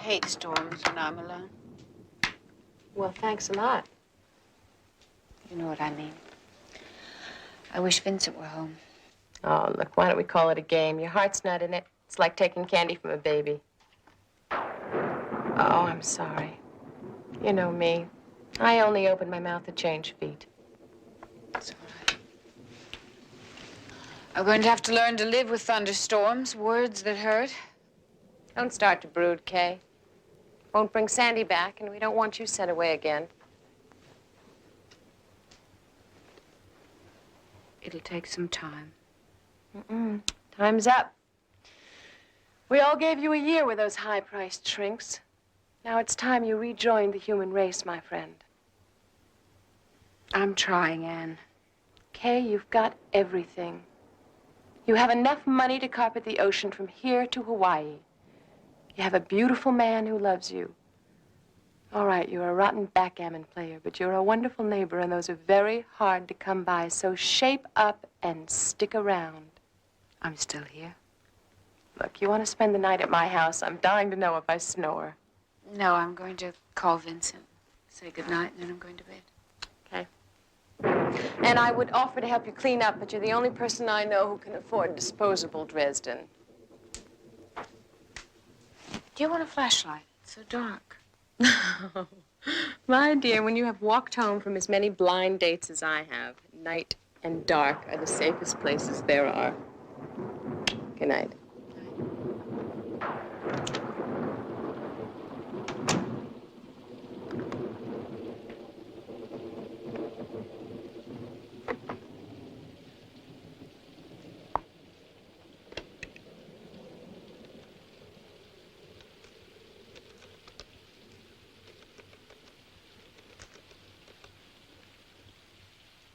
hate storms when I'm alone. Well, thanks a lot. You know what I mean. I wish Vincent were home. Oh, look, why don't we call it a game? Your heart's not in it. It's like taking candy from a baby. Oh, I'm sorry. You know me. I only open my mouth to change feet. It's all right. I'm going to have to learn to live with thunderstorms, words that hurt. Don't start to brood, Kay. Won't bring Sandy back, and we don't want you sent away again. It'll take some time. Time's up. We all gave you a year with those high-priced shrinks. Now it's time you rejoined the human race, my friend. I'm trying, Anne. Kay, you've got everything. You have enough money to carpet the ocean from here to Hawaii. You have a beautiful man who loves you. All right, you're a rotten backgammon player, but you're a wonderful neighbor, and those are very hard to come by. So shape up and stick around. I'm still here. Look, you want to spend the night at my house? I'm dying to know if I snore. No, I'm going to call Vincent, say goodnight, and then I'm going to bed. Okay. And I would offer to help you clean up, but you're the only person I know who can afford disposable Dresden. Do you want a flashlight? It's so dark. My dear, when you have walked home from as many blind dates as I have, night and dark are the safest places there are. Good night.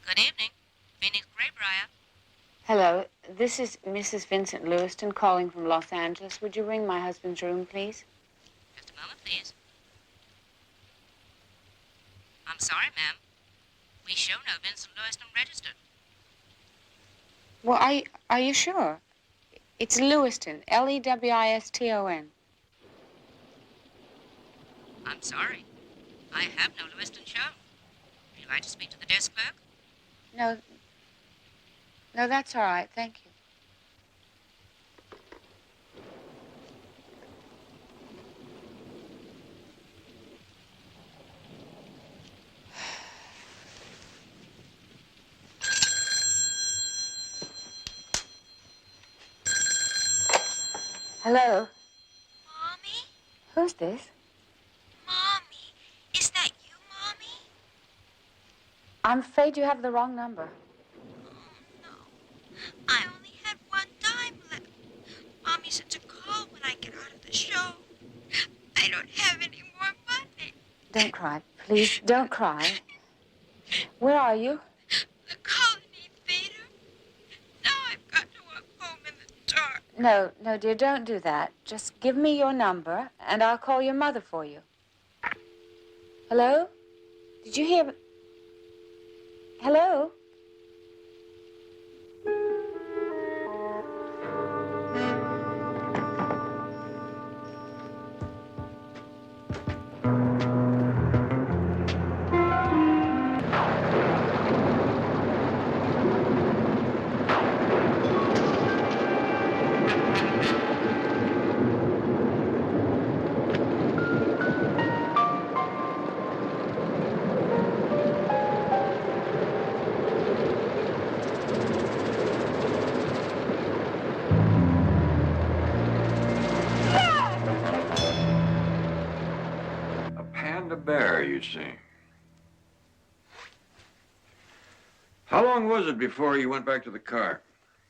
Good evening. Phoenix Graybriar. Hello, this is Mrs. Vincent Lewiston calling from Los Angeles. Would you ring my husband's room, please? Just a moment, please. I'm sorry, ma'am. We show no Vincent Lewiston registered. Well, are you sure? It's Lewiston, Lewiston. I'm sorry. I have no Lewiston show. Would you like to speak to the desk clerk? No, that's all right. Thank you. Hello? Mommy? Who's this? Mommy? Is that you, Mommy? I'm afraid you have the wrong number. Oh, no. I only had one dime left. Mommy said to call when I get out of the show. I don't have any more money. Don't cry. Please, don't cry. Where are you? The Colony Theater. Now I've got to walk home in the dark. No, dear, don't do that. Just give me your number, and I'll call your mother for you. Hello? Did you hear? Hello? Bear, you see. How long was it before you went back to the car?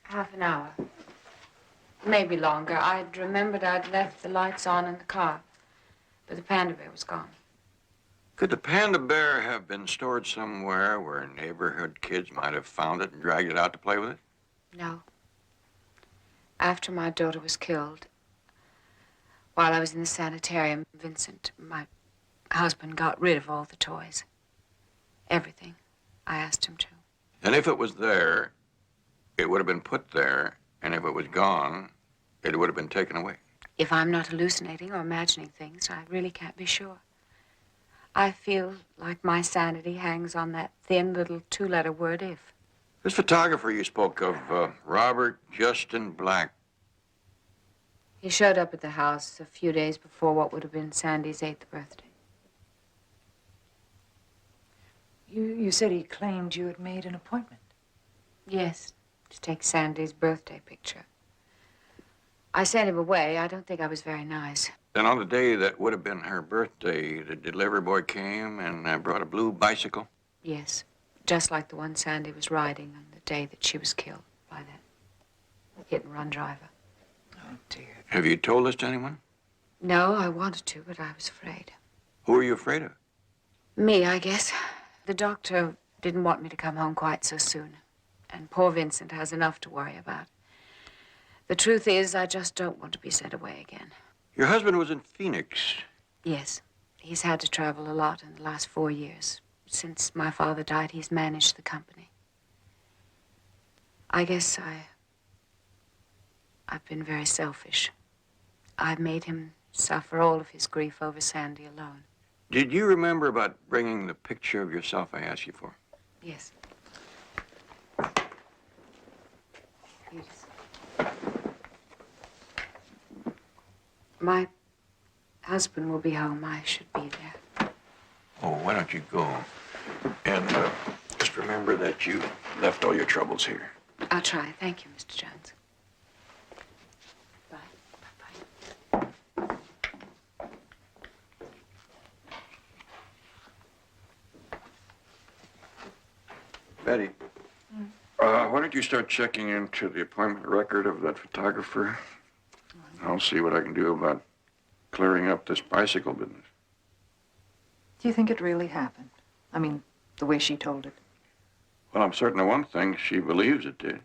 Half an hour. Maybe longer. I'd remembered I'd left the lights on in the car, but the panda bear was gone. Could the panda bear have been stored somewhere where neighborhood kids might have found it and dragged it out to play with it? No. After my daughter was killed, while I was in the sanitarium, Vincent, my husband, got rid of all the toys. Everything. I asked him to. And if it was there, it would have been put there, and if it was gone, it would have been taken away. If I'm not hallucinating or imagining things, I really can't be sure. I feel like my sanity hangs on that thin little two-letter word, if. This photographer you spoke of, Robert Justin Black. He showed up at the house a few days before what would have been Sandy's 8th birthday. You said he claimed you had made an appointment. Yes, to take Sandy's birthday picture. I sent him away. I don't think I was very nice. Then on the day that would have been her birthday, the delivery boy came and brought a blue bicycle? Yes, just like the one Sandy was riding on the day that she was killed by that hit-and-run driver. Oh, dear. Have you told this to anyone? No, I wanted to, but I was afraid. Who are you afraid of? Me, I guess. The doctor didn't want me to come home quite so soon. And poor Vincent has enough to worry about. The truth is, I just don't want to be sent away again. Your husband was in Phoenix. Yes. He's had to travel a lot in the last 4 years. Since my father died, he's managed the company. I guess I've been very selfish. I've made him suffer all of his grief over Sandy alone. Did you remember about bringing the picture of yourself I asked you for? Yes. Yes. My husband will be home. I should be there. Oh, why don't you go? And just remember that you left all your troubles here. I'll try. Thank you, Mr. Jones. Bye. Bye-bye. Betty, why don't you start checking into the appointment record of that photographer? I'll see what I can do about clearing up this bicycle business. Do you think it really happened? I mean, the way she told it. Well, I'm certain of one thing. She believes it did.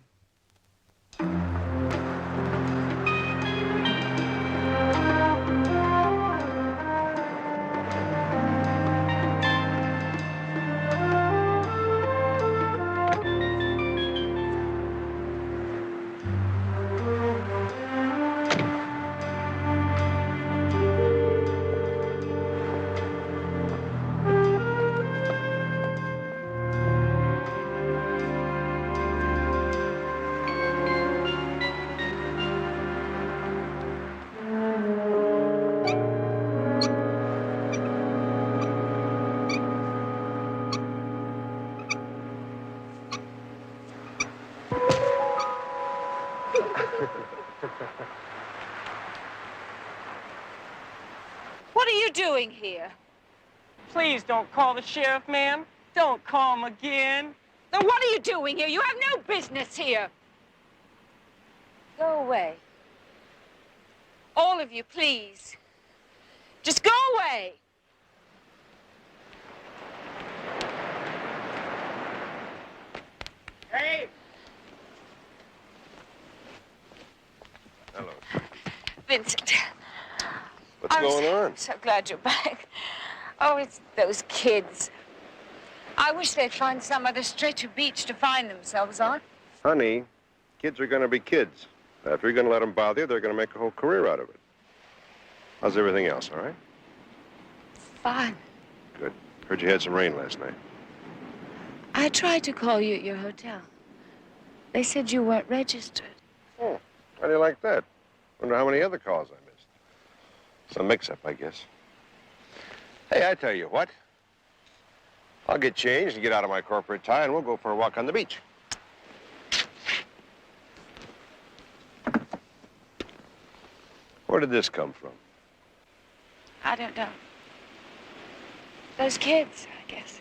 What are you doing here? Please don't call the sheriff, ma'am. Don't call him again. Then what are you doing here? You have no business here. Go away. All of you, please. Just go away. Hey! Hello. Vincent. What's going on? So glad you're back. Oh, it's those kids. I wish they'd find some other stretch of beach to find themselves on. Honey, kids are going to be kids. If you're going to let them bother you, they're going to make a whole career out of it. How's everything else, all right? Fine. Good. Heard you had some rain last night. I tried to call you at your hotel. They said you weren't registered. Oh, how do you like that? Wonder how many other calls I missed. Some mix-up, I guess. Hey, I tell you what. I'll get changed and get out of my corporate tie, and we'll go for a walk on the beach. Where did this come from? I don't know. Those kids, I guess.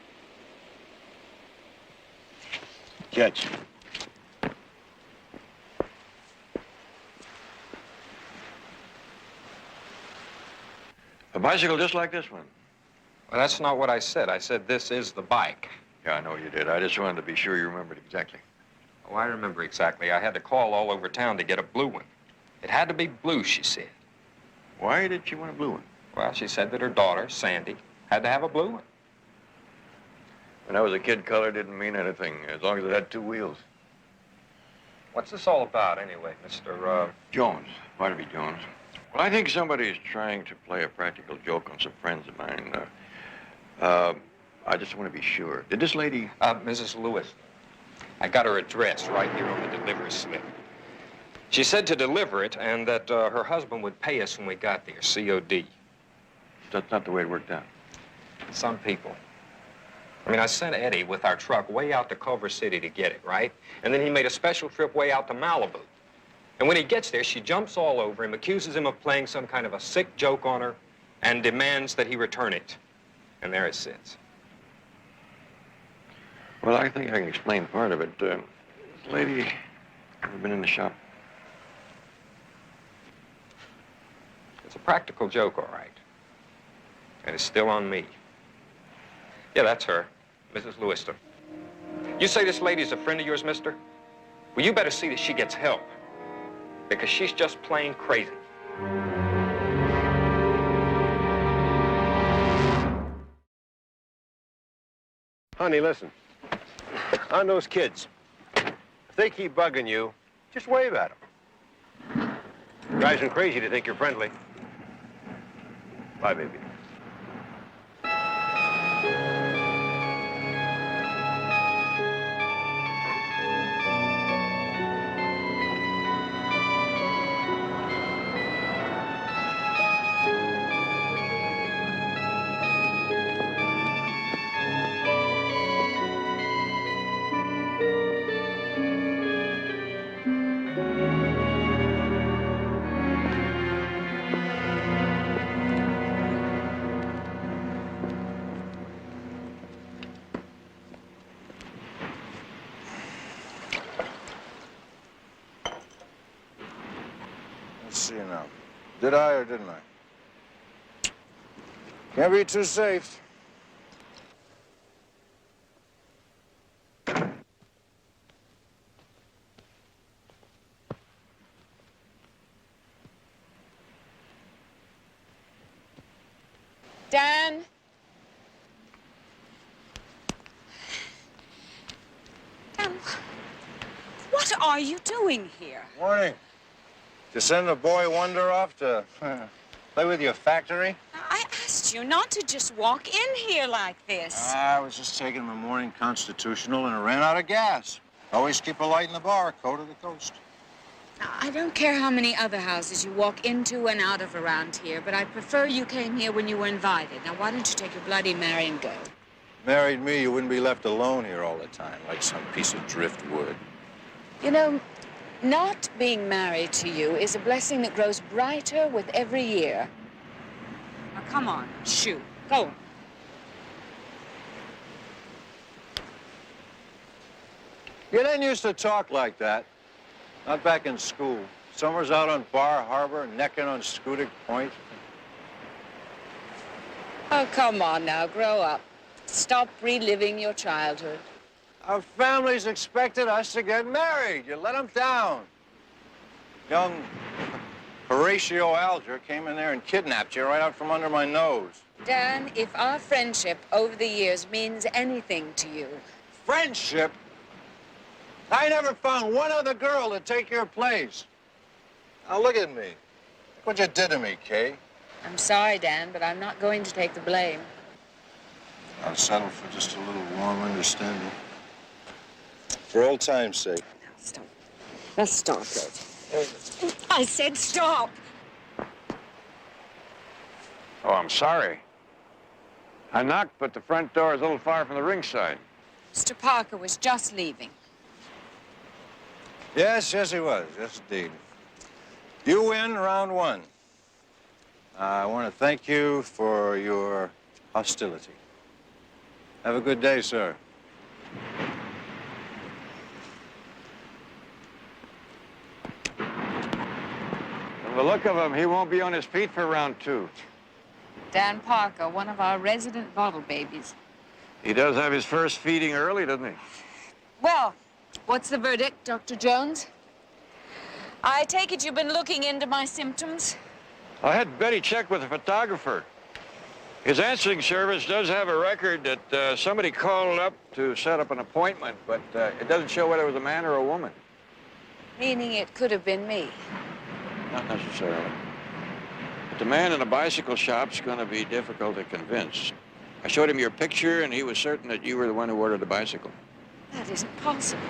Catch. A bicycle just like this one. Well, that's not what I said. I said this is the bike. Yeah, I know you did. I just wanted to be sure you remembered exactly. Oh, I remember exactly. I had to call all over town to get a blue one. It had to be blue, she said. Why did she want a blue one? Well, she said that her daughter, Sandy, had to have a blue one. When I was a kid, color didn't mean anything, as long as it had two wheels. What's this all about, anyway, Mr. Jones, Barnaby Jones. Well, I think somebody's trying to play a practical joke on some friends of mine. I just want to be sure. Did this lady... Mrs. Lewis, I got her address right here on the delivery slip. She said to deliver it and that her husband would pay us when we got there, COD. That's not the way it worked out. Some people. I mean, I sent Eddie with our truck way out to Culver City to get it, right? And then he made a special trip way out to Malibu. And when he gets there, she jumps all over him, accuses him of playing some kind of a sick joke on her, and demands that he return it. And there it sits. Well, I think I can explain part of it. This lady ever been in the shop? It's a practical joke, all right. And it's still on me. Yeah, that's her, Mrs. Lewiston. You say this lady's a friend of yours, mister? Well, you better see that she gets help. Because she's just plain crazy. Honey, listen. On those kids, if they keep bugging you, just wave at them. Drives them crazy to think you're friendly. Bye, baby. Let's see now. Did I or didn't I? Can't be too safe. Dan? Dan, what are you doing here? Morning. To send the boy Wonder off to play with your factory? I asked you not to just walk in here like this. I was just taking my morning constitutional and I ran out of gas. Always keep a light in the bar, coast to the coast. I don't care how many other houses you walk into and out of around here, but I prefer you came here when you were invited. Now, why don't you take your Bloody Mary and go? Married me, you wouldn't be left alone here all the time, like some piece of driftwood. You know, not being married to you is a blessing that grows brighter with every year. Now, come on, shoot, go. You didn't used to talk like that. Not back in school. Summers out on Bar Harbor, necking on Scudic Point. Oh, come on now, grow up. Stop reliving your childhood. Our families expected us to get married. You let them down. Young Horatio Alger came in there and kidnapped you right out from under my nose. Dan, if our friendship over the years means anything to you... Friendship? I never found one other girl to take your place. Now, look at me. Look what you did to me, Kay. I'm sorry, Dan, but I'm not going to take the blame. I'll settle for just a little warm understanding. For old time's sake. Now, stop. Now, stop it. I said stop. Oh, I'm sorry. I knocked, but the front door is a little far from the ringside. Mr. Parker was just leaving. Yes, yes, he was. Yes, indeed. You win round one. I want to thank you for your hostility. Have a good day, sir. From the look of him, he won't be on his feet for round two. Dan Parker, one of our resident bottle babies. He does have his first feeding early, doesn't he? Well, what's the verdict, Dr. Jones? I take it you've been looking into my symptoms? I had Betty check with the photographer. His answering service does have a record that somebody called up to set up an appointment, but it doesn't show whether it was a man or a woman. Meaning it could have been me. Not necessarily. The man in the bicycle shop's going to be difficult to convince. I showed him your picture, and he was certain that you were the one who ordered the bicycle. That isn't possible.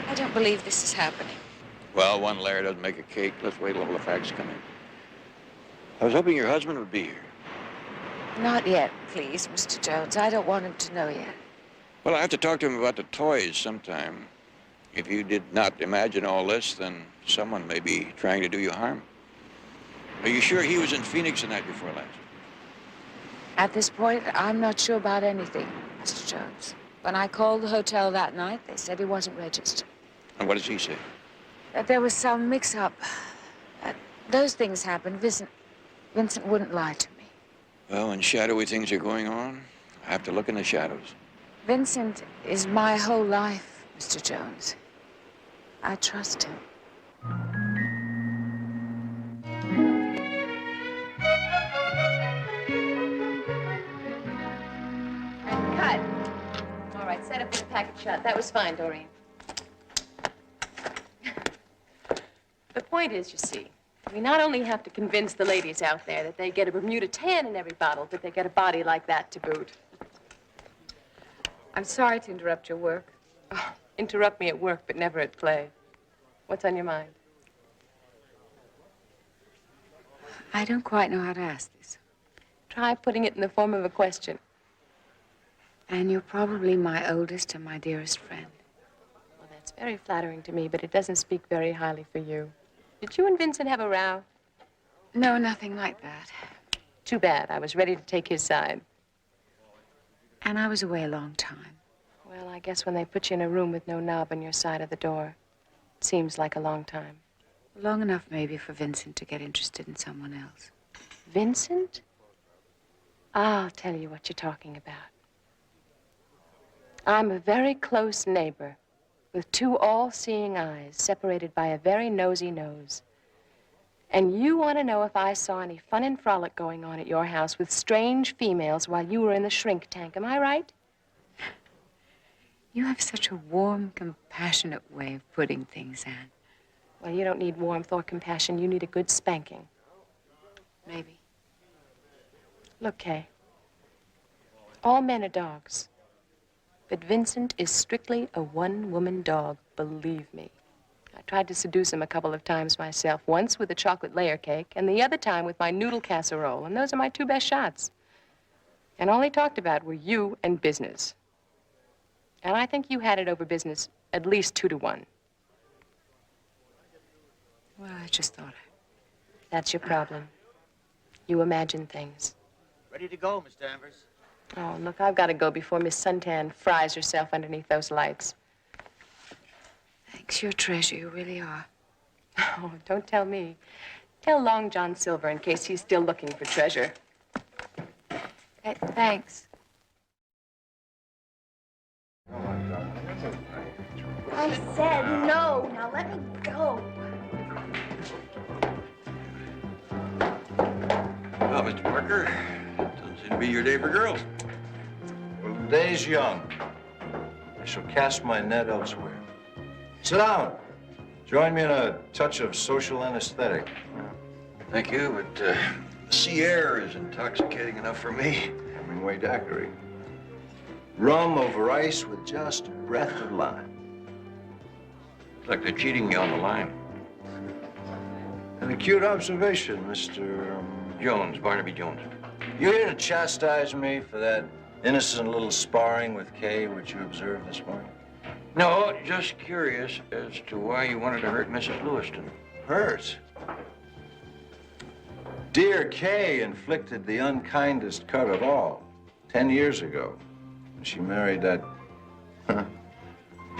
I don't believe this is happening. Well, one layer doesn't make a cake. Let's wait till the facts come in. I was hoping your husband would be here. Not yet, please, Mr. Jones. I don't want him to know yet. Well, I have to talk to him about the toys sometime. If you did not imagine all this, then someone may be trying to do you harm. Are you sure he was in Phoenix the night before last? At this point, I'm not sure about anything, Mr. Jones. When I called the hotel that night, they said he wasn't registered. And what does he say? That there was some mix-up. Those things happened. Vincent wouldn't lie to me. Well, when shadowy things are going on, I have to look in the shadows. Vincent is my whole life, Mr. Jones. I trust him. Cut. All right, set up this package shot. That was fine, Doreen. The point is, you see, we not only have to convince the ladies out there that they get a Bermuda tan in every bottle, but they get a body like that to boot. I'm sorry to interrupt your work. Oh, interrupt me at work, but never at play. What's on your mind? I don't quite know how to ask this. Try putting it in the form of a question. And you're probably my oldest and my dearest friend. Well, that's very flattering to me, but it doesn't speak very highly for you. Did you and Vincent have a row? No, nothing like that. Too bad. I was ready to take his side. And I was away a long time. Well, I guess when they put you in a room with no knob on your side of the door, it seems like a long time. Long enough, maybe, for Vincent to get interested in someone else. Vincent? I'll tell you what you're talking about. I'm a very close neighbor with two all-seeing eyes separated by a very nosy nose. And you want to know if I saw any fun and frolic going on at your house with strange females while you were in the shrink tank. Am I right? You have such a warm, compassionate way of putting things, Anne. Well, you don't need warmth or compassion. You need a good spanking. Maybe. Look, Kay. All men are dogs. But Vincent is strictly a one-woman dog, believe me. I tried to seduce him a couple of times myself, once with a chocolate layer cake, and the other time with my noodle casserole, and those are my two best shots. And all he talked about were you and business. And I think you had it over business at least 2-to-1. Well, I just thought That's your problem. You imagine things. Ready to go, Miss Danvers. Oh, look, I've got to go before Miss Suntan fries herself underneath those lights. Thanks, you're a treasure, you really are. Oh, don't tell me. Tell Long John Silver in case he's still looking for treasure. Thanks. I said no. Now let me go. Well, Mr. Parker, doesn't seem to be your day for girls. Well, the day's young. I shall cast my net elsewhere. Sit down. Join me in a touch of social anesthetic. Thank you, but the sea air is intoxicating enough for me. Hemingway daiquiri. Rum over ice with just a breath of lime. It's like they're cheating you on the line. An acute observation, Mr. Jones, Barnaby Jones. You here to chastise me for that innocent little sparring with Kay which you observed this morning? No, just curious as to why you wanted to hurt Mrs. Lewiston. Hurt? Dear Kay inflicted the unkindest cut of all 10 years ago. She married that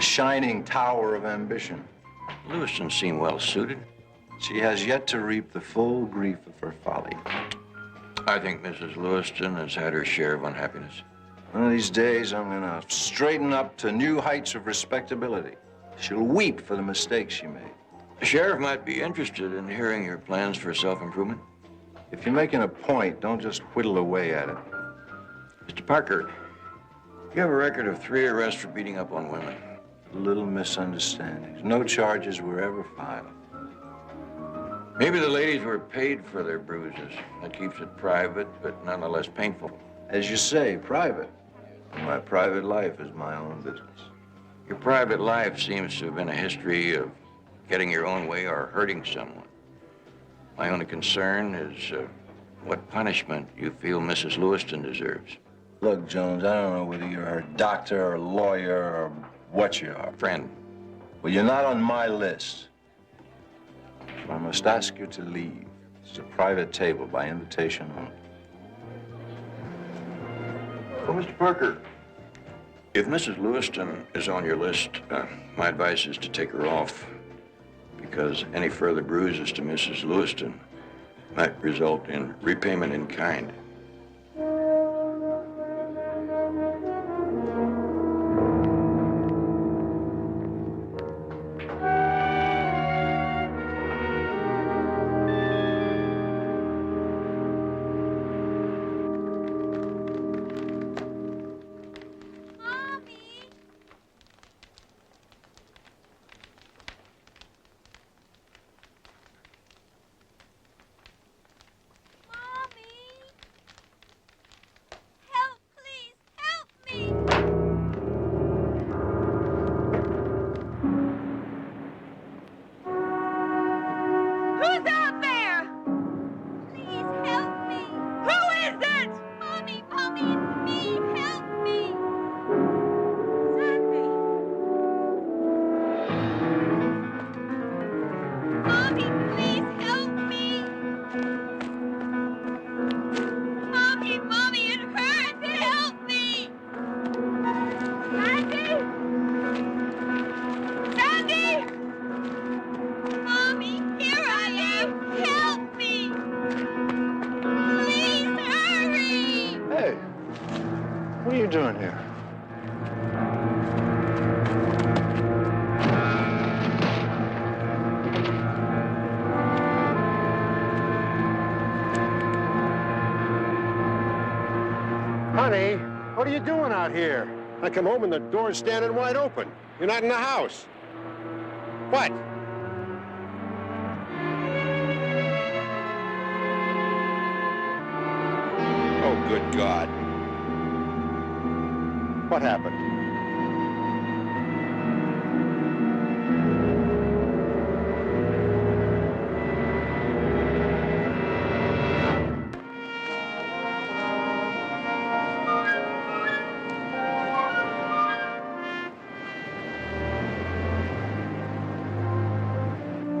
shining tower of ambition. Lewiston seemed well suited. She has yet to reap the full grief of her folly. I think Mrs. Lewiston has had her share of unhappiness. One of these days, I'm gonna straighten up to new heights of respectability. She'll weep for the mistakes she made. The sheriff might be interested in hearing your plans for self-improvement. If you're making a point, don't just whittle away at it. Mr. Parker, you have a record of 3 arrests for beating up on women. Little misunderstandings. No charges were ever filed. Maybe the ladies were paid for their bruises. That keeps it private, but nonetheless painful. As you say, private. My private life is my own business. Your private life seems to have been a history of getting your own way or hurting someone. My only concern is what punishment you feel Mrs. Lewiston deserves. Look, Jones, I don't know whether you're a doctor or lawyer or what you are. Friend. Well, you're not on my list. So I must ask you to leave. It's a private table by invitation only. Well, Mr. Parker, if Mrs. Lewiston is on your list, my advice is to take her off, because any further bruises to Mrs. Lewiston might result in repayment in kind. What are you doing here? Honey, what are you doing out here? I come home and the door's standing wide open. You're not in the house. What? Oh, good God. What happened?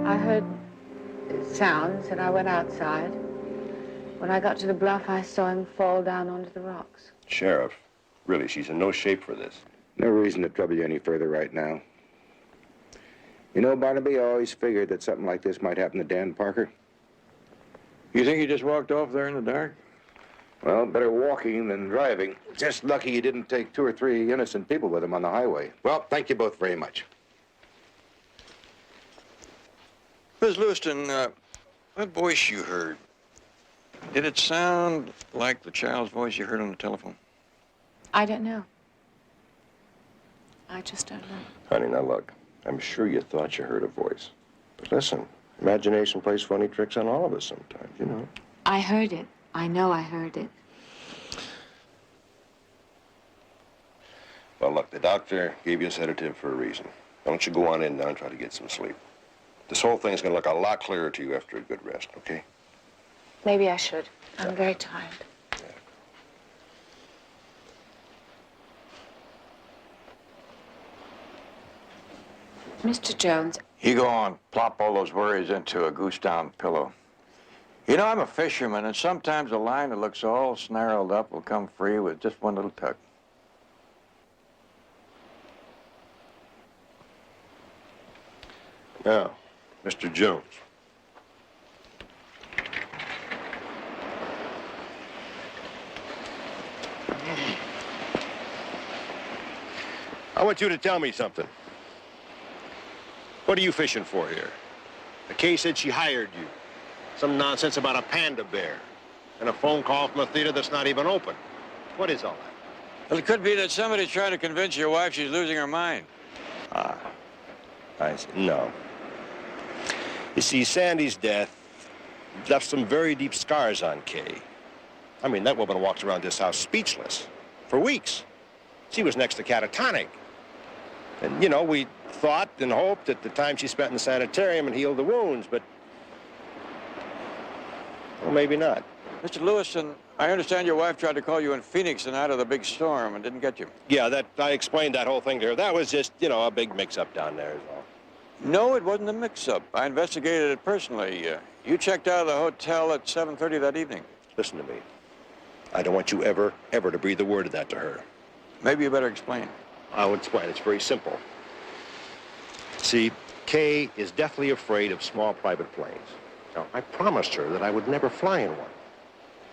I heard sounds and I went outside. When I got to the bluff, I saw him fall down onto the rocks. Sheriff, really, she's in no shape for this. No reason to trouble you any further right now. You know, Barnaby, I always figured that something like this might happen to Dan Parker. You think he just walked off there in the dark? Well, better walking than driving. Just lucky he didn't take 2 or 3 innocent people with him on the highway. Well, thank you both very much. Miss Lewiston, that voice you heard, did it sound like the child's voice you heard on the telephone? I don't know. I just don't know. Honey, now look, I'm sure you thought you heard a voice. But listen, imagination plays funny tricks on all of us sometimes, you know. I heard it. I know I heard it. Well, look, the doctor gave you a sedative for a reason. Why don't you go on in now and try to get some sleep? This whole thing's gonna look a lot clearer to you after a good rest, okay? Maybe I should. I'm very tired. Mr. Jones. You go on, plop all those worries into a goose-down pillow. You know, I'm a fisherman, and sometimes a line that looks all snarled up will come free with just one little tug. Now, Mr. Jones. I want you to tell me something. What are you fishing for here? The Kay said she hired you. Some nonsense about a panda bear. And a phone call from a theater that's not even open. What is all that? Well, it could be that somebody's trying to convince your wife she's losing her mind. Ah, I see. No. You see, Sandy's death left some very deep scars on Kay. I mean, that woman walked around this house speechless for weeks. She was next to catatonic. And, you know, we thought and hoped that the time she spent in the sanitarium and healed the wounds, but, well, maybe not. Mr. Lewison, I understand your wife tried to call you in Phoenix the night of the big storm and didn't get you. Yeah, I explained that whole thing to her. That was just, you know, a big mix-up down there is all. No, it wasn't a mix-up. I investigated it personally. You checked out of the hotel at 7:30 that evening. Listen to me. I don't want you ever to breathe a word of that to her. Maybe you better explain. I'll explain. It's very simple. See, Kay is deathly afraid of small private planes. Now, I promised her that I would never fly in one.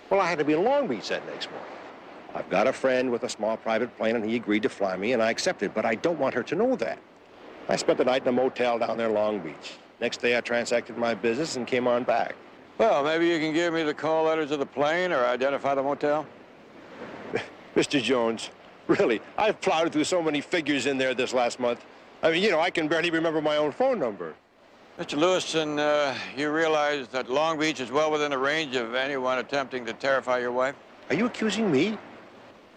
Well, I had to be in Long Beach that next morning. I've got a friend with a small private plane, and he agreed to fly me, and I accepted, but I don't want her to know that. I spent the night in a motel down there in Long Beach. Next day, I transacted my business and came on back. Well, maybe you can give me the call letters of the plane or identify the motel? Mr. Jones, really, I've plowed through so many figures in there this last month. I mean, you know, I can barely remember my own phone number. Mr. Lewison, you realize that Long Beach is well within the range of anyone attempting to terrify your wife? Are you accusing me?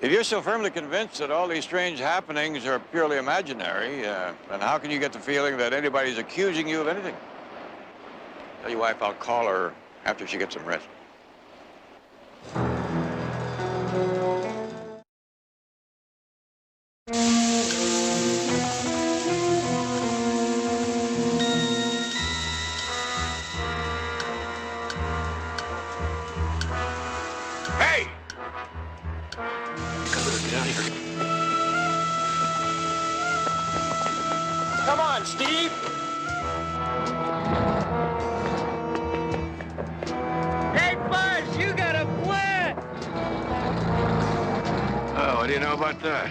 If you're so firmly convinced that all these strange happenings are purely imaginary, then how can you get the feeling that anybody's accusing you of anything? Tell your wife I'll call her after she gets some rest. Hey! Come on, Steve! Hey, Buzz, you got a plan! Oh, what do you know about that?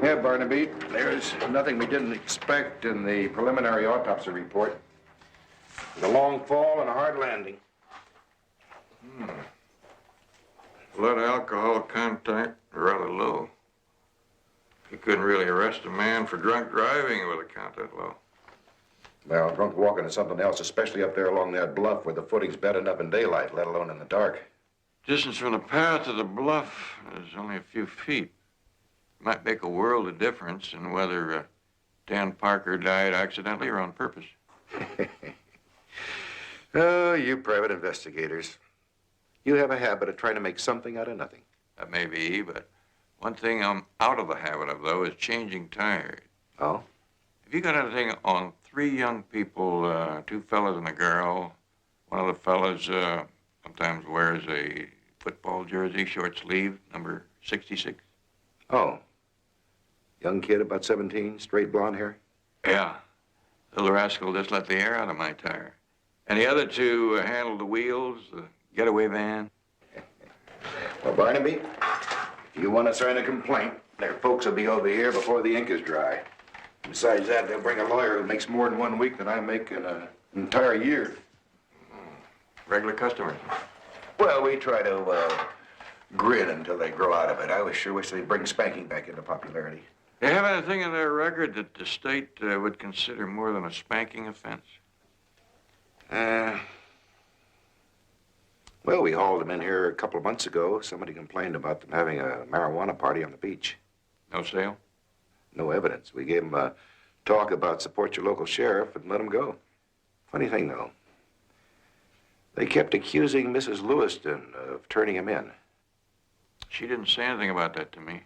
Yeah, Barnaby, there's nothing we didn't expect in the preliminary autopsy report. A long fall and a hard landing. Blood alcohol content rather low. You couldn't really arrest a man for drunk driving with a count that low. Well, drunk walking is something else, especially up there along that bluff where the footing's bad enough in daylight, let alone in the dark. Distance from the path to the bluff is only a few feet. Might make a world of difference in whether Dan Parker died accidentally or on purpose. Oh, you private investigators. You have a habit of trying to make something out of nothing. That may be, but one thing I'm out of the habit of, though, is changing tires. Oh? Have you got anything on 3 young people, 2 fellas and a girl? One of the fellas sometimes wears a football jersey, short sleeve, number 66. Oh. Young kid, about 17, straight blonde hair? Yeah. Little rascal just let the air out of my tire. And the other 2 handled the wheels, the getaway van. Well, Barnaby, if you want to sign a complaint, their folks will be over here before the ink is dry. Besides that, they'll bring a lawyer who makes more in 1 week than I make in an entire year. Regular customers. Well, we try to grin until they grow out of it. I was sure wish they'd bring spanking back into popularity. They have anything in their record that the state would consider more than a spanking offense? Well, we hauled them in here a couple of months ago. Somebody complained about them having a marijuana party on the beach. No sale? No evidence. We gave them a talk about support your local sheriff and let them go. Funny thing, though. They kept accusing Mrs. Lewiston of turning him in. She didn't say anything about that to me.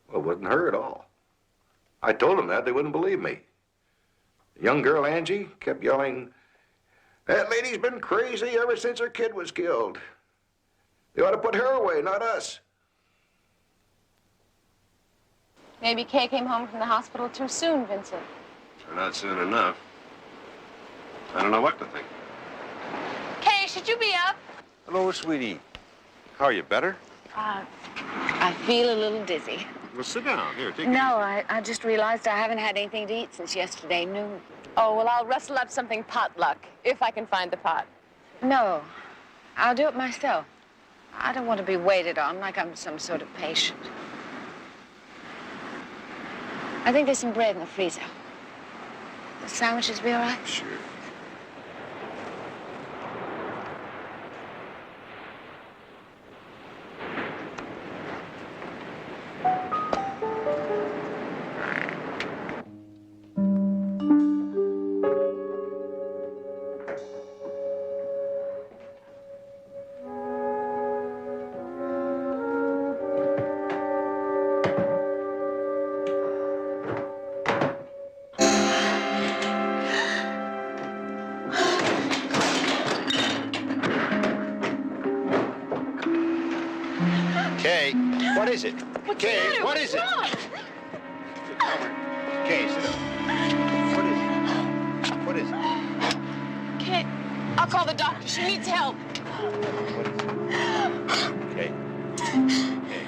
Well, it wasn't her at all. I told them that. They wouldn't believe me. The young girl, Angie, kept yelling, "That lady's been crazy ever since her kid was killed. They ought to put her away, not us." Maybe Kay came home from the hospital too soon, Vincent. Or not soon enough. I don't know what to think. Kay, should you be up? Hello, sweetie. How are you, better? I feel a little dizzy. Well, sit down. Here, take it No, I just realized I haven't had anything to eat since yesterday noon. Oh, well, I'll rustle up something potluck, if I can find the pot. No, I'll do it myself. I don't want to be waited on like I'm some sort of patient. I think there's some bread in the freezer. sandwiches be all right? Sure. Kay, what is it? Kay, what is it? Kay, sit down. What is it? What is it? Kay, I'll call the doctor. She needs help. What is it? Kay. Kay.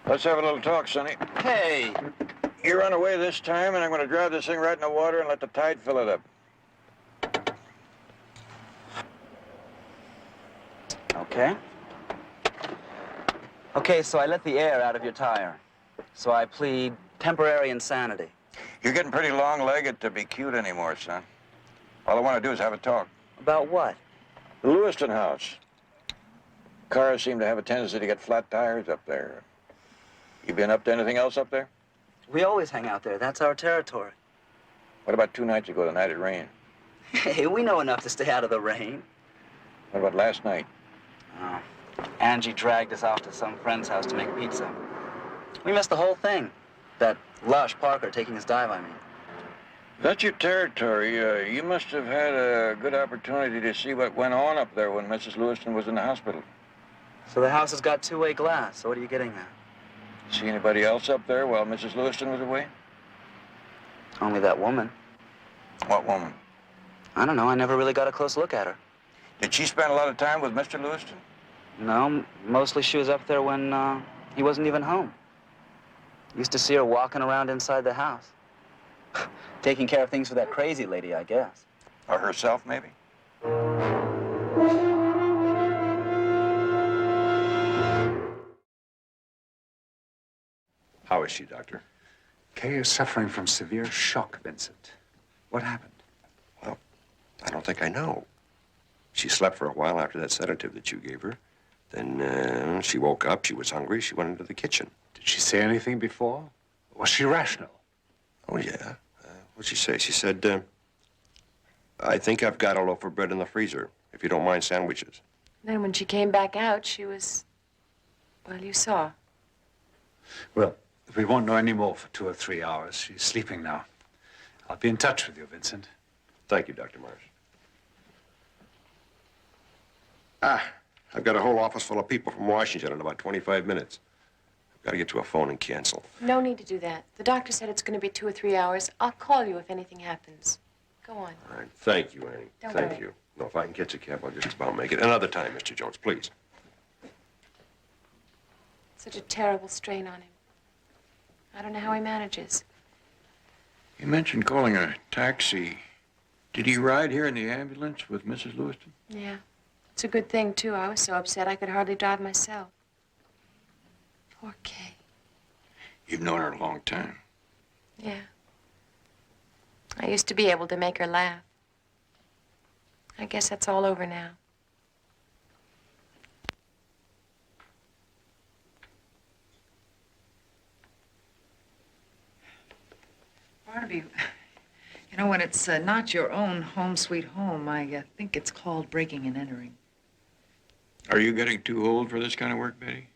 Let's have a little talk, Sonny. Hey! You run away this time, and I'm going to drive this thing right in the water and let the tide fill it up. Okay. Okay, so I let the air out of your tire. So I plead temporary insanity. You're getting pretty long-legged to be cute anymore, son. All I want to do is have a talk. About what? The Lewiston house. Cars seem to have a tendency to get flat tires up there. You been up to anything else up there? We always hang out there. That's our territory. What about 2 nights ago, the night it rained? Hey, we know enough to stay out of the rain. What about last night? Oh, Angie dragged us off to some friend's house to make pizza. We missed the whole thing. That lush Parker taking his dive, I mean. That's your territory. You must have had a good opportunity to see what went on up there when Mrs. Lewiston was in the hospital. So the house has got two-way glass. So what are you getting at? See anybody else up there while Mrs. Lewiston was away? Only that woman. What woman? I don't know. I never really got a close look at her. Did she spend a lot of time with Mr. Lewiston? No, mostly she was up there when he wasn't even home. Used to see her walking around inside the house. Taking care of things for that crazy lady, I guess. Or herself, maybe? How is she, Doctor? Kay is suffering from severe shock, Vincent. What happened? Well, I don't think I know. She slept for a while after that sedative that you gave her. Then she woke up, she was hungry, she went into the kitchen. Did she say anything before? Was she rational? Oh, yeah. What'd she say? She said, I think I've got a loaf of bread in the freezer, if you don't mind sandwiches. Then when she came back out, she was, well, you saw. Well, we won't know any more for 2 or 3 hours. She's sleeping now. I'll be in touch with you, Vincent. Thank you, Dr. Mars. I've got a whole office full of people from Washington in about 25 minutes. I've got to get to a phone and cancel. No need to do that. The doctor said it's going to be 2 or 3 hours. I'll call you if anything happens. Go on. All right. Thank you, Annie. Don't Thank worry. you. No, if I can catch a cab, I'll just about make it. Another time, Mr. Jones, please. Such a terrible strain on him. I don't know how he manages. You mentioned calling a taxi. Did he ride here in the ambulance with Mrs. Lewiston? Yeah. It's a good thing, too. I was so upset I could hardly drive myself. Poor Kay. You've known her a long time. Yeah. I used to be able to make her laugh. I guess that's all over now. Barnaby, you know, when it's not your own home sweet home, I think it's called breaking and entering. Are you getting too old for this kind of work, Betty?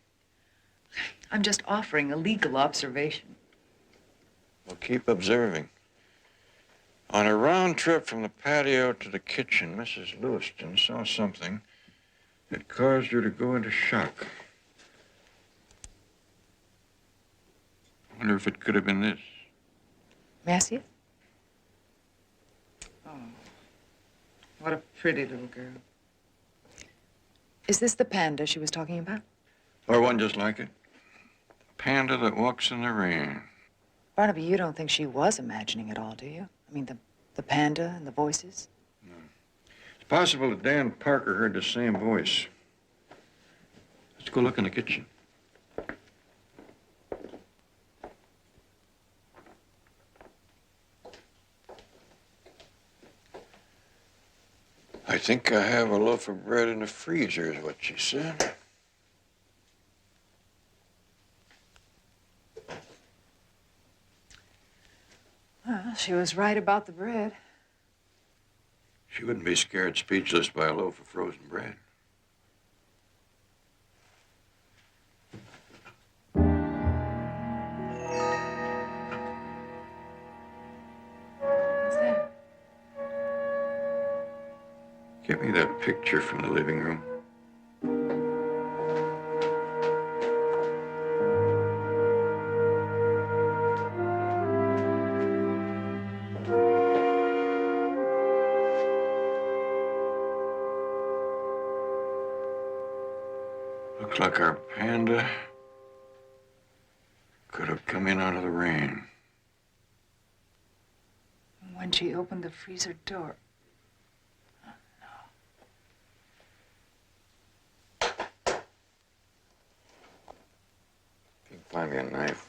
I'm just offering a legal observation. Well, keep observing. On a round trip from the patio to the kitchen, Mrs. Lewiston saw something that caused her to go into shock. I wonder if it could have been this. May I see it? Oh, what a pretty little girl. Is this the panda she was talking about? Or one just like it. The panda that walks in the rain. Barnaby, you don't think she was imagining it all, do you? I mean, the panda and the voices? possible that Dan Parker heard the same voice. Let's go look in the kitchen. I think I have a loaf of bread in the freezer, is what she said. Well, she was right about the bread. She wouldn't be scared speechless by a loaf of frozen bread. What's that? Get me that picture from the living room. Looks like our panda could have come in out of the rain. When she opened the freezer door. If you can find me a knife.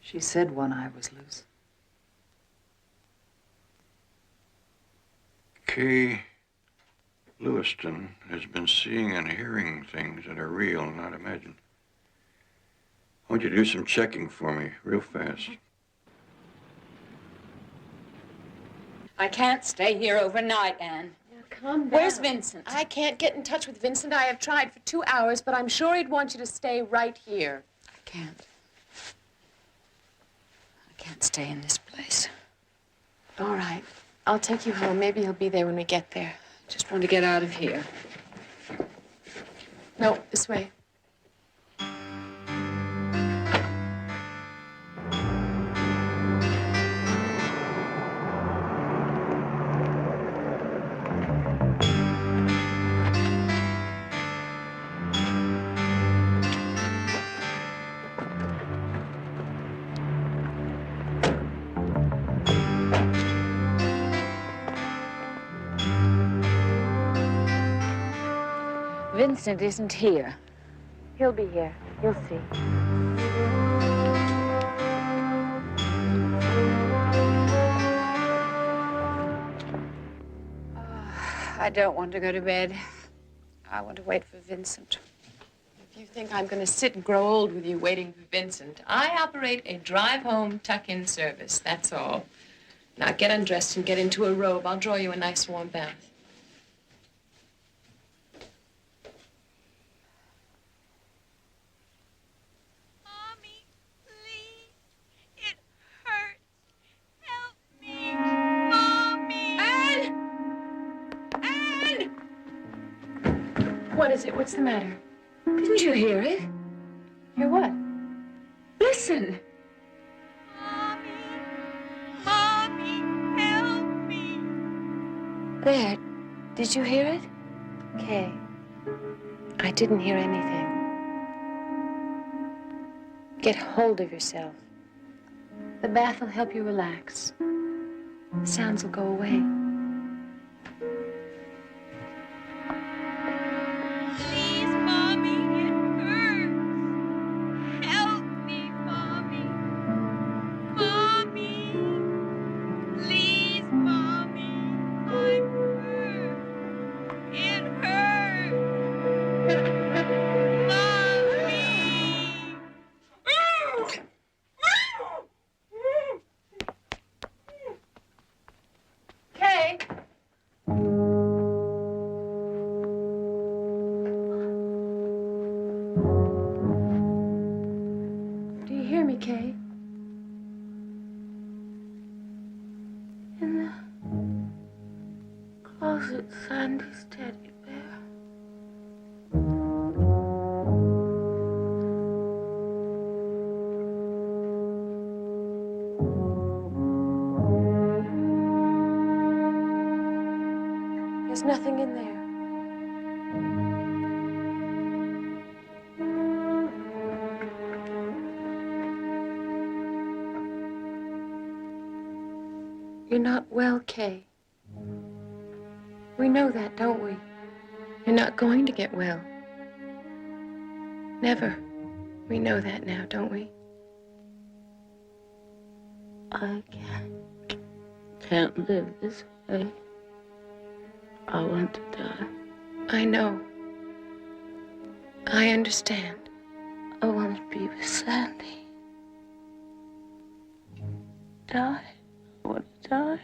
She said one eye was loose. Kay Lewiston has been seeing and hearing things that are real, not imagined. I want you to do some checking for me, real fast. I can't stay here overnight, Anne. Calm down. Where's Vincent? I can't get in touch with Vincent. I have tried for 2 hours, but I'm sure he'd want you to stay right here. I can't. I can't stay in this place. All right. I'll take you home. Maybe he'll be there when we get there. Just want to get out of here. No, this way. Vincent isn't here. He'll be here. You'll see. I don't want to go to bed. I want to wait for Vincent. If you think I'm going to sit and grow old with you waiting for Vincent, I operate a drive-home tuck-in service, that's all. Now get undressed and get into a robe. I'll draw you a nice warm bath. Mommy, please. It hurts. Help me. Mommy. Anne! What is it? What's the matter? Didn't you hear it? Hear what? Listen. Mommy, help me. There. Did you hear it? Kay, I didn't hear anything. Get hold of yourself. The bath will help you relax. The sounds will go away. Please, Mommy, it hurts. Help me, Mommy. Mommy. Please, Mommy. I'm hurt. It hurts. Kay! Do you hear me, Kay? In the closet, Sandy's teddy bear. There's nothing in there. You're not well, Kay. We know that, don't we? You're not going to get well. Never. We know that now, don't we? I can't live this way. I want to die. I know. I understand. I want to be with Sandy. Die. I want to die.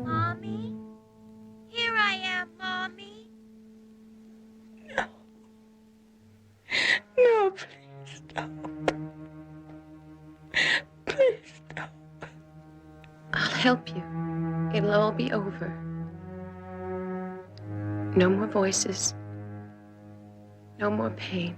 Mommy? Here I am, Mommy. No, please stop. Please stop. I'll help you. It'll all be over. No more voices. No more pain.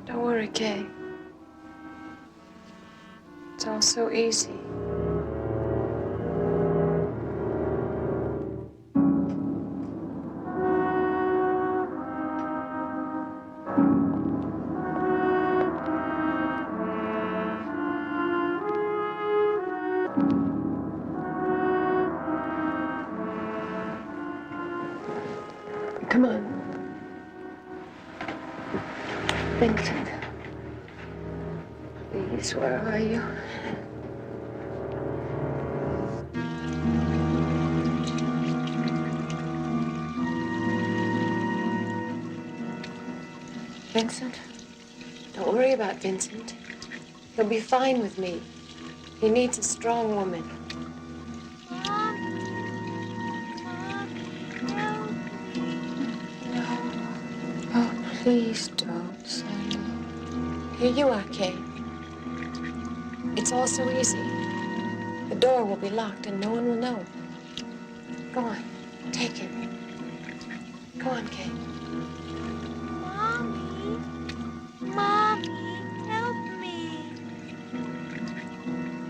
Don't worry, Kay. It's all so easy. Come on. Vincent. Please, where are you? Vincent? Don't worry about Vincent. He'll be fine with me. He needs a strong woman. Oh, please don't, Sandy. Here you are, Kay. It's all so easy. The door will be locked and no one will know. Go on, take it. Go on, Kay. Mommy? Mommy, help me.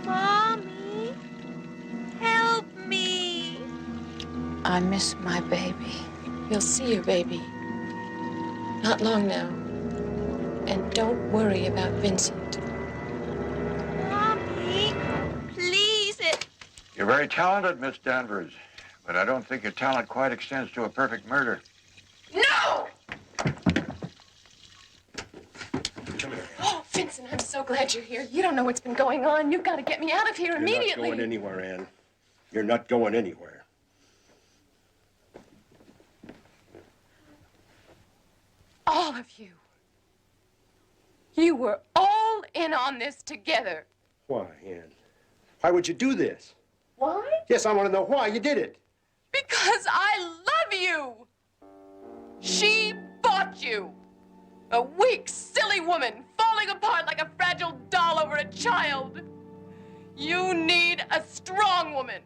Mommy, help me. I miss my baby. You'll see your baby. Not long now. And don't worry about Vincent. Mommy, please. You're very talented, Miss Danvers, but I don't think your talent quite extends to a perfect murder. No! Oh, Vincent, I'm so glad you're here. You don't know what's been going on. You've got to get me out of here immediately. You're not going anywhere, Anne. You're not going anywhere. All of you. You were all in on this together. Why, Anne? Why would you do this? Why? Yes, I want to know why you did it. Because I love you. She bought you. A weak, silly woman falling apart like a fragile doll over a child. You need a strong woman.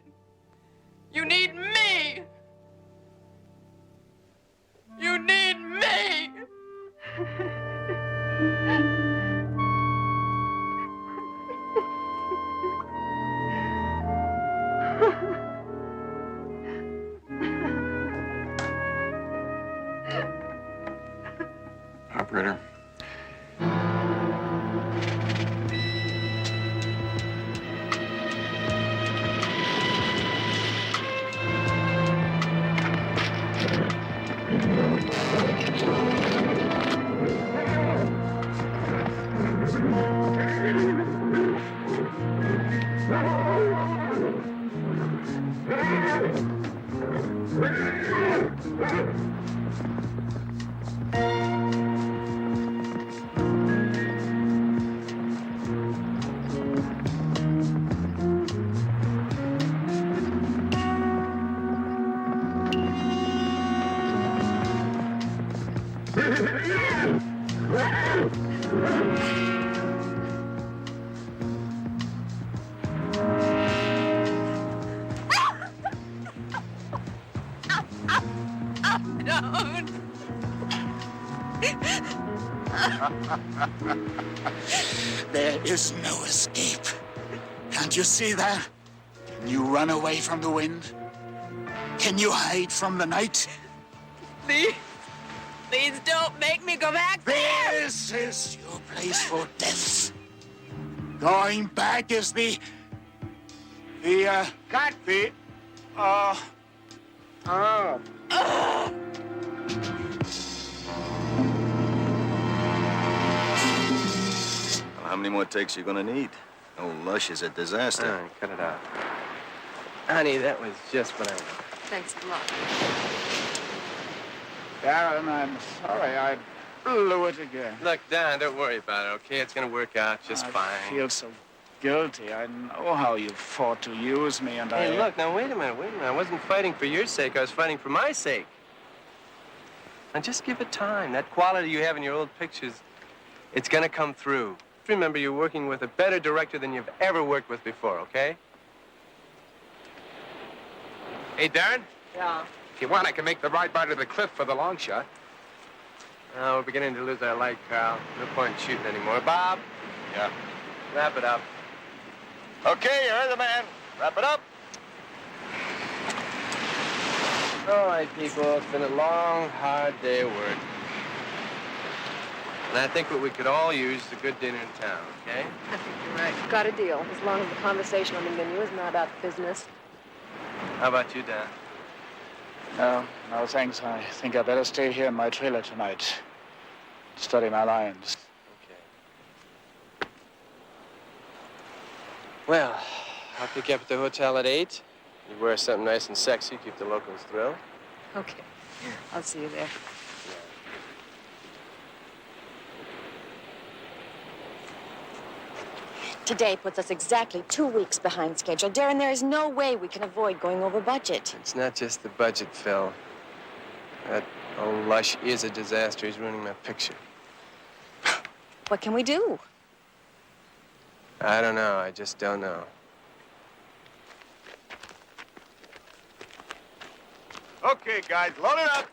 You need me. You need me. Operator. There is no escape. Can't you see that? Can you run away from the wind? Can you hide from the night? Please. Please don't make me go back there. This is your place for death. Going back is Cut! How many more takes are you gonna need? Old Lush is a disaster. All right, cut it out. Honey, that was just what I wanted. Thanks a lot. Darren, I'm sorry I blew it again. Look, Don, don't worry about it, okay? It's gonna work out just fine. I feel so guilty. I know how you fought to use me, and Hey, look, now wait a minute. I wasn't fighting for your sake. I was fighting for my sake. Now just give it time. That quality you have in your old pictures, it's gonna come through. Remember, you're working with a better director than you've ever worked with before, okay? Hey, Darren, Yeah. if you want, I can make the ride by to the cliff for the long shot. We're beginning to lose our light, Carl. No point in shooting anymore. Bob? Yeah. Wrap it up. Okay, you heard the man. Wrap it up. All right, people. It's been a long, hard day of work. And I think what we could all use is a good dinner in town, okay? I think you're right. Got a deal, as long as the conversation on the menu is not about business. How about you, Dan? No, thanks. I think I better stay here in my trailer tonight. Study my lines. Okay. Well, I'll pick you up at the hotel at 8. You wear something nice and sexy, keep the locals thrilled. Okay. I'll see you there. Today puts us exactly 2 weeks behind schedule. Darren, there is no way we can avoid going over budget. It's not just the budget, Phil. That old Lush is a disaster. He's ruining my picture. What can we do? I don't know. I just don't know. Okay, guys, load it up.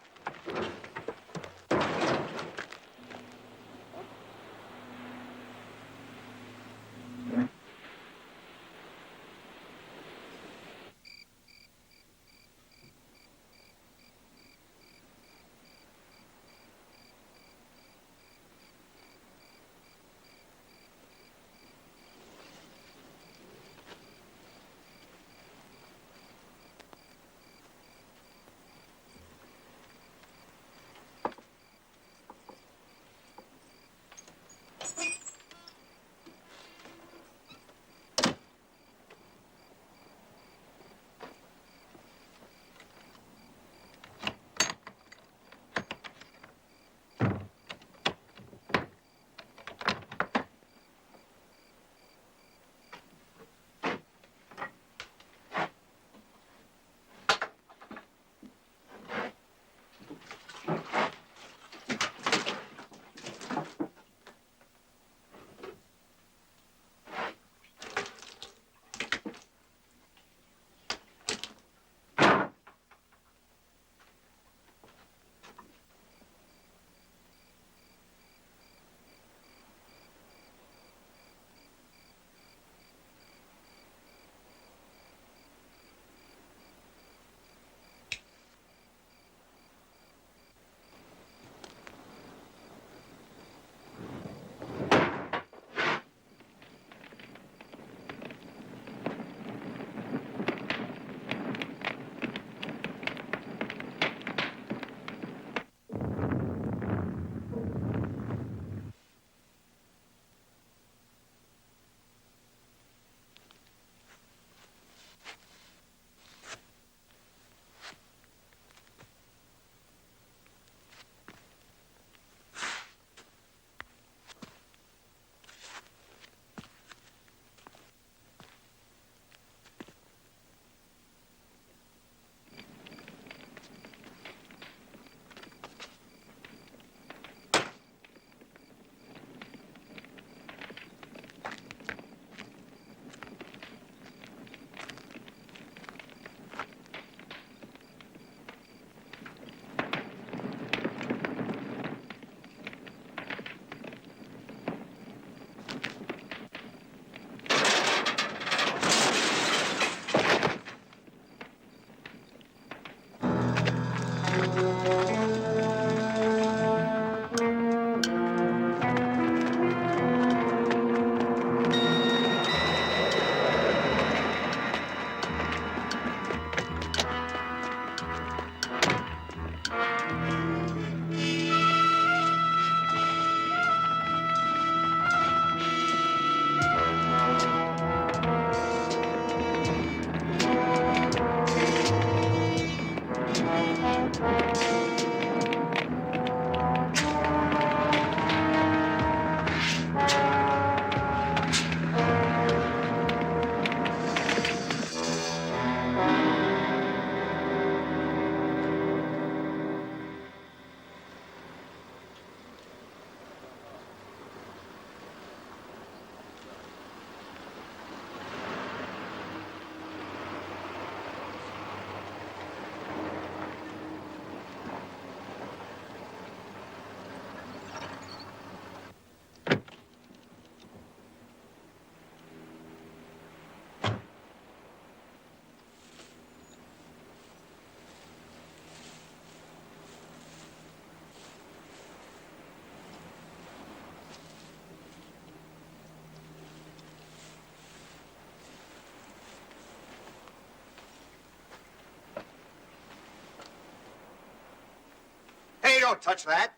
don't touch that.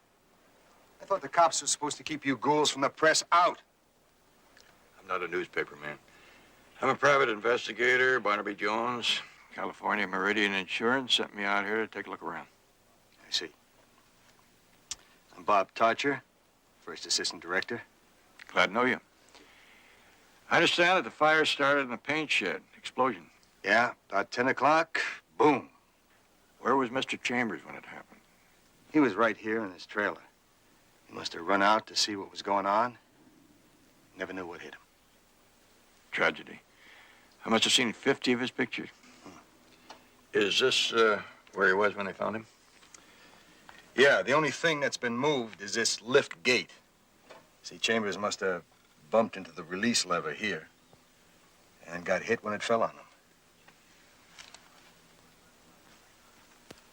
I thought the cops were supposed to keep you ghouls from the press out. I'm not a newspaper man. I'm a private investigator. Barnaby Jones, California Meridian Insurance sent me out here to take a look around. I see. I'm Bob Tarcher, first assistant director. Glad to know you. I understand that the fire started in a paint shed. Explosion. Yeah, about 10 o'clock, boom. Where was Mr. Chambers when it happened? He was right here in his trailer. He must have run out to see what was going on. Never knew what hit him. Tragedy. I must have seen 50 of his pictures. Is this where he was when they found him? Yeah, the only thing that's been moved is this lift gate. See, Chambers must have bumped into the release lever here and got hit when it fell on him.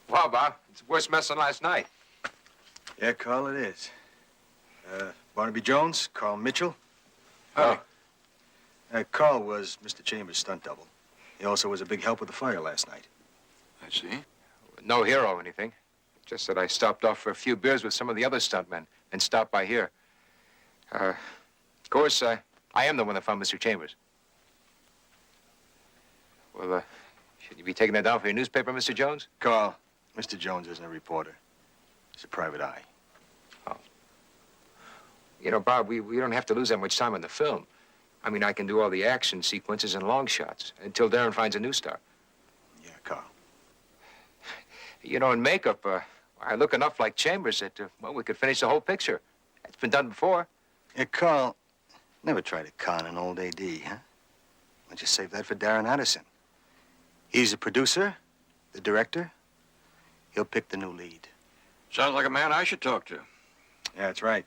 Wow, Bob, it's a worse mess than last night. Yeah, Carl, it is. Barnaby Jones, Carl Mitchell. Oh. Carl was Mr. Chambers' stunt double. He also was a big help with the fire last night. I see. No hero or anything. Just that I stopped off for a few beers with some of the other stuntmen and stopped by here. Of course, I am the one that found Mr. Chambers. Well, should you be taking that down for your newspaper, Mr. Jones? Carl, Mr. Jones isn't a reporter. He's a private eye. Oh. You know, Bob, we don't have to lose that much time on the film. I mean, I can do all the action sequences and long shots until Darren finds a new star. Yeah, Carl. You know, in makeup, I look enough like Chambers that, well, we could finish the whole picture. It's been done before. Yeah, Carl, never try to con an old AD, huh? Why don't you save that for Darren Addison? He's the producer, the director. He'll pick the new lead. Sounds like a man I should talk to. Yeah, that's right.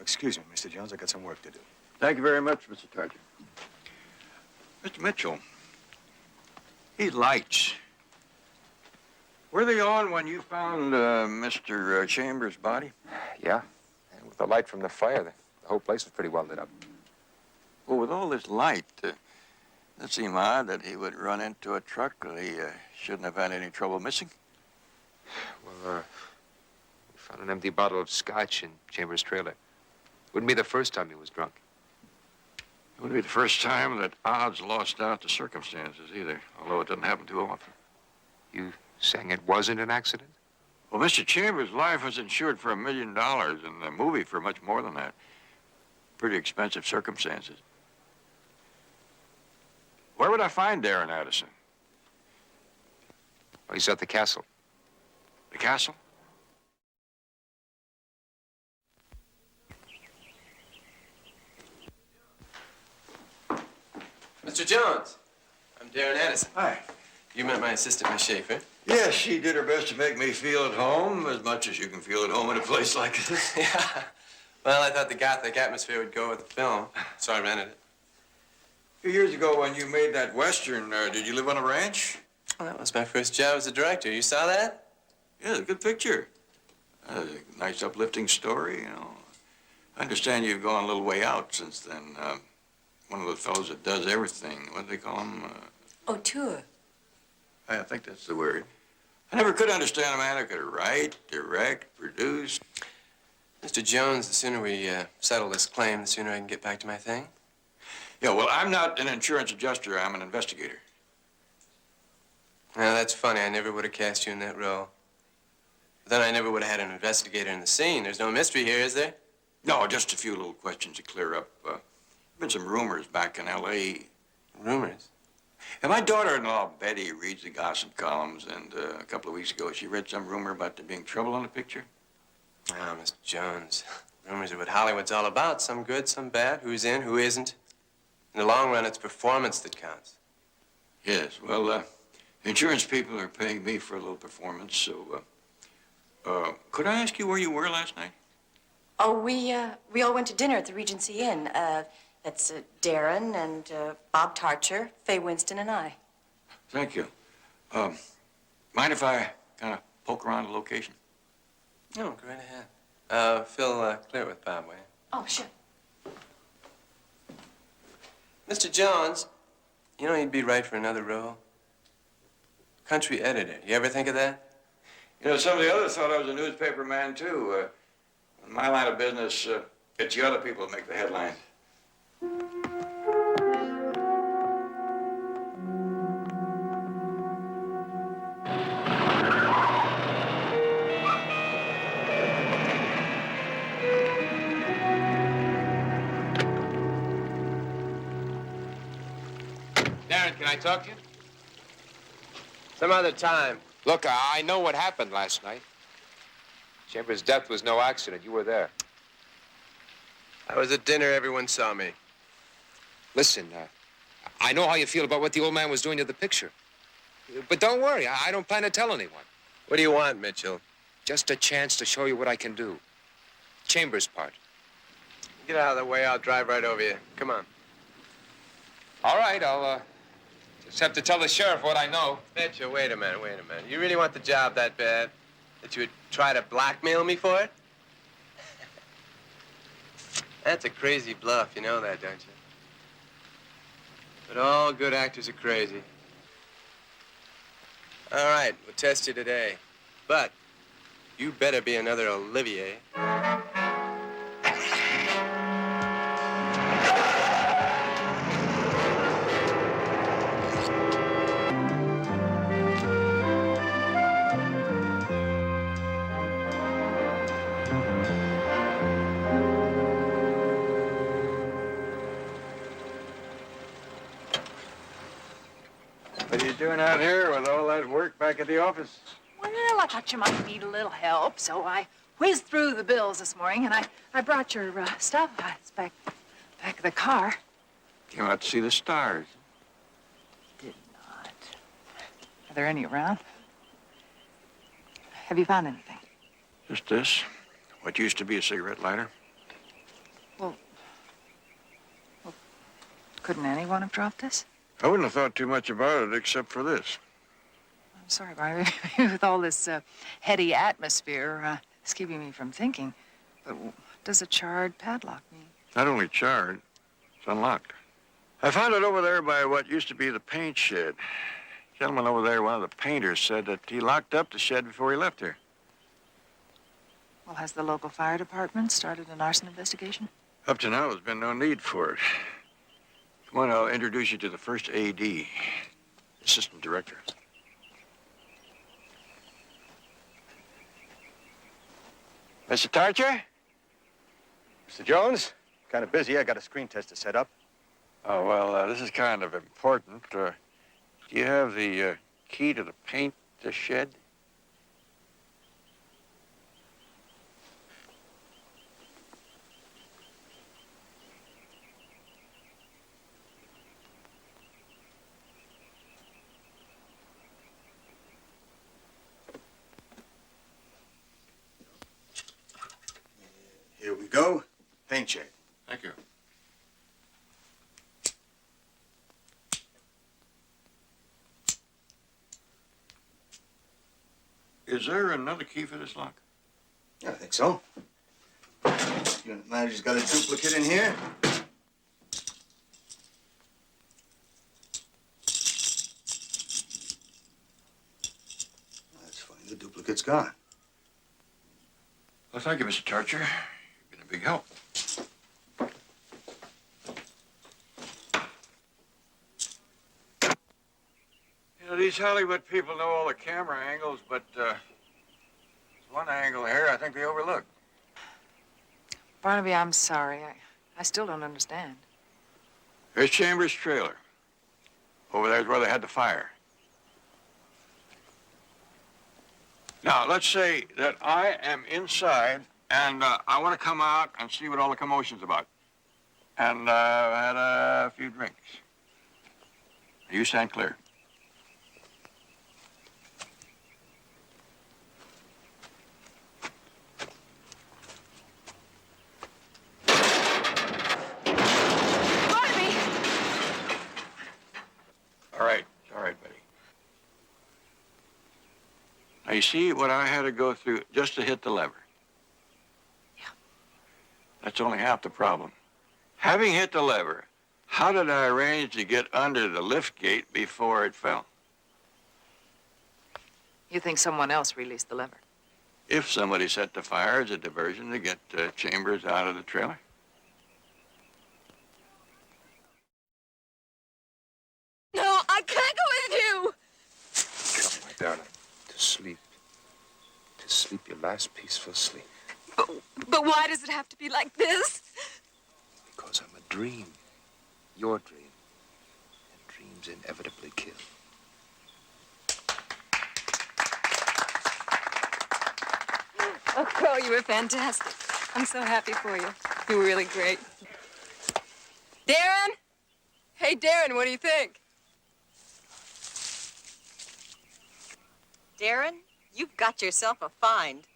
Excuse me, Mr. Jones, I got some work to do. Thank you very much, Mr. Target. Mr. Mitchell, these lights, were they on when you found Mr. Chambers' body? Yeah, and with the light from the fire, the whole place was pretty well lit up. Well, with all this light, it seemed odd that he would run into a truck that he shouldn't have had any trouble missing. Well, we found an empty bottle of scotch in Chambers' trailer. Wouldn't be the first time he was drunk. It wouldn't be the first time that odds lost out to circumstances either, although it doesn't happen too often. You saying it wasn't an accident? Well, Mr. Chambers' life was insured for $1 million, and the movie for much more than that. Pretty expensive circumstances. Where would I find Darren Addison? Oh, he's at the castle. The castle? Mr. Jones, I'm Darren Addison. Hi. You met my assistant, Miss Schaefer. Yes, she did her best to make me feel at home, as much as you can feel at home in a place like this. Yeah. Well, I thought the Gothic atmosphere would go with the film, so I rented it. A few years ago, when you made that Western, did you live on a ranch? Well, that was my first job as a director. You saw that? Yeah, it's a good picture. Nice uplifting story, you know. I understand you've gone a little way out since then. One of those fellows that does everything. What do they call him? Auteur. I think that's the word. I never could understand a man who could write, direct, produce. Mr. Jones, the sooner we settle this claim, the sooner I can get back to my thing. Yeah, well, I'm not an insurance adjuster. I'm an investigator. Now, that's funny. I never would have cast you in that role. But then I never would have had an investigator in the scene. There's no mystery here, is there? No, just a few little questions to clear up. Been some rumors back in L.A. Rumors? And my daughter-in-law, Betty, reads the gossip columns, and a couple of weeks ago, she read some rumor about there being trouble on the picture. Oh, Mr. Jones. Rumors are what Hollywood's all about. Some good, some bad. Who's in, who isn't. In the long run, it's performance that counts. Yes, well, the insurance people are paying me for a little performance, so, could I ask you where you were last night? Oh, we all went to dinner at the Regency Inn. That's Darren and Bob Tarcher, Faye Winston, and I. Thank you. Mind if I kind of poke around the location? No, go right ahead. Phil, clear it with Bob, will you? Oh, sure. Mr. Jones, you know you'd be right for another role? Country editor. You ever think of that? You know, some of the others thought I was a newspaper man, too. In my line of business, it's the other people that make the headlines. Darren, can I talk to you? Some other time. Look, I know what happened last night. Chambers' death was no accident. You were there. I was at dinner. Everyone saw me. Listen, I know how you feel about what the old man was doing to the picture. But don't worry, I don't plan to tell anyone. What do you want, Mitchell? Just a chance to show you what I can do. Chambers' part. Get out of the way. I'll drive right over you. Come on. All right, I'll just have to tell the sheriff what I know. Mitchell, wait a minute. You really want the job that bad? That you would try to blackmail me for it? That's a crazy bluff. You know that, don't you? But all good actors are crazy. All right, we'll test you today. But you better be another Olivier. What are you doing out here with all that work back at the office? Well, I thought you might need a little help, so I whizzed through the bills this morning, and I brought your stuff. It's back of the car. Came out to see the stars. Did not. Are there any around? Have you found anything? Just this. What used to be a cigarette lighter. Well, couldn't anyone have dropped this? I wouldn't have thought too much about it except for this. I'm sorry, Barnaby. With all this heady atmosphere, it's keeping me from thinking. But what does a charred padlock mean? Not only charred, it's unlocked. I found it over there by what used to be the paint shed. Gentleman over there, one of the painters, said that he locked up the shed before he left here. Well, has the local fire department started an arson investigation? Up to now, there's been no need for it. Come on, I'll introduce you to the first AD, assistant director. Mr. Tarcher? Mr. Jones? Kind of busy. I got a screen test to set up. Oh, well, this is kind of important. Do you have the key to the paint shed? Here we go. Paint shed. Thank you. Is there another key for this lock? Yeah, I think so. Unit manager's got a duplicate in here. That's funny. The duplicate's gone. Well, thank you, Mr. Tarcher. You've been a big help. You know, these Hollywood people know all the camera angles, but there's one angle here I think they overlooked. Barnaby, I'm sorry. I still don't understand. Here's Chambers' trailer. Over there's where they had the fire. Now, let's say that I am inside, and I want to come out and see what all the commotion's about. And I've had a few drinks. You stand clear. Barnaby! All right, buddy. Now, you see what I had to go through just to hit the lever? Yeah. That's only half the problem. Having hit the lever, how did I arrange to get under the lift gate before it fell? You think someone else released the lever? If somebody set the fire as a diversion to get Chambers out of the trailer. No, I can't go with you. Come, my darling, to sleep. To sleep your last peaceful sleep. But why does it have to be like this? Because I'm a dream. Your dream. And dreams inevitably kill. Oh, Carl, you were fantastic. I'm so happy for you. You were really great. Darren? Hey, Darren, what do you think? Darren, you've got yourself a find.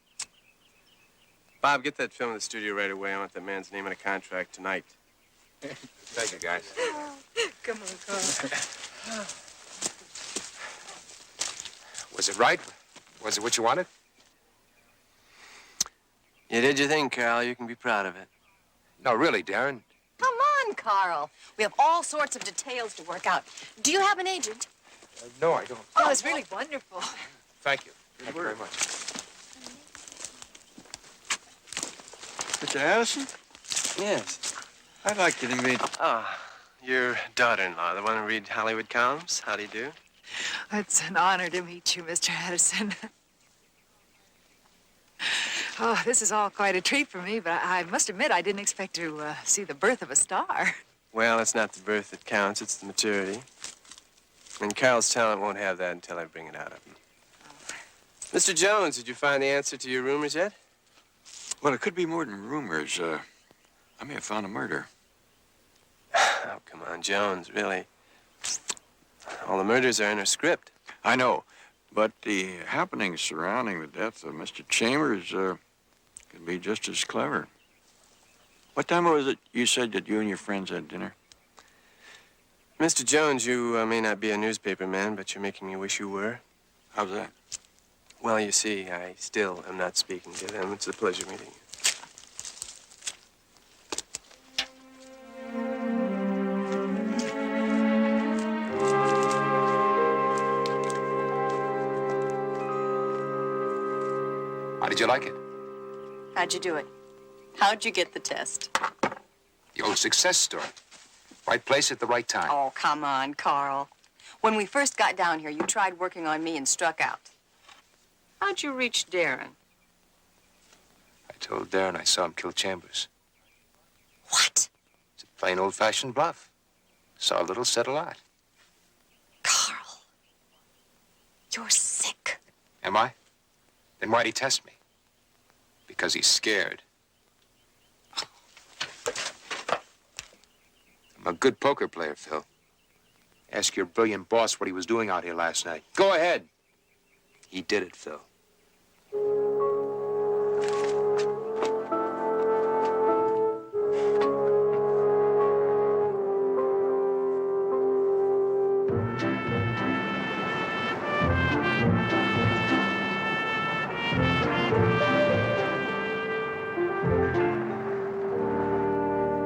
Bob, get that film in the studio right away. I want that man's name in a contract tonight. Thank you, guys. Come on, Carl. Was it right? Was it what you wanted? You did your thing, Carl. You can be proud of it. No, really, Darren. Come on, Carl. We have all sorts of details to work out. Do you have an agent? No, I don't. Oh, it's really wonderful. Thank you. Thank you very much. Mr. Harrison? Yes. I'd like you to meet... Ah, your daughter-in-law, the one who reads Hollywood columns. How do you do? It's an honor to meet you, Mr. Addison. Oh, this is all quite a treat for me, but I must admit I didn't expect to see the birth of a star. Well, it's not the birth that counts, it's the maturity. And Carl's talent won't have that until I bring it out of him. Mr. Jones, did you find the answer to your rumors yet? Well, it could be more than rumors. I may have found a murder. Oh, come on, Jones, really. All the murders are in her script. I know, but the happenings surrounding the death of Mr. Chambers could be just as clever. What time was it you said that you and your friends had dinner? Mr. Jones, you may not be a newspaper man, but you're making me wish you were. How's that? Well, you see, I still am not speaking to them. It's a pleasure meeting you. How did you like it? How'd you do it? How'd you get the test? The old success story. Right place at the right time. Oh, come on, Carl. When we first got down here, you tried working on me and struck out. How'd you reach Darren? I told Darren I saw him kill Chambers. What? It's a plain old-fashioned bluff. Saw a little, said a lot. Carl, you're sick. Am I? Then why'd he test me? Because he's scared. I'm a good poker player, Phil. Ask your brilliant boss what he was doing out here last night. Go ahead. He did it, Phil.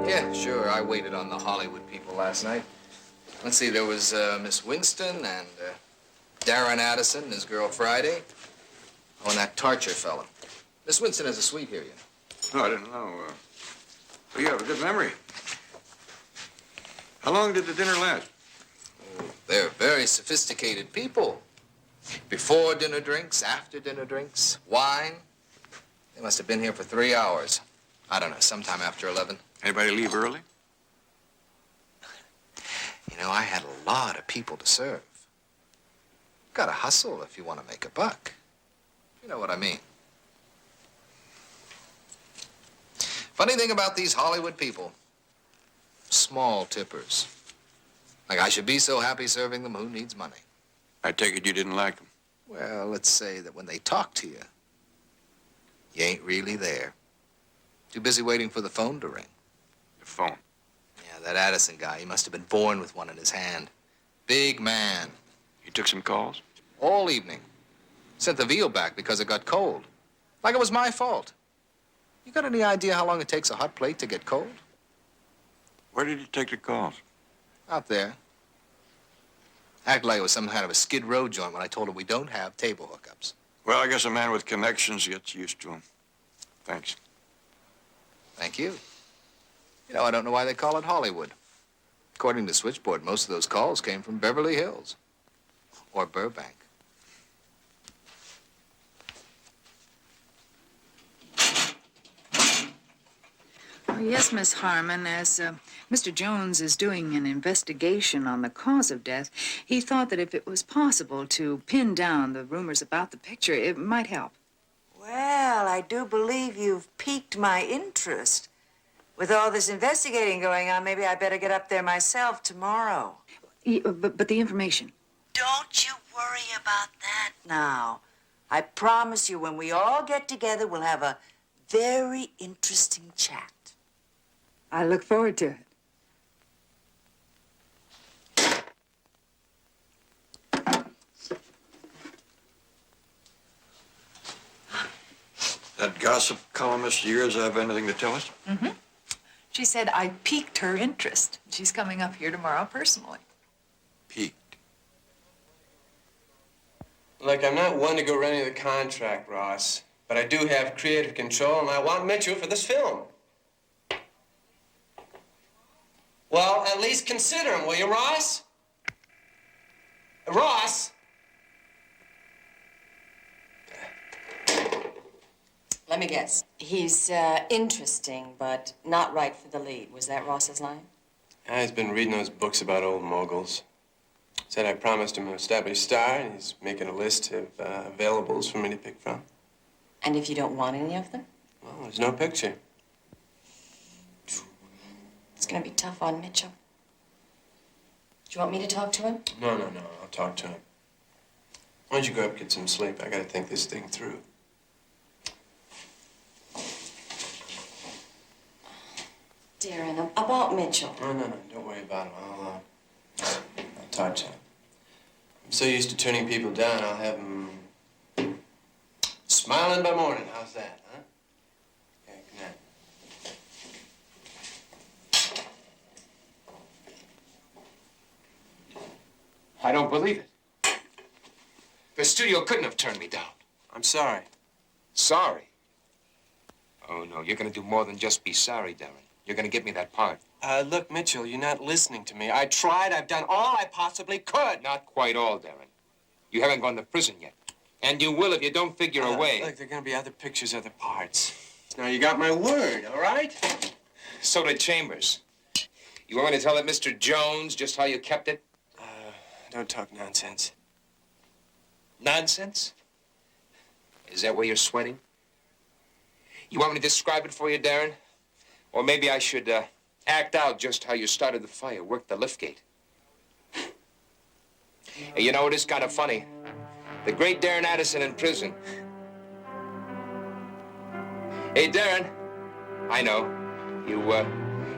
Yeah, sure. I waited on the Hollywood people last night. Let's see, there was Miss Winston and Darren Addison and his girl Friday. Oh, and that Tarcher fellow. Miss Winston has a suite here, you know. Oh, I didn't know. Well, you have a good memory. How long did the dinner last? Oh, they're very sophisticated people. Before dinner drinks, after dinner drinks, wine. They must have been here for 3 hours. I don't know, sometime after 11. Anybody leave early? You know, I had a lot of people to serve. Gotta hustle if you want to make a buck. You know what I mean. Funny thing about these Hollywood people, small tippers. Like I should be so happy serving them, who needs money? I take it you didn't like them. Well, let's say that when they talk to you, you ain't really there. Too busy waiting for the phone to ring. The phone? Yeah, that Addison guy, he must have been born with one in his hand. Big man. He took some calls? All evening. Sent the veal back because it got cold. Like it was my fault. You got any idea how long it takes a hot plate to get cold? Where did he take the calls? Out there. Act like it was some kind of a Skid Row joint when I told her we don't have table hookups. Well, I guess a man with connections gets used to them. Thanks. Thank you. You know, I don't know why they call it Hollywood. According to Switchboard, most of those calls came from Beverly Hills or Burbank. Oh, yes, Miss Harmon, as Mr. Jones is doing an investigation on the cause of death, he thought that if it was possible to pin down the rumors about the picture, it might help. Well, I do believe you've piqued my interest. With all this investigating going on, maybe I better get up there myself tomorrow. But the information. Don't you worry about that now. I promise you, when we all get together, we'll have a very interesting chat. I look forward to it. That gossip columnist of yours have anything to tell us? Mm-hmm. She said I piqued her interest. She's coming up here tomorrow personally. Piqued? Look, I'm not one to go running the contract, Ross, but I do have creative control, and I want Mitchell for this film. Well, at least consider him, will you, Ross? Ross? Let me guess. He's interesting, but not right for the lead. Was that Ross's line? He's been reading those books about old moguls. Said I promised him an established star, and he's making a list of availables for me to pick from. And if you don't want any of them? Well, there's no picture. It's going to be tough on Mitchell. Do you want me to talk to him? No, I'll talk to him. Why don't you go up and get some sleep? I gotta think this thing through. Darren, about Mitchell. No, don't worry about him. I'll talk to him. I'm so used to turning people down, I'll have him smiling by morning. How's that, huh? Okay, good night. I don't believe it. The studio couldn't have turned me down. I'm sorry. Sorry? Oh, no, you're gonna do more than just be sorry, Darren. You're gonna get me that part. Look, Mitchell, you're not listening to me. I tried. I've done all I possibly could. Not quite all, Darren. You haven't gone to prison yet. And you will if you don't figure a way. Look, there are gonna be other pictures, other parts. Now, you got my word, all right? So did Chambers. You want me to tell that Mr. Jones just how you kept it? Don't talk nonsense. Nonsense? Is that where you're sweating? You want me to describe it for you, Darren? Or maybe I should act out just how you started the fire, work the liftgate. Hey, you know, it is kind of funny. The great Darren Addison in prison. Hey, Darren, I know.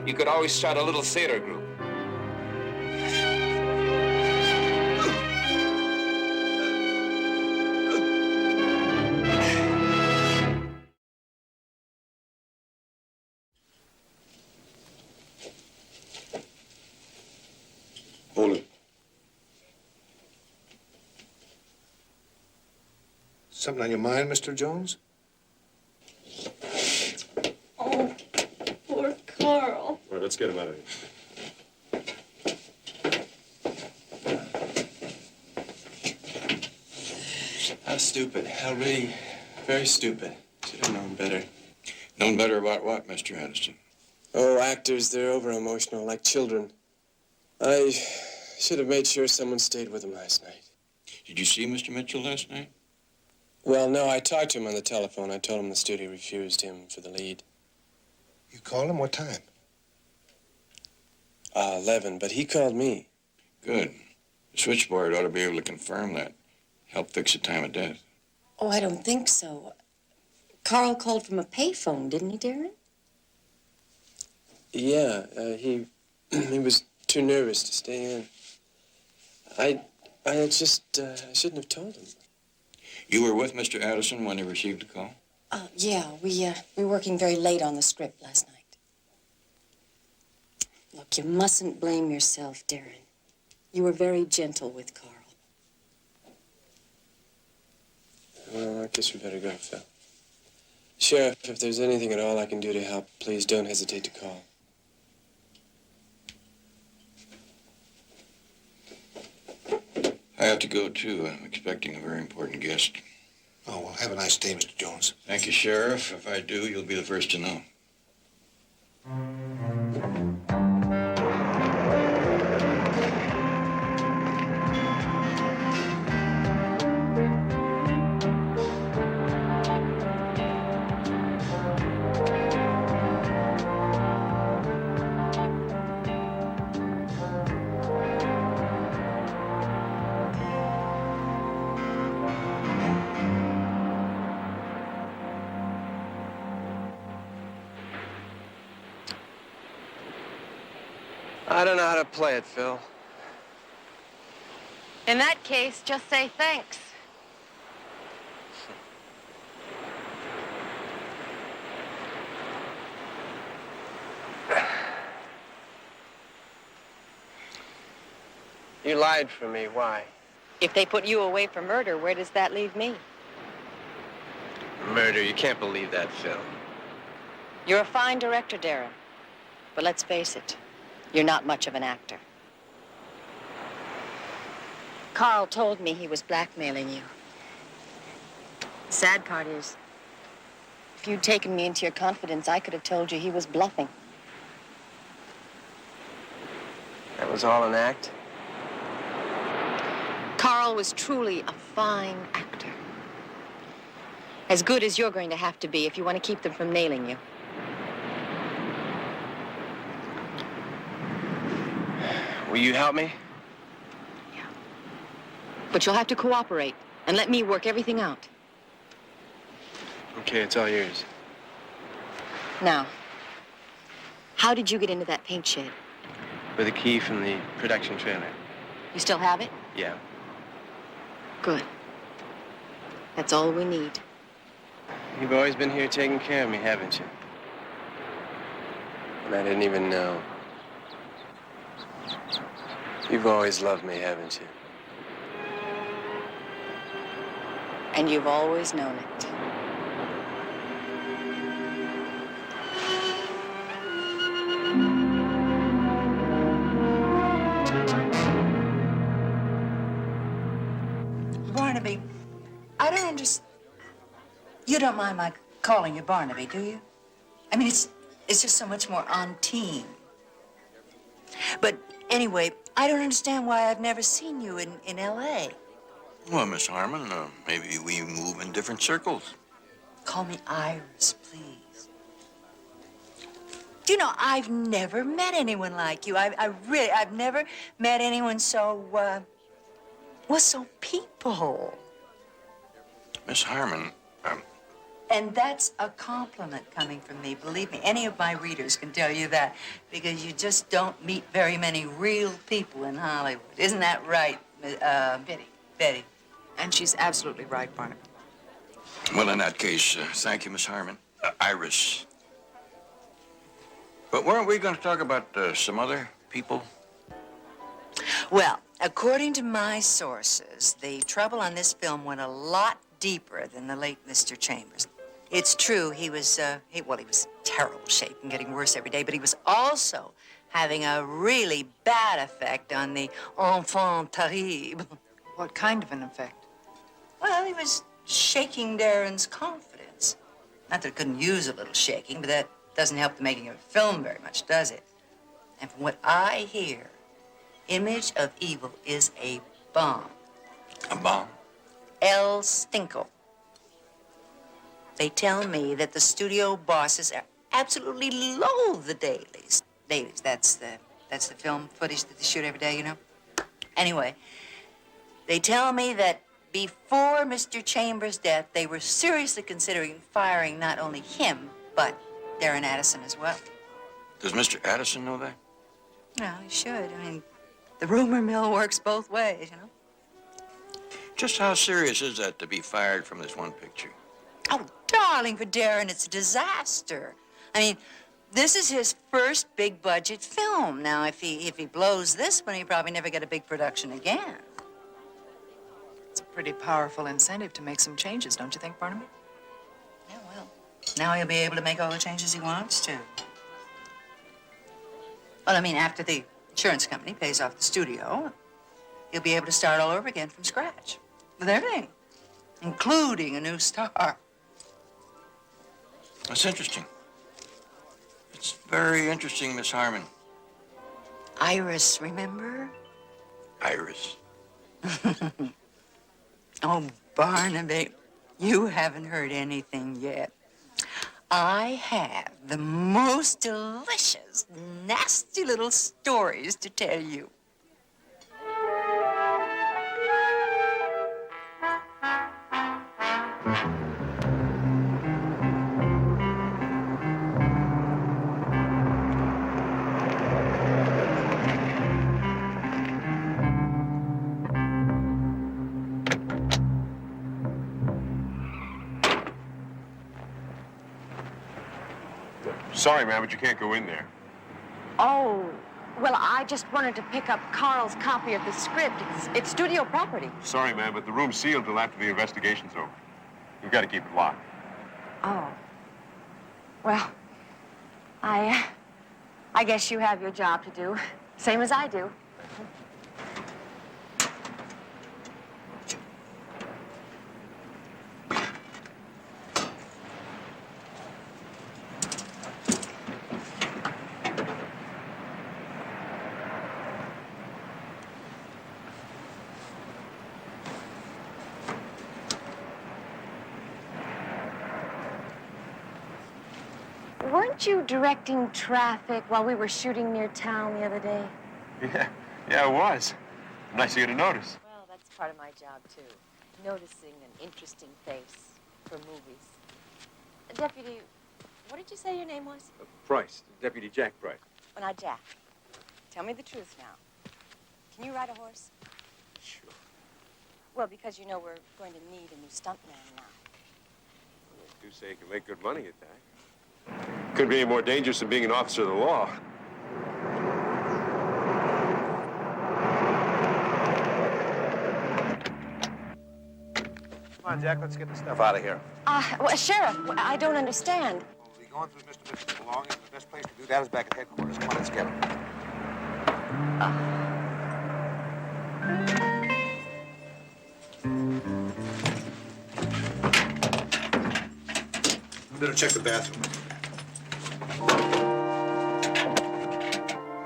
You could always start a little theater group. Hold it. Something on your mind, Mr. Jones? Oh, poor Carl. All right, let's get him out of here. How stupid. How really very stupid. Should have known better. Known better about what, Mr. Addison? Oh, actors, they're over-emotional, like children. I should have made sure someone stayed with him last night. Did you see Mr. Mitchell last night? Well, no, I talked to him on the telephone. I told him the studio refused him for the lead. You called him? What time? 11, but he called me. Good. The switchboard ought to be able to confirm that. Help fix the time of death. Oh, I don't think so. Carl called from a payphone, didn't he, Darren? Yeah, he was too nervous to stay in. I shouldn't have told him. You were with Mr. Addison when he received the call? Yeah, we were working very late on the script last night. Look, you mustn't blame yourself, Darren. You were very gentle with Carl. Well, I guess we better go, Phil. Sheriff, if there's anything at all I can do to help, please don't hesitate to call. I have to go, too. I'm expecting a very important guest. Oh, well, have a nice day, Mr. Jones. Thank you, Sheriff. If I do, you'll be the first to know. I don't know how to play it, Phil. In that case, just say thanks. You lied for me. Why? If they put you away for murder, where does that leave me? Murder. You can't believe that, Phil. You're a fine director, Darren. But let's face it, you're not much of an actor. Carl told me he was blackmailing you. The sad part is, if you'd taken me into your confidence, I could have told you he was bluffing. That was all an act? Carl was truly a fine actor. As good as you're going to have to be if you want to keep them from nailing you. Will you help me? Yeah. But you'll have to cooperate and let me work everything out. Okay, it's all yours. Now, how did you get into that paint shed? With a key from the production trailer. You still have it? Yeah. Good. That's all we need. You've always been here taking care of me, haven't you? And I didn't even know. You've always loved me, haven't you? And you've always known it. Barnaby, I don't understand. You don't mind my calling you Barnaby, do you? I mean, it's just so much more on team. But anyway, I don't understand why I've never seen you in L.A. Well, Miss Harmon, maybe we move in different circles. Call me Iris, please. Do you know, I've never met anyone like you. I've never met anyone so, so people. Miss Harmon, And that's a compliment coming from me. Believe me, any of my readers can tell you that, because you just don't meet very many real people in Hollywood. Isn't that right, Betty? Betty. And she's absolutely right, Barnaby. well, in that case, thank you, Miss Harmon. Iris. But weren't we going to talk about some other people? Well, according to my sources, the trouble on this film went a lot deeper than the late Mr. Chambers. It's true, he was in terrible shape and getting worse every day, but he was also having a really bad effect on the enfant terrible. What kind of an effect? Well, he was shaking Darren's confidence. Not that it couldn't use a little shaking, but that doesn't help the making of a film very much, does it? And from what I hear, Image of Evil is a bomb. A bomb? El Stinko. They tell me that the studio bosses are absolutely loathe the dailies. Dailies, that's the film footage that they shoot every day, you know? Anyway, they tell me that before Mr. Chambers' death, they were seriously considering firing not only him, but Darren Addison as well. Does Mr. Addison know that? No, he should. I mean, the rumor mill works both ways, you know? Just how serious is that to be fired from this one picture? Oh, darling, for Darren, it's a disaster. I mean, This is his first big budget film. Now, if he blows this one, he'll probably never get a big production again. It's a pretty powerful incentive to make some changes, don't you think, Barnaby? Yeah, well, now he'll be able to make all the changes he wants to. Well, I mean, after the insurance company pays off the studio, he'll be able to start all over again from scratch. With everything, including a new star. That's interesting. It's very interesting, Miss Harmon. Iris, remember? Iris. Oh, Barnaby, you haven't heard anything yet. I have the most delicious, nasty little stories to tell you. Sorry, ma'am, but you can't go in there. Oh, well, I just wanted to pick up Carl's copy of the script. It's studio property. Sorry, ma'am, but the room's sealed till after the investigation's over. You've got to keep it locked. Oh. Well, I guess you have your job to do, same as I do. Weren't you directing traffic while we were shooting near town the other day? Yeah, it was. Nice of you to notice. Well, that's part of my job, too. Noticing an interesting face for movies. Deputy, what did you say your name was? Price, Deputy Jack Price. Well, now, Jack, tell me the truth now. Can you ride a horse? Sure. Well, because you know we're going to need a new stuntman now. Well, they do say you can make good money at that. Couldn't be any more dangerous than being an officer of the law. Come on, Jack, let's get the stuff out of here. Well, Sheriff, I don't understand. We'll be going through Mr. Mitchell's belongings. The best place to do that is back at headquarters. Come on, let's get him. Better check the bathroom.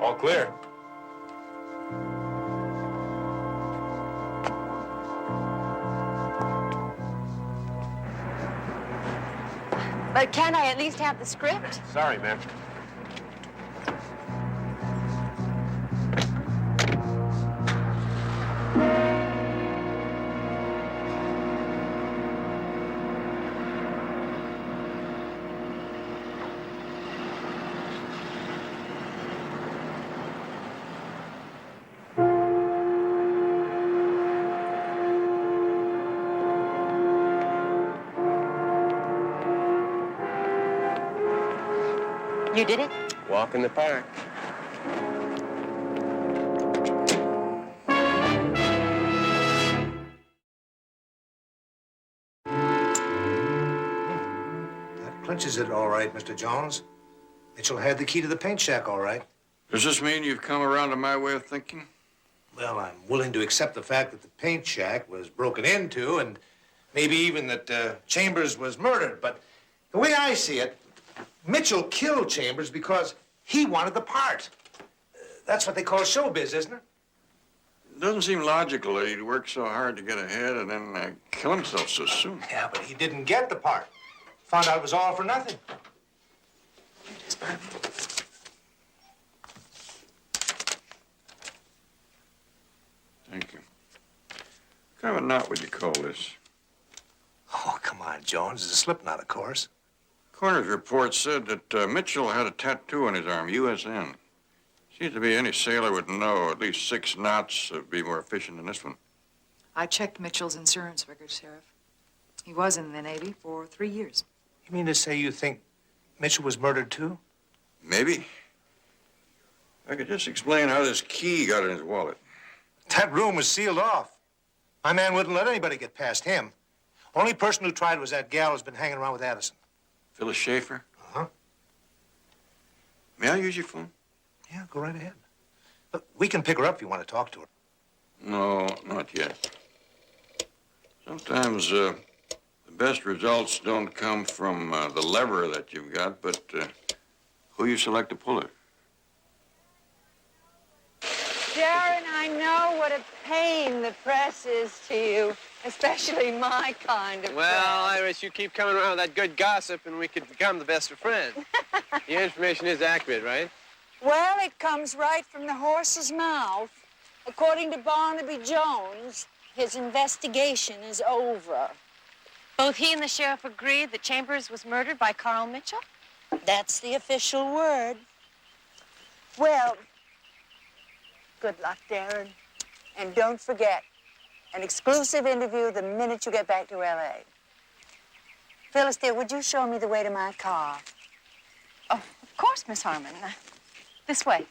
All clear. But can't I at least have the script? Sorry, ma'am. You did it? Walk in the park. That clinches it all right, Mr. Jones. Mitchell had the key to the paint shack, all right. Does this mean you've come around to my way of thinking? Well, I'm willing to accept the fact that the paint shack was broken into and maybe even that Chambers was murdered. But the way I see it, Mitchell killed Chambers because he wanted the part. That's what they call showbiz, isn't it? It doesn't seem logical that he'd work so hard to get ahead and then kill himself so soon. Yeah, but he didn't get the part. Found out it was all for nothing. Thank you. What kind of a knot would you call this? Oh, come on, Jones. It's a slip knot, of course. Coroner's report said that Mitchell had a tattoo on his arm, USN. Seems to be any sailor would know at least 6 knots would be more efficient than this one. I checked Mitchell's insurance records, Sheriff. He was in the Navy for 3 years. You mean to say you think Mitchell was murdered, too? Maybe. I could just explain how this key got in his wallet. That room was sealed off. My man wouldn't let anybody get past him. Only person who tried was that gal who's been hanging around with Addison. Phyllis Schaefer? Uh-huh. May I use your phone? Yeah, go right ahead. But we can pick her up if you want to talk to her. No, not yet. Sometimes the best results don't come from the lever that you've got, but who you select to pull it. Darren, I know what a pain the press is to you, especially my kind of Well, press. Iris, you keep coming around with that good gossip and we could become the best of friends. Your information is accurate, right? Well, it comes right from the horse's mouth. According to Barnaby Jones, his investigation is over. Both he and the sheriff agreed that Chambers was murdered by Carl Mitchell? That's the official word. Well, good luck, Darren. And don't forget, an exclusive interview the minute you get back to L.A. Phyllis, dear, would you show me the way to my car? Oh, of course, Miss Harmon. This way.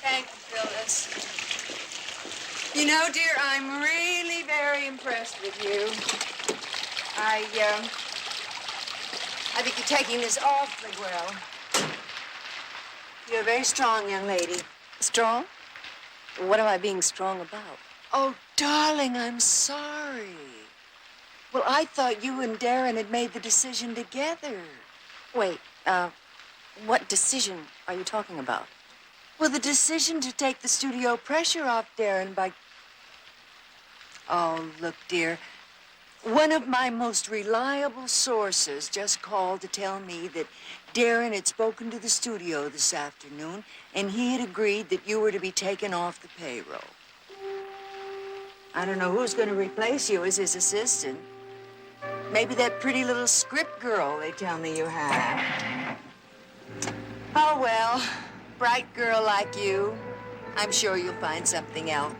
Thank you, Phyllis. You know, dear, I'm really very impressed with you. I think you're taking this awfully well. You're a very strong young lady. Strong? What am I being strong about? Oh, darling, I'm sorry. Well, I thought you and Darren had made the decision together. Wait, what decision are you talking about? Well, the decision to take the studio pressure off Darren by... Oh, look, dear. One of my most reliable sources just called to tell me that Darren had spoken to the studio this afternoon, and he had agreed that you were to be taken off the payroll. I don't know who's going to replace you as his assistant. Maybe that pretty little script girl they tell me you have. Oh, well, bright girl like you, I'm sure you'll find something else.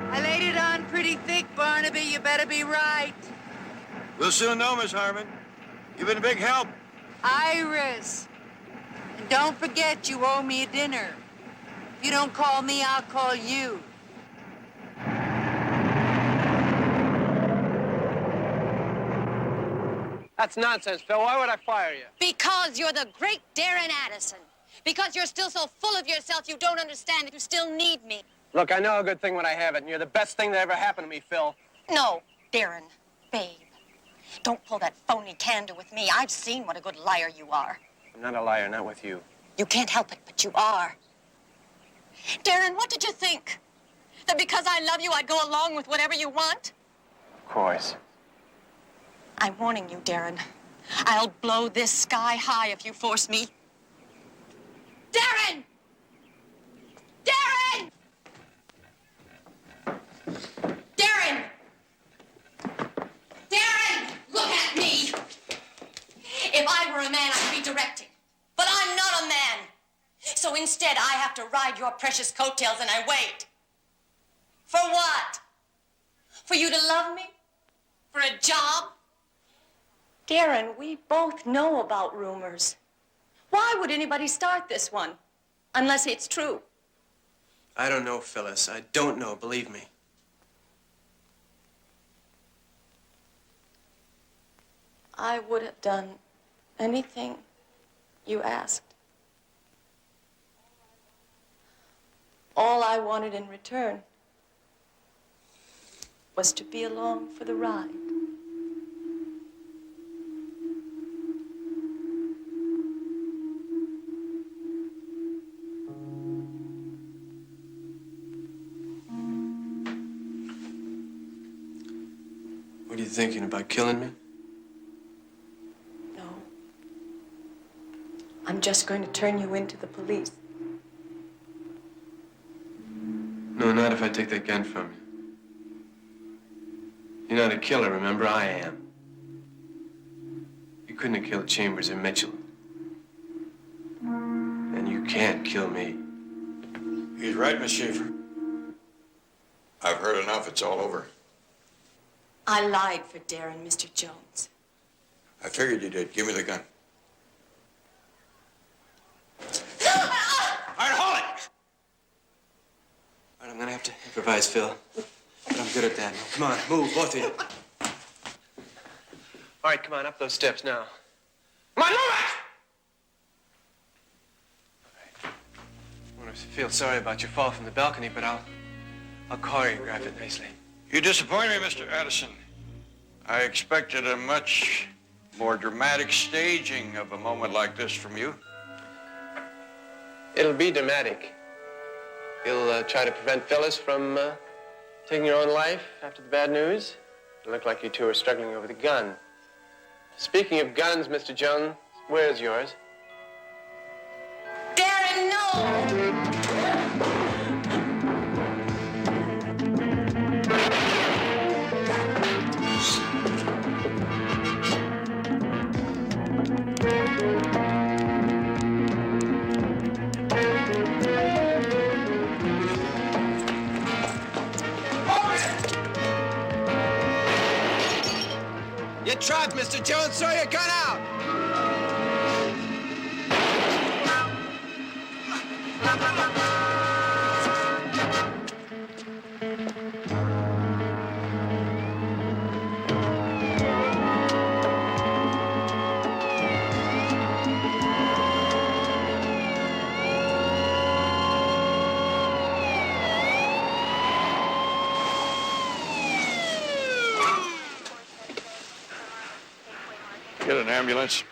I laid it on pretty thick, Barnaby. You better be right. We'll soon know, Miss Harmon. You've been a big help. Iris. And don't forget you owe me a dinner. If you don't call me, I'll call you. That's nonsense, Phil. Why would I fire you? Because you're the great Darren Addison. Because you're still so full of yourself you don't understand that you still need me. Look, I know a good thing when I have it, and you're the best thing that ever happened to me, Phil. No, Darren, babe. Don't pull that phony candor with me. I've seen what a good liar you are. I'm not a liar, not with you. You can't help it, but you are. Darren, what did you think? That because I love you, I'd go along with whatever you want? Of course. I'm warning you, Darren. I'll blow this sky high if you force me. Darren! Darren! Darren! Darren! Look at me! If I were a man, I'd be directing. But I'm not a man. So instead, I have to ride your precious coattails and I wait. For what? For you to love me? For a job? Darren, we both know about rumors. Why would anybody start this one? Unless it's true. I don't know, Phyllis. I don't know, believe me. I would have done anything you asked. All I wanted in return was to be along for the ride. What are you thinking, about killing me? No. I'm just going to turn you into the police. No, not if I take that gun from you. You're not a killer, remember? I am. You couldn't have killed Chambers or Mitchell. And you can't kill me. He's right, Miss Schaefer. I've heard enough. It's all over. I lied for Darren, Mr. Jones. I figured you did. Give me the gun. All right, hold it! All right, I'm gonna have to improvise, Phil. But I'm good at that. Come on, move, both of you. All right, come on, up those steps now. Come on, move it! All right. I want to feel sorry about your fall from the balcony, but I'll choreograph it nicely. You disappoint me, Mr. Addison. I expected a much more dramatic staging of a moment like this from you. It'll be dramatic. You'll try to prevent Phyllis from taking her own life after the bad news. It looked like you two are struggling over the gun. Speaking of guns, Mr. Jones, where's yours? Darren, no! You trapped, Mr. Jones. Throw your gun out. Get an ambulance.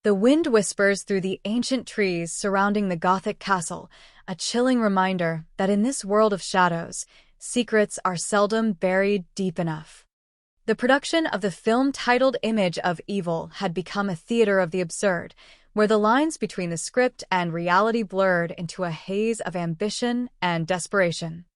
The wind whispers through the ancient trees surrounding the Gothic castle, a chilling reminder that in this world of shadows, secrets are seldom buried deep enough. The production of the film titled Image of Evil had become a theater of the absurd, where the lines between the script and reality blurred into a haze of ambition and desperation.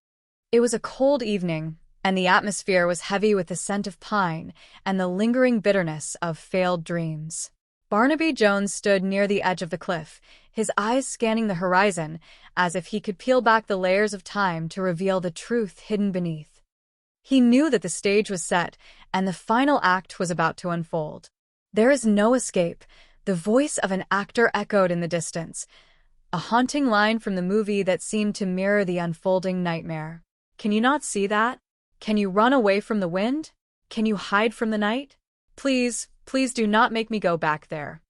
It was a cold evening, and the atmosphere was heavy with the scent of pine and the lingering bitterness of failed dreams. Barnaby Jones stood near the edge of the cliff, his eyes scanning the horizon as if he could peel back the layers of time to reveal the truth hidden beneath. He knew that the stage was set and the final act was about to unfold. There is no escape. The voice of an actor echoed in the distance, a haunting line from the movie that seemed to mirror the unfolding nightmare. Can you not see that? Can you run away from the wind? Can you hide from the night? Please, please do not make me go back there.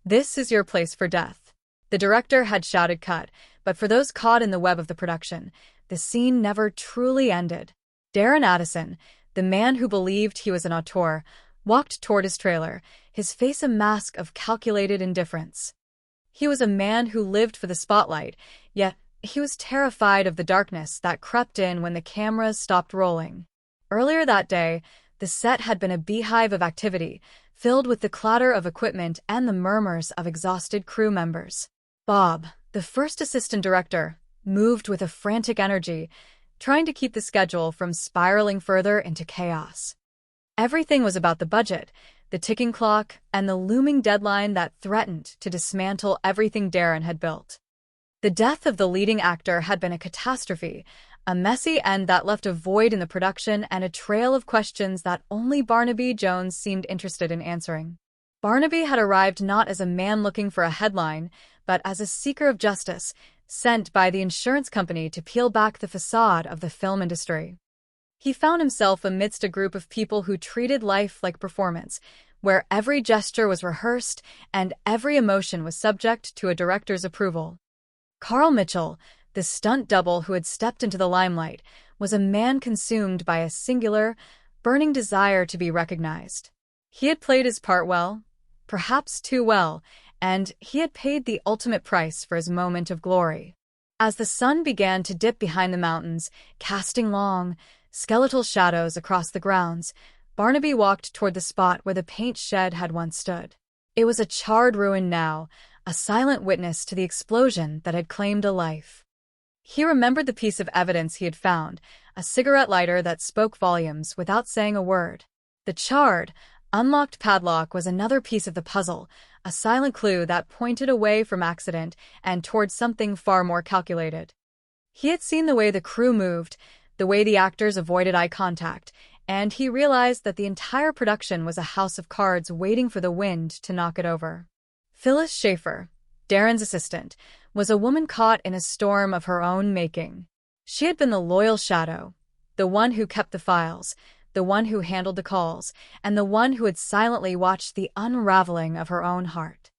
This is your place for death. The director had shouted cut, but for those caught in the web of the production, the scene never truly ended. Darren Addison, the man who believed he was an auteur, walked toward his trailer, his face a mask of calculated indifference. He was a man who lived for the spotlight, yet he was terrified of the darkness that crept in when the cameras stopped rolling. Earlier that day, the set had been a beehive of activity, filled with the clatter of equipment and the murmurs of exhausted crew members. Bob, the first assistant director, moved with a frantic energy, trying to keep the schedule from spiraling further into chaos. Everything was about the budget, the ticking clock, and the looming deadline that threatened to dismantle everything Darren had built. The death of the leading actor had been a catastrophe, a messy end that left a void in the production and a trail of questions that only Barnaby Jones seemed interested in answering. Barnaby had arrived not as a man looking for a headline, but as a seeker of justice, sent by the insurance company to peel back the facade of the film industry. He found himself amidst a group of people who treated life like performance, where every gesture was rehearsed and every emotion was subject to a director's approval. Carl Mitchell, the stunt double who had stepped into the limelight, was a man consumed by a singular, burning desire to be recognized. He had played his part well, perhaps too well, and he had paid the ultimate price for his moment of glory. As the sun began to dip behind the mountains, casting long, skeletal shadows across the grounds, Barnaby walked toward the spot where the paint shed had once stood. It was a charred ruin now, a silent witness to the explosion that had claimed a life. He remembered the piece of evidence he had found, a cigarette lighter that spoke volumes without saying a word. The charred, unlocked padlock was another piece of the puzzle, a silent clue that pointed away from accident and toward something far more calculated. He had seen the way the crew moved, the way the actors avoided eye contact, and he realized that the entire production was a house of cards waiting for the wind to knock it over. Phyllis Schaefer, Darren's assistant, was a woman caught in a storm of her own making. She had been the loyal shadow, the one who kept the files, the one who handled the calls, and the one who had silently watched the unraveling of her own heart.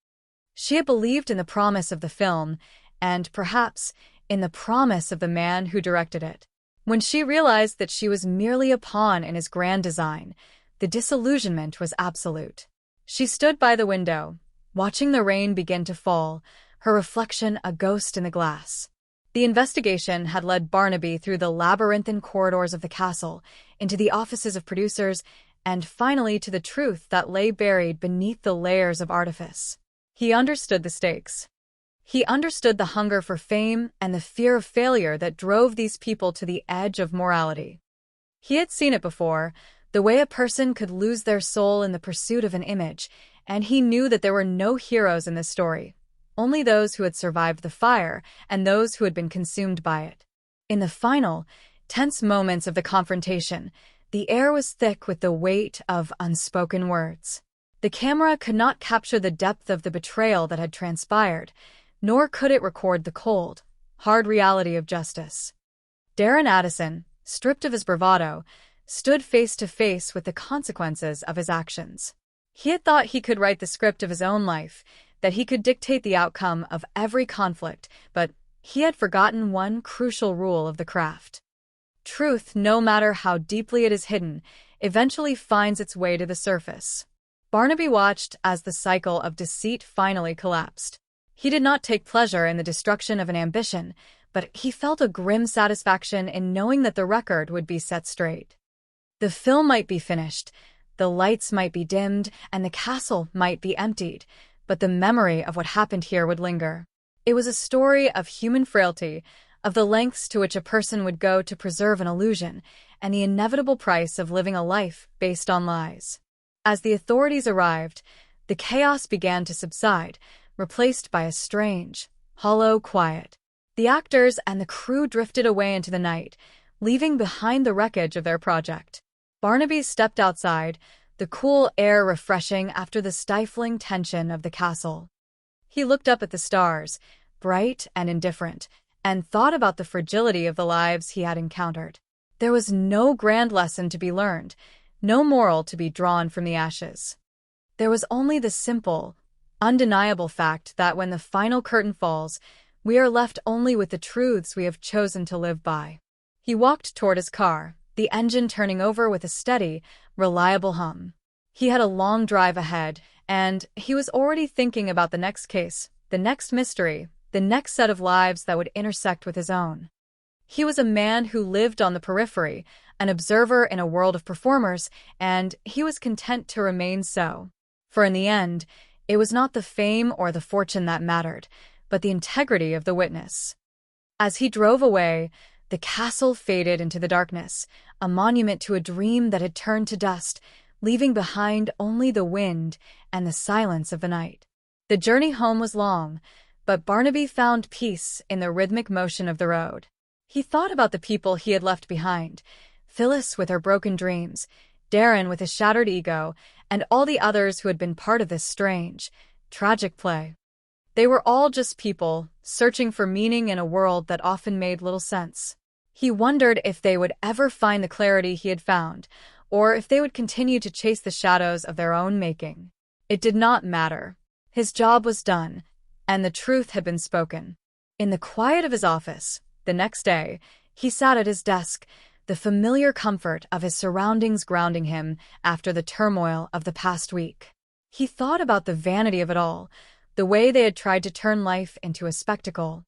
She had believed in the promise of the film, and perhaps in the promise of the man who directed it. When she realized that she was merely a pawn in his grand design, the disillusionment was absolute. She stood by the window, watching the rain begin to fall, her reflection a ghost in the glass. The investigation had led Barnaby through the labyrinthine corridors of the castle, into the offices of producers, and finally to the truth that lay buried beneath the layers of artifice. He understood the stakes. He understood the hunger for fame and the fear of failure that drove these people to the edge of morality. He had seen it before, the way a person could lose their soul in the pursuit of an image, and he knew that there were no heroes in this story, only those who had survived the fire and those who had been consumed by it. In the final, tense moments of the confrontation, the air was thick with the weight of unspoken words. The camera could not capture the depth of the betrayal that had transpired, nor could it record the cold, hard reality of justice. Darren Addison, stripped of his bravado, stood face to face with the consequences of his actions. He had thought he could write the script of his own life, that he could dictate the outcome of every conflict, but he had forgotten one crucial rule of the craft. Truth, no matter how deeply it is hidden, eventually finds its way to the surface. Barnaby watched as the cycle of deceit finally collapsed. He did not take pleasure in the destruction of an ambition, but he felt a grim satisfaction in knowing that the record would be set straight. The film might be finished, the lights might be dimmed, and the castle might be emptied, but the memory of what happened here would linger. It was a story of human frailty, of the lengths to which a person would go to preserve an illusion, and the inevitable price of living a life based on lies. As the authorities arrived, the chaos began to subside, replaced by a strange, hollow quiet. The actors and the crew drifted away into the night, leaving behind the wreckage of their project. Barnaby stepped outside, the cool air refreshing after the stifling tension of the castle. He looked up at the stars, bright and indifferent, and thought about the fragility of the lives he had encountered. There was no grand lesson to be learned, no moral to be drawn from the ashes. There was only the simple, undeniable fact that when the final curtain falls, we are left only with the truths we have chosen to live by. He walked toward his car, the engine turning over with a steady, reliable hum. He had a long drive ahead, and he was already thinking about the next case, the next mystery, the next set of lives that would intersect with his own. He was a man who lived on the periphery, an observer in a world of performers, and he was content to remain so. For in the end, it was not the fame or the fortune that mattered, but the integrity of the witness. As he drove away, the castle faded into the darkness, a monument to a dream that had turned to dust, leaving behind only the wind and the silence of the night. The journey home was long, but Barnaby found peace in the rhythmic motion of the road. He thought about the people he had left behind, Phyllis with her broken dreams, Darren with his shattered ego, and all the others who had been part of this strange, tragic play. They were all just people, searching for meaning in a world that often made little sense. He wondered if they would ever find the clarity he had found, or if they would continue to chase the shadows of their own making. It did not matter. His job was done, and the truth had been spoken. In the quiet of his office, the next day, he sat at his desk, the familiar comfort of his surroundings grounding him after the turmoil of the past week. He thought about the vanity of it all, the way they had tried to turn life into a spectacle.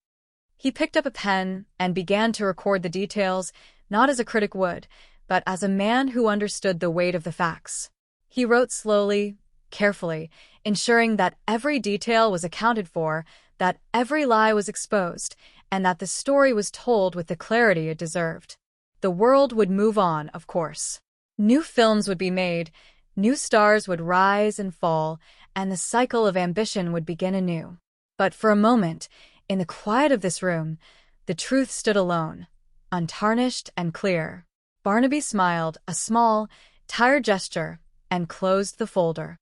He picked up a pen and began to record the details, not as a critic would, but as a man who understood the weight of the facts. He wrote slowly, carefully, ensuring that every detail was accounted for, that every lie was exposed, and that the story was told with the clarity it deserved. The world would move on, of course. New films would be made, new stars would rise and fall, and the cycle of ambition would begin anew. But for a moment, in the quiet of this room, the truth stood alone, untarnished and clear. Barnaby smiled, a small, tired gesture, and closed the folder.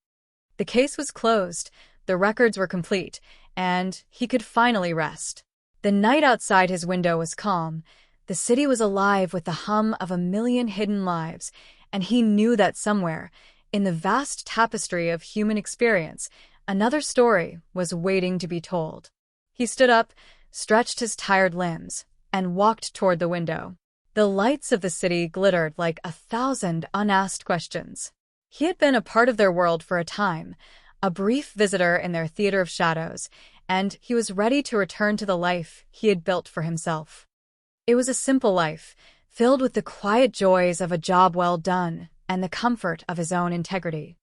The case was closed, the records were complete, and he could finally rest. The night outside his window was calm. The city was alive with the hum of 1,000,000 hidden lives, and he knew that somewhere, in the vast tapestry of human experience, another story was waiting to be told. He stood up, stretched his tired limbs, and walked toward the window. The lights of the city glittered like 1,000 unasked questions. He had been a part of their world for a time, a brief visitor in their theater of shadows, and he was ready to return to the life he had built for himself. It was a simple life, filled with the quiet joys of a job well done and the comfort of his own integrity.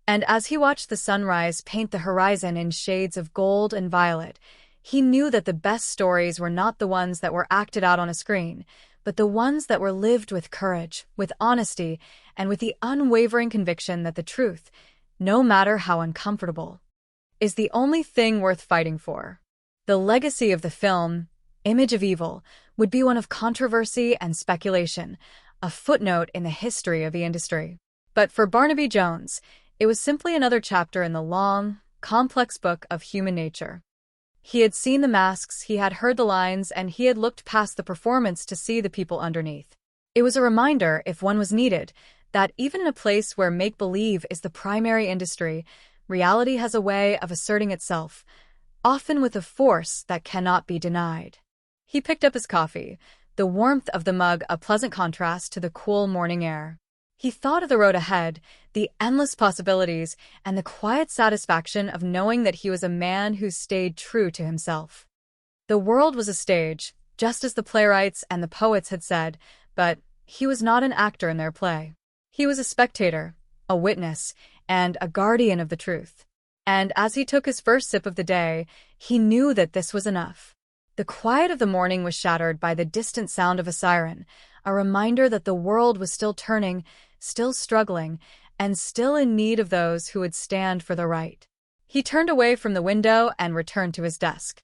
And as he watched the sunrise paint the horizon in shades of gold and violet, he knew that the best stories were not the ones that were acted out on a screen, but the ones that were lived with courage, with honesty, and with the unwavering conviction that the truth, no matter how uncomfortable, is the only thing worth fighting for. The legacy of the film, Image of Evil, would be one of controversy and speculation, a footnote in the history of the industry. But for Barnaby Jones, it was simply another chapter in the long, complex book of human nature. He had seen the masks, he had heard the lines, and he had looked past the performance to see the people underneath. It was a reminder, if one was needed, that even in a place where make-believe is the primary industry, reality has a way of asserting itself, often with a force that cannot be denied. He picked up his coffee, the warmth of the mug a pleasant contrast to the cool morning air. He thought of the road ahead, the endless possibilities, and the quiet satisfaction of knowing that he was a man who stayed true to himself. The world was a stage, just as the playwrights and the poets had said, but he was not an actor in their play. He was a spectator, a witness, and a guardian of the truth. And as he took his first sip of the day, he knew that this was enough. The quiet of the morning was shattered by the distant sound of a siren, a reminder that the world was still turning, still struggling, and still in need of those who would stand for the right. He turned away from the window and returned to his desk.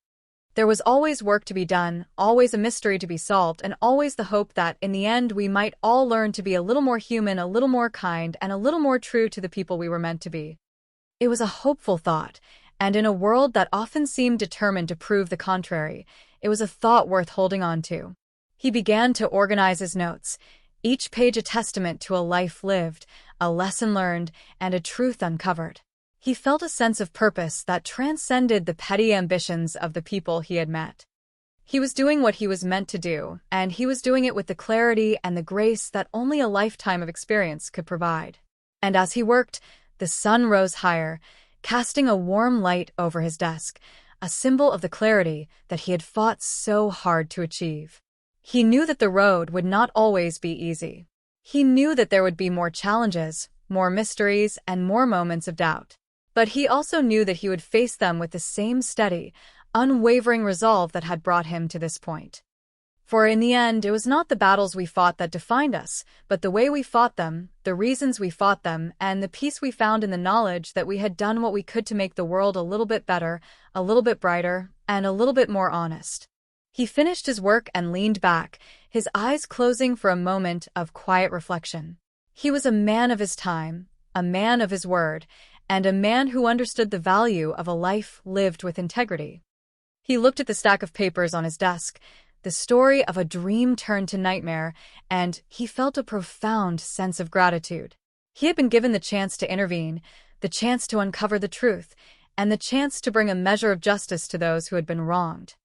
There was always work to be done, always a mystery to be solved, and always the hope that, in the end, we might all learn to be a little more human, a little more kind, and a little more true to the people we were meant to be. It was a hopeful thought, and in a world that often seemed determined to prove the contrary, it was a thought worth holding on to. He began to organize his notes, each page a testament to a life lived, a lesson learned, and a truth uncovered. He felt a sense of purpose that transcended the petty ambitions of the people he had met. He was doing what he was meant to do, and he was doing it with the clarity and the grace that only a lifetime of experience could provide. And as he worked, the sun rose higher, casting a warm light over his desk, a symbol of the clarity that he had fought so hard to achieve. He knew that the road would not always be easy. He knew that there would be more challenges, more mysteries, and more moments of doubt. But he also knew that he would face them with the same steady, unwavering resolve that had brought him to this point. For in the end, it was not the battles we fought that defined us, but the way we fought them, the reasons we fought them, and the peace we found in the knowledge that we had done what we could to make the world a little bit better, a little bit brighter, and a little bit more honest. He finished his work and leaned back, his eyes closing for a moment of quiet reflection. He was a man of his time, a man of his word, and a man who understood the value of a life lived with integrity. He looked at the stack of papers on his desk, the story of a dream turned to nightmare, and he felt a profound sense of gratitude. He had been given the chance to intervene, the chance to uncover the truth, and the chance to bring a measure of justice to those who had been wronged.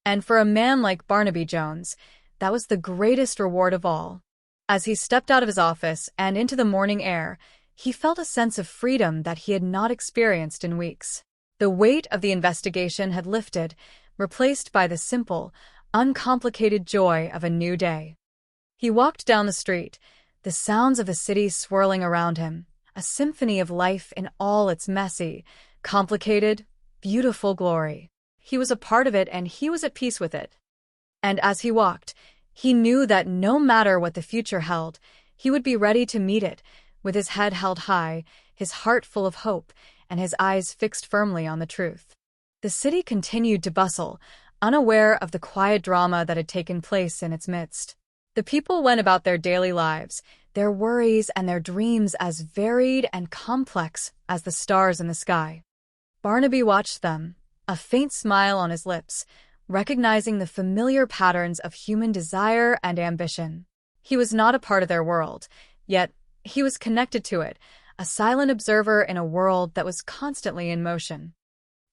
And for a man like Barnaby Jones, that was the greatest reward of all. As he stepped out of his office and into the morning air, he felt a sense of freedom that he had not experienced in weeks. The weight of the investigation had lifted, replaced by the simple, uncomplicated joy of a new day. He walked down the street, the sounds of the city swirling around him, a symphony of life in all its messy, complicated, beautiful glory. He was a part of it, and he was at peace with it. And as he walked, he knew that no matter what the future held, he would be ready to meet it, with his head held high, his heart full of hope, and his eyes fixed firmly on the truth. The city continued to bustle, unaware of the quiet drama that had taken place in its midst. The people went about their daily lives, their worries and their dreams as varied and complex as the stars in the sky. Barnaby watched them, a faint smile on his lips, recognizing the familiar patterns of human desire and ambition. He was not a part of their world, yet he was connected to it, a silent observer in a world that was constantly in motion.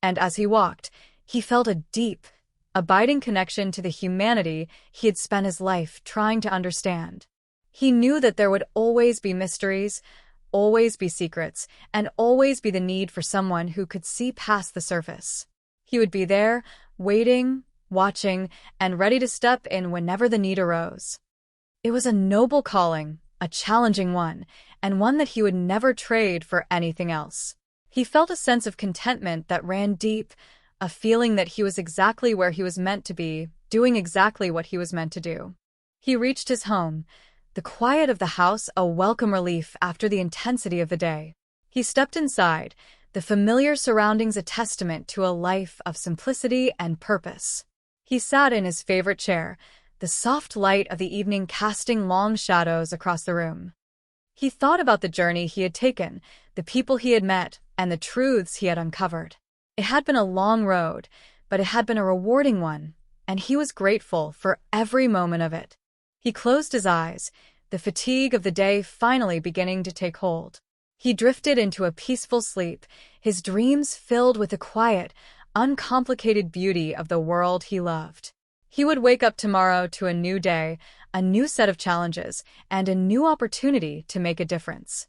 And as he walked, he felt a deep, abiding connection to the humanity he had spent his life trying to understand. He knew that there would always be mysteries, always be secrets, and always be the need for someone who could see past the surface. He would be there, waiting, watching, and ready to step in whenever the need arose. It was a noble calling, a challenging one, and one that he would never trade for anything else. He felt a sense of contentment that ran deep, a feeling that he was exactly where he was meant to be, doing exactly what he was meant to do. He reached his home, the quiet of the house a welcome relief after the intensity of the day. He stepped inside, the familiar surroundings a testament to a life of simplicity and purpose. He sat in his favorite chair, the soft light of the evening casting long shadows across the room. He thought about the journey he had taken, the people he had met, and the truths he had uncovered. It had been a long road, but it had been a rewarding one, and he was grateful for every moment of it. He closed his eyes, the fatigue of the day finally beginning to take hold. He drifted into a peaceful sleep, his dreams filled with the quiet, uncomplicated beauty of the world he loved. He would wake up tomorrow to a new day, a new set of challenges, and a new opportunity to make a difference.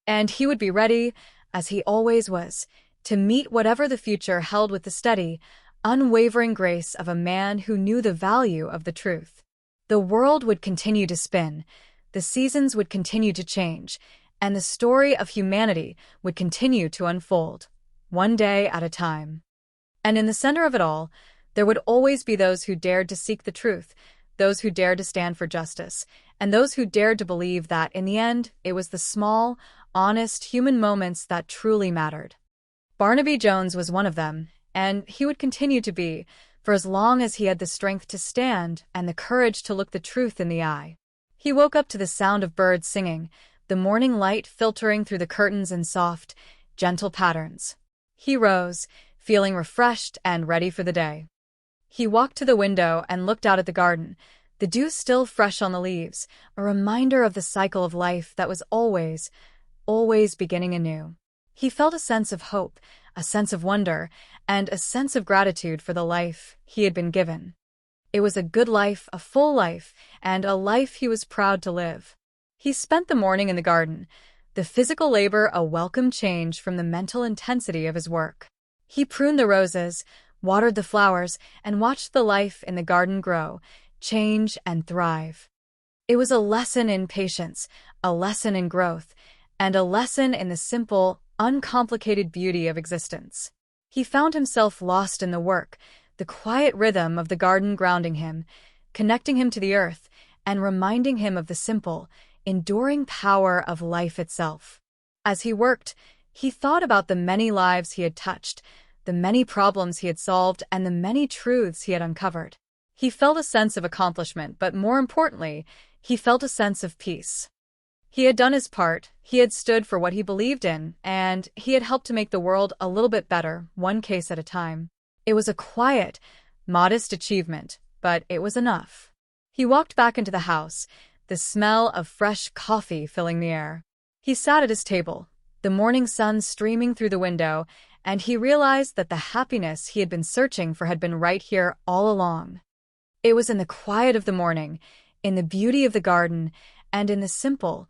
And he would be ready, as he always was, to meet whatever the future held with the steady, unwavering grace of a man who knew the value of the truth. The world would continue to spin, the seasons would continue to change, and the story of humanity would continue to unfold, one day at a time. And in the center of it all, there would always be those who dared to seek the truth, those who dared to stand for justice, and those who dared to believe that, in the end, it was the small, honest, human moments that truly mattered. Barnaby Jones was one of them, and he would continue to be, for as long as he had the strength to stand and the courage to look the truth in the eye. He woke up to the sound of birds singing, the morning light filtering through the curtains in soft, gentle patterns. He rose, feeling refreshed and ready for the day. He walked to the window and looked out at the garden, the dew still fresh on the leaves, a reminder of the cycle of life that was always beginning anew. He felt a sense of hope, a sense of wonder, and a sense of gratitude for the life he had been given. It was a good life, a full life, and a life he was proud to live. He spent the morning in the garden, the physical labor a welcome change from the mental intensity of his work. He pruned the roses, watered the flowers, and watched the life in the garden grow, change, and thrive. It was a lesson in patience, a lesson in growth, and a lesson in the simple, uncomplicated beauty of existence. He found himself lost in the work, the quiet rhythm of the garden grounding him, connecting him to the earth, and reminding him of the simple, enduring power of life itself. As he worked, he thought about the many lives he had touched, the many problems he had solved, and the many truths he had uncovered. He felt a sense of accomplishment, but more importantly, he felt a sense of peace. He had done his part, he had stood for what he believed in, and he had helped to make the world a little bit better, one case at a time. It was a quiet, modest achievement, but it was enough. He walked back into the house, the smell of fresh coffee filling the air. He sat at his table, the morning sun streaming through the window, and he realized that the happiness he had been searching for had been right here all along. It was in the quiet of the morning, in the beauty of the garden, and in the simple,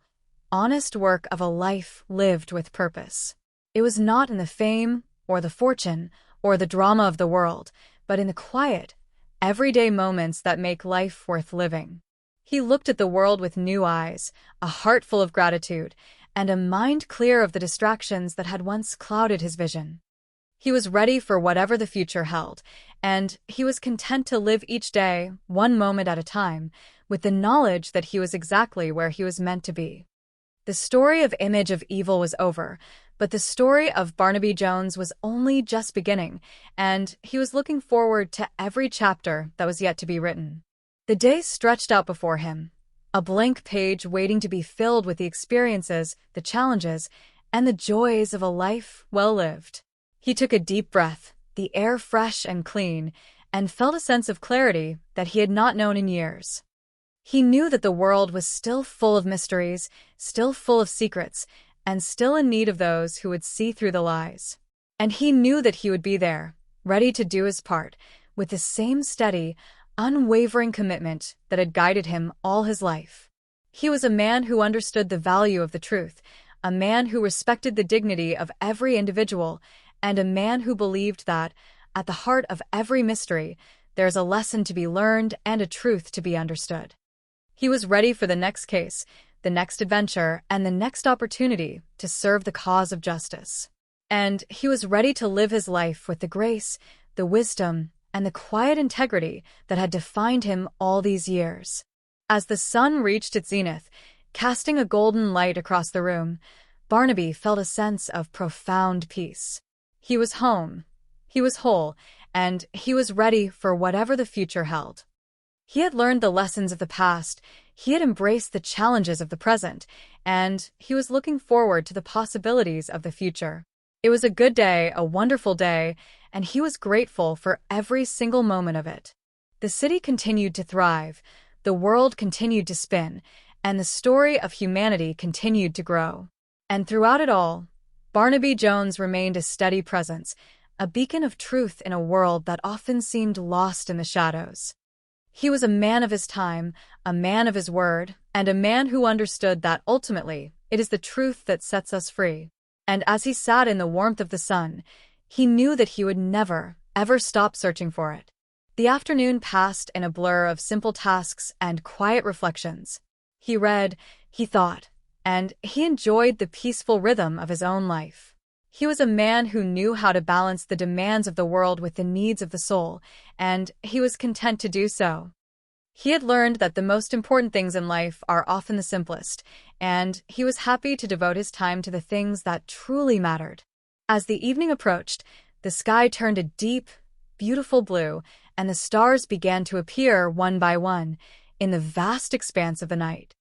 honest work of a life lived with purpose. It was not in the fame, or the fortune, or the drama of the world, but in the quiet, everyday moments that make life worth living. He looked at the world with new eyes, a heart full of gratitude, and a mind clear of the distractions that had once clouded his vision. He was ready for whatever the future held, and he was content to live each day, one moment at a time, with the knowledge that he was exactly where he was meant to be. The story of Image of Evil was over, but the story of Barnaby Jones was only just beginning, and he was looking forward to every chapter that was yet to be written. The days stretched out before him, a blank page waiting to be filled with the experiences, the challenges, and the joys of a life well lived. He took a deep breath, the air fresh and clean, and felt a sense of clarity that he had not known in years. He knew that the world was still full of mysteries, still full of secrets, and still in need of those who would see through the lies. And he knew that he would be there, ready to do his part, with the same steady, unwavering commitment that had guided him all his life. He was a man who understood the value of the truth, a man who respected the dignity of every individual, and a man who believed that, at the heart of every mystery, there is a lesson to be learned and a truth to be understood. He was ready for the next case, the next adventure, and the next opportunity to serve the cause of justice. And he was ready to live his life with the grace, the wisdom, and the quiet integrity that had defined him all these years. As the sun reached its zenith, casting a golden light across the room, Barnaby felt a sense of profound peace. He was home, he was whole, and he was ready for whatever the future held. He had learned the lessons of the past, he had embraced the challenges of the present, and he was looking forward to the possibilities of the future. It was a good day, a wonderful day, and he was grateful for every single moment of it. The city continued to thrive, the world continued to spin, and the story of humanity continued to grow. And throughout it all, Barnaby Jones remained a steady presence, a beacon of truth in a world that often seemed lost in the shadows. He was a man of his time, a man of his word, and a man who understood that ultimately it is the truth that sets us free. And as he sat in the warmth of the sun, he knew that he would never, ever stop searching for it. The afternoon passed in a blur of simple tasks and quiet reflections. He read, he thought, and he enjoyed the peaceful rhythm of his own life. He was a man who knew how to balance the demands of the world with the needs of the soul, and he was content to do so. He had learned that the most important things in life are often the simplest, and he was happy to devote his time to the things that truly mattered. As the evening approached, the sky turned a deep, beautiful blue, and the stars began to appear one by one in the vast expanse of the night.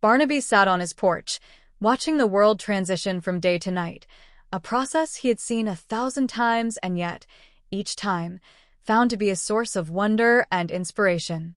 Barnaby sat on his porch, watching the world transition from day to night, a process he had seen 1,000 times and yet, each time, found to be a source of wonder and inspiration.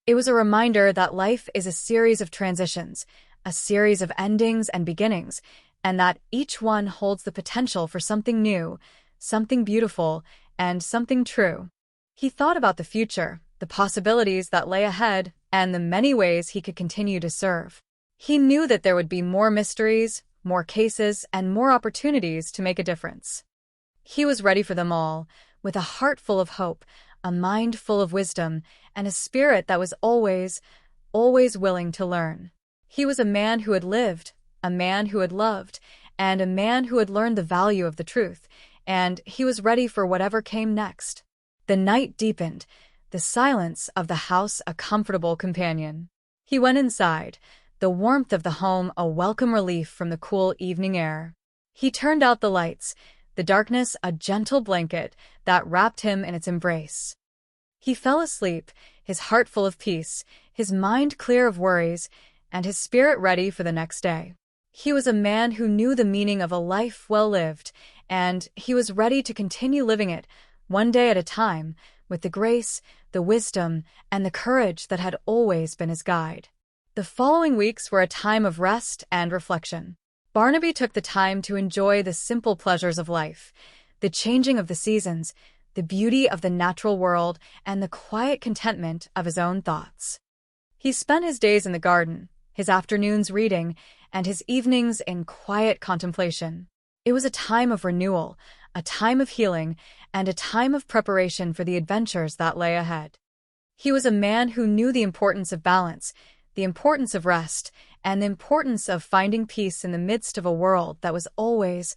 It was a reminder that life is a series of transitions, a series of endings and beginnings, and that each one holds the potential for something new, something beautiful, and something true. He thought about the future, the possibilities that lay ahead, and the many ways he could continue to serve. He knew that there would be more mysteries, more cases, and more opportunities to make a difference. He was ready for them all, with a heart full of hope, a mind full of wisdom, and a spirit that was always willing to learn. He was a man who had lived, a man who had loved, and a man who had learned the value of the truth, and he was ready for whatever came next. The night deepened, the silence of the house a comfortable companion. He went inside, the warmth of the home a welcome relief from the cool evening air. He turned out the lights, the darkness a gentle blanket that wrapped him in its embrace. He fell asleep, his heart full of peace, his mind clear of worries, and his spirit ready for the next day. He was a man who knew the meaning of a life well lived, and he was ready to continue living it, one day at a time, with the grace, the wisdom, and the courage that had always been his guide. The following weeks were a time of rest and reflection. Barnaby took the time to enjoy the simple pleasures of life, the changing of the seasons, the beauty of the natural world, and the quiet contentment of his own thoughts. He spent his days in the garden, his afternoons reading, and his evenings in quiet contemplation. It was a time of renewal, a time of healing, and a time of preparation for the adventures that lay ahead. He was a man who knew the importance of balance, the importance of rest, and the importance of finding peace in the midst of a world that was always,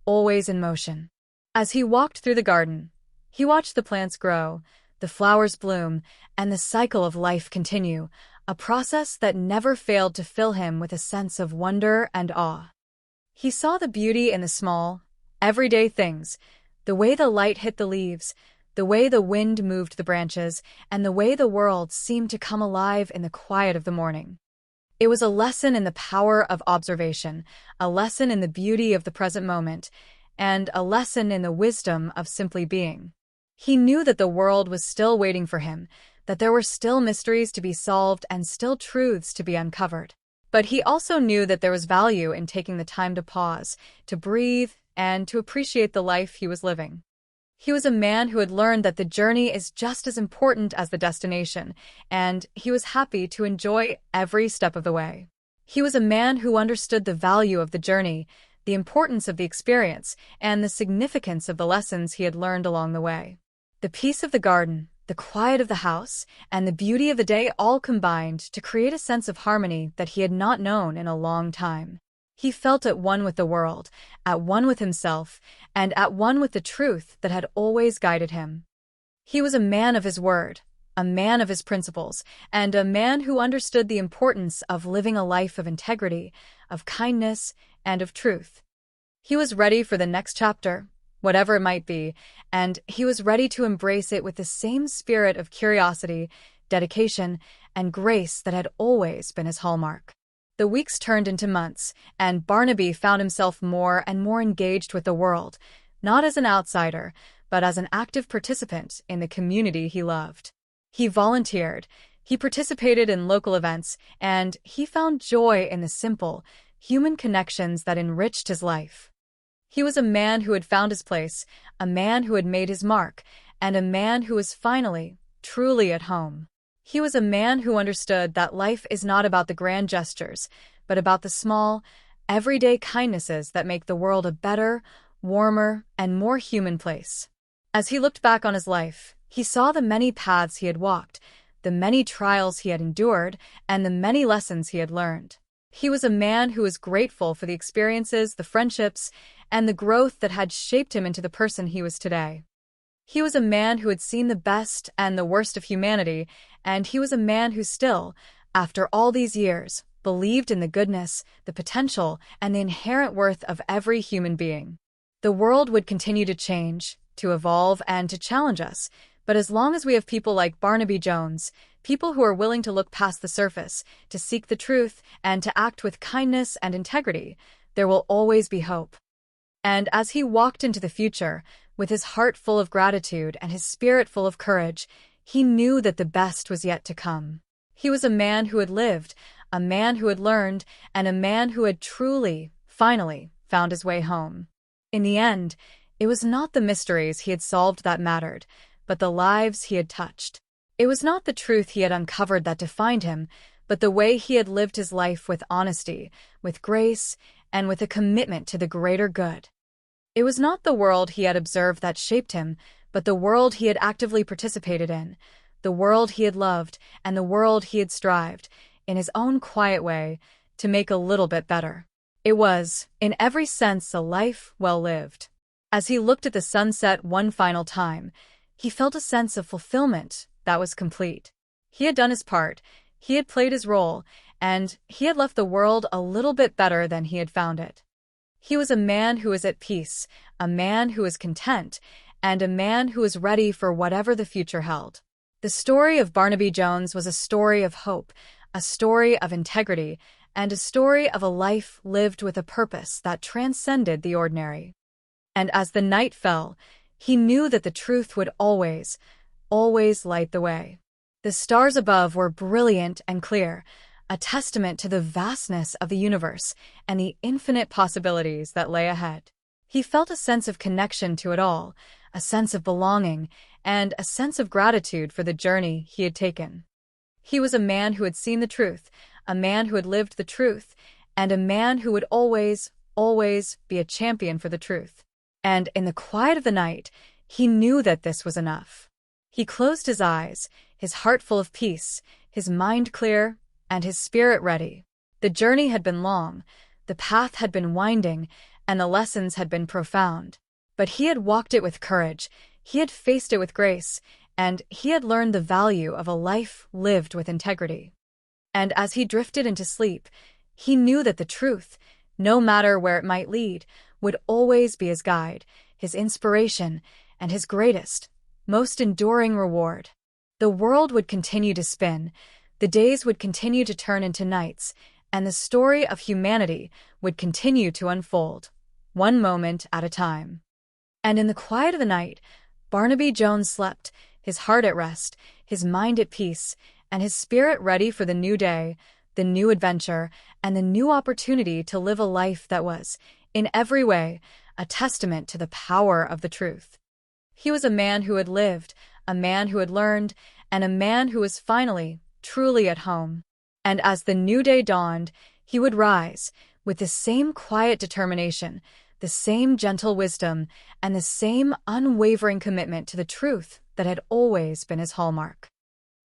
always in motion. As he walked through the garden, he watched the plants grow, the flowers bloom, and the cycle of life continue, a process that never failed to fill him with a sense of wonder and awe. He saw the beauty in the small, everyday things, the way the light hit the leaves, the way the wind moved the branches, and the way the world seemed to come alive in the quiet of the morning. It was a lesson in the power of observation, a lesson in the beauty of the present moment, and a lesson in the wisdom of simply being. He knew that the world was still waiting for him, that there were still mysteries to be solved and still truths to be uncovered. But he also knew that there was value in taking the time to pause, to breathe, and to appreciate the life he was living. He was a man who had learned that the journey is just as important as the destination, and he was happy to enjoy every step of the way. He was a man who understood the value of the journey, the importance of the experience, and the significance of the lessons he had learned along the way. The peace of the garden, the quiet of the house, and the beauty of the day all combined to create a sense of harmony that he had not known in a long time. He felt at one with the world, at one with himself, and at one with the truth that had always guided him. He was a man of his word, a man of his principles, and a man who understood the importance of living a life of integrity, of kindness, and of truth. He was ready for the next chapter, whatever it might be, and he was ready to embrace it with the same spirit of curiosity, dedication, and grace that had always been his hallmark. The weeks turned into months, and Barnaby found himself more and more engaged with the world, not as an outsider, but as an active participant in the community he loved. He volunteered, he participated in local events, and he found joy in the simple, human connections that enriched his life. He was a man who had found his place, a man who had made his mark, and a man who was finally, truly at home. He was a man who understood that life is not about the grand gestures, but about the small, everyday kindnesses that make the world a better, warmer, and more human place. As he looked back on his life, he saw the many paths he had walked, the many trials he had endured, and the many lessons he had learned. He was a man who was grateful for the experiences, the friendships, and the growth that had shaped him into the person he was today. He was a man who had seen the best and the worst of humanity, and he was a man who still, after all these years, believed in the goodness, the potential, and the inherent worth of every human being. The world would continue to change, to evolve, and to challenge us, but as long as we have people like Barnaby Jones, people who are willing to look past the surface, to seek the truth, and to act with kindness and integrity, there will always be hope. And as he walked into the future, with his heart full of gratitude and his spirit full of courage, he knew that the best was yet to come. He was a man who had lived, a man who had learned, and a man who had truly, finally, found his way home. In the end, it was not the mysteries he had solved that mattered, but the lives he had touched. It was not the truth he had uncovered that defined him, but the way he had lived his life with honesty, with grace, and with a commitment to the greater good. It was not the world he had observed that shaped him, but the world he had actively participated in, the world he had loved, and the world he had strived, in his own quiet way, to make a little bit better. It was, in every sense, a life well lived. As he looked at the sunset one final time, he felt a sense of fulfillment that was complete. He had done his part, he had played his role, and he had left the world a little bit better than he had found it. He was a man who was at peace, a man who was content, and a man who was ready for whatever the future held. The story of Barnaby Jones was a story of hope, a story of integrity, and a story of a life lived with a purpose that transcended the ordinary. And as the night fell, he knew that the truth would always, always light the way. The stars above were brilliant and clear, a testament to the vastness of the universe and the infinite possibilities that lay ahead. He felt a sense of connection to it all, a sense of belonging, and a sense of gratitude for the journey he had taken. He was a man who had seen the truth, a man who had lived the truth, and a man who would always, always be a champion for the truth. And in the quiet of the night, he knew that this was enough. He closed his eyes, his heart full of peace, his mind clear, and his spirit ready. The journey had been long, the path had been winding, and the lessons had been profound. But he had walked it with courage, he had faced it with grace, and he had learned the value of a life lived with integrity. And as he drifted into sleep, he knew that the truth, no matter where it might lead, would always be his guide, his inspiration, and his greatest, most enduring reward. The world would continue to spin, the days would continue to turn into nights, and the story of humanity would continue to unfold, one moment at a time. And in the quiet of the night, Barnaby Jones slept, his heart at rest, his mind at peace, and his spirit ready for the new day, the new adventure, and the new opportunity to live a life that was, in every way, a testament to the power of the truth. He was a man who had lived, a man who had learned, and a man who was finally, truly at home. And as the new day dawned, he would rise, with the same quiet determination, the same gentle wisdom, and the same unwavering commitment to the truth that had always been his hallmark.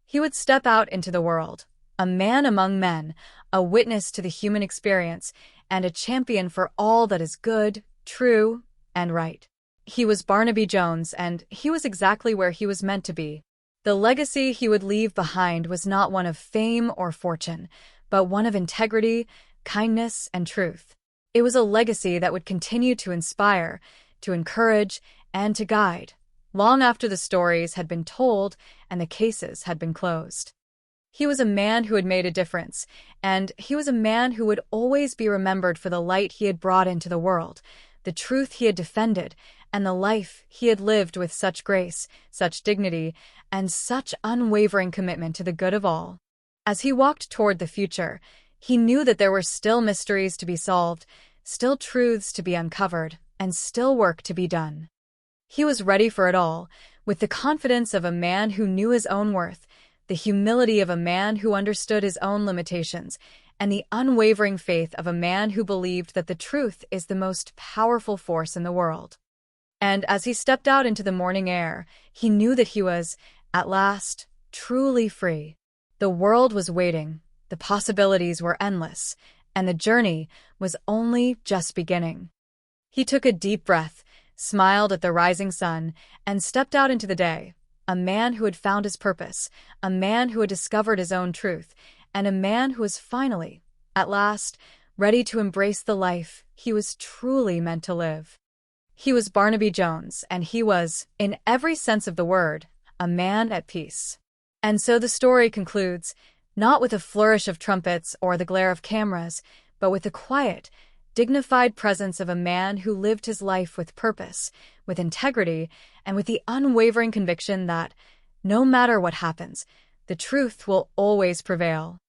He would step out into the world, a man among men, a witness to the human experience, and a champion for all that is good, true, and right. He was Barnaby Jones, and he was exactly where he was meant to be. The legacy he would leave behind was not one of fame or fortune, but one of integrity, kindness, and truth. It was a legacy that would continue to inspire, to encourage, and to guide, long after the stories had been told and the cases had been closed. He was a man who had made a difference, and he was a man who would always be remembered for the light he had brought into the world, the truth he had defended, and the life he had lived with such grace, such dignity, and such unwavering commitment to the good of all. As he walked toward the future, he knew that there were still mysteries to be solved, still truths to be uncovered, and still work to be done. He was ready for it all, with the confidence of a man who knew his own worth, the humility of a man who understood his own limitations, and the unwavering faith of a man who believed that the truth is the most powerful force in the world. And as he stepped out into the morning air, he knew that he was, at last, truly free. The world was waiting, the possibilities were endless, and the journey was only just beginning. He took a deep breath, smiled at the rising sun, and stepped out into the day, a man who had found his purpose, a man who had discovered his own truth, and a man who was finally, at last, ready to embrace the life he was truly meant to live. He was Barnaby Jones, and he was, in every sense of the word, a man at peace. And so the story concludes, not with a flourish of trumpets or the glare of cameras, but with the quiet, dignified presence of a man who lived his life with purpose, with integrity, and with the unwavering conviction that, no matter what happens, the truth will always prevail.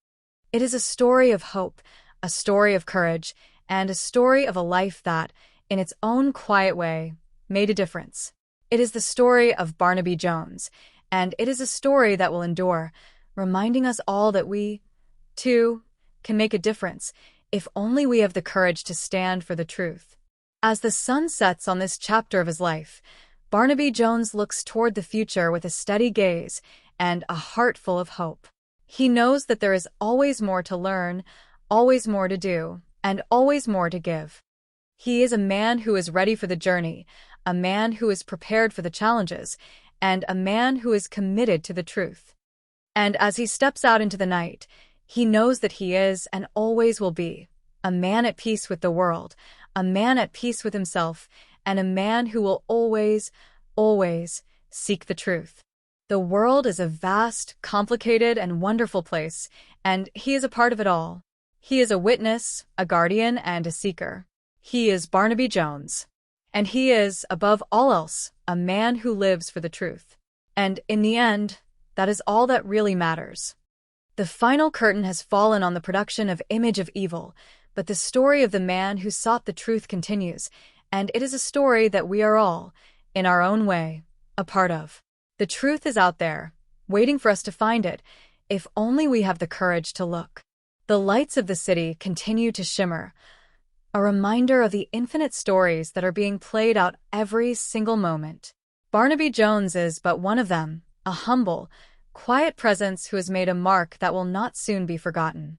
It is a story of hope, a story of courage, and a story of a life that, in its own quiet way, made a difference. It is the story of Barnaby Jones, and it is a story that will endure, reminding us all that we, too, can make a difference if only we have the courage to stand for the truth. As the sun sets on this chapter of his life, Barnaby Jones looks toward the future with a steady gaze and a heart full of hope. He knows that there is always more to learn, always more to do, and always more to give. He is a man who is ready for the journey, a man who is prepared for the challenges, and a man who is committed to the truth. And as he steps out into the night, he knows that he is and always will be a man at peace with the world, a man at peace with himself, and a man who will always, always seek the truth. The world is a vast, complicated, and wonderful place, and he is a part of it all. He is a witness, a guardian, and a seeker. He is Barnaby Jones, and he is, above all else, a man who lives for the truth. And in the end, that is all that really matters. The final curtain has fallen on the production of Image of Evil, but the story of the man who sought the truth continues, and it is a story that we are all, in our own way, a part of. The truth is out there, waiting for us to find it, if only we have the courage to look. The lights of the city continue to shimmer, a reminder of the infinite stories that are being played out every single moment. Barnaby Jones is but one of them, a humble, quiet presence who has made a mark that will not soon be forgotten.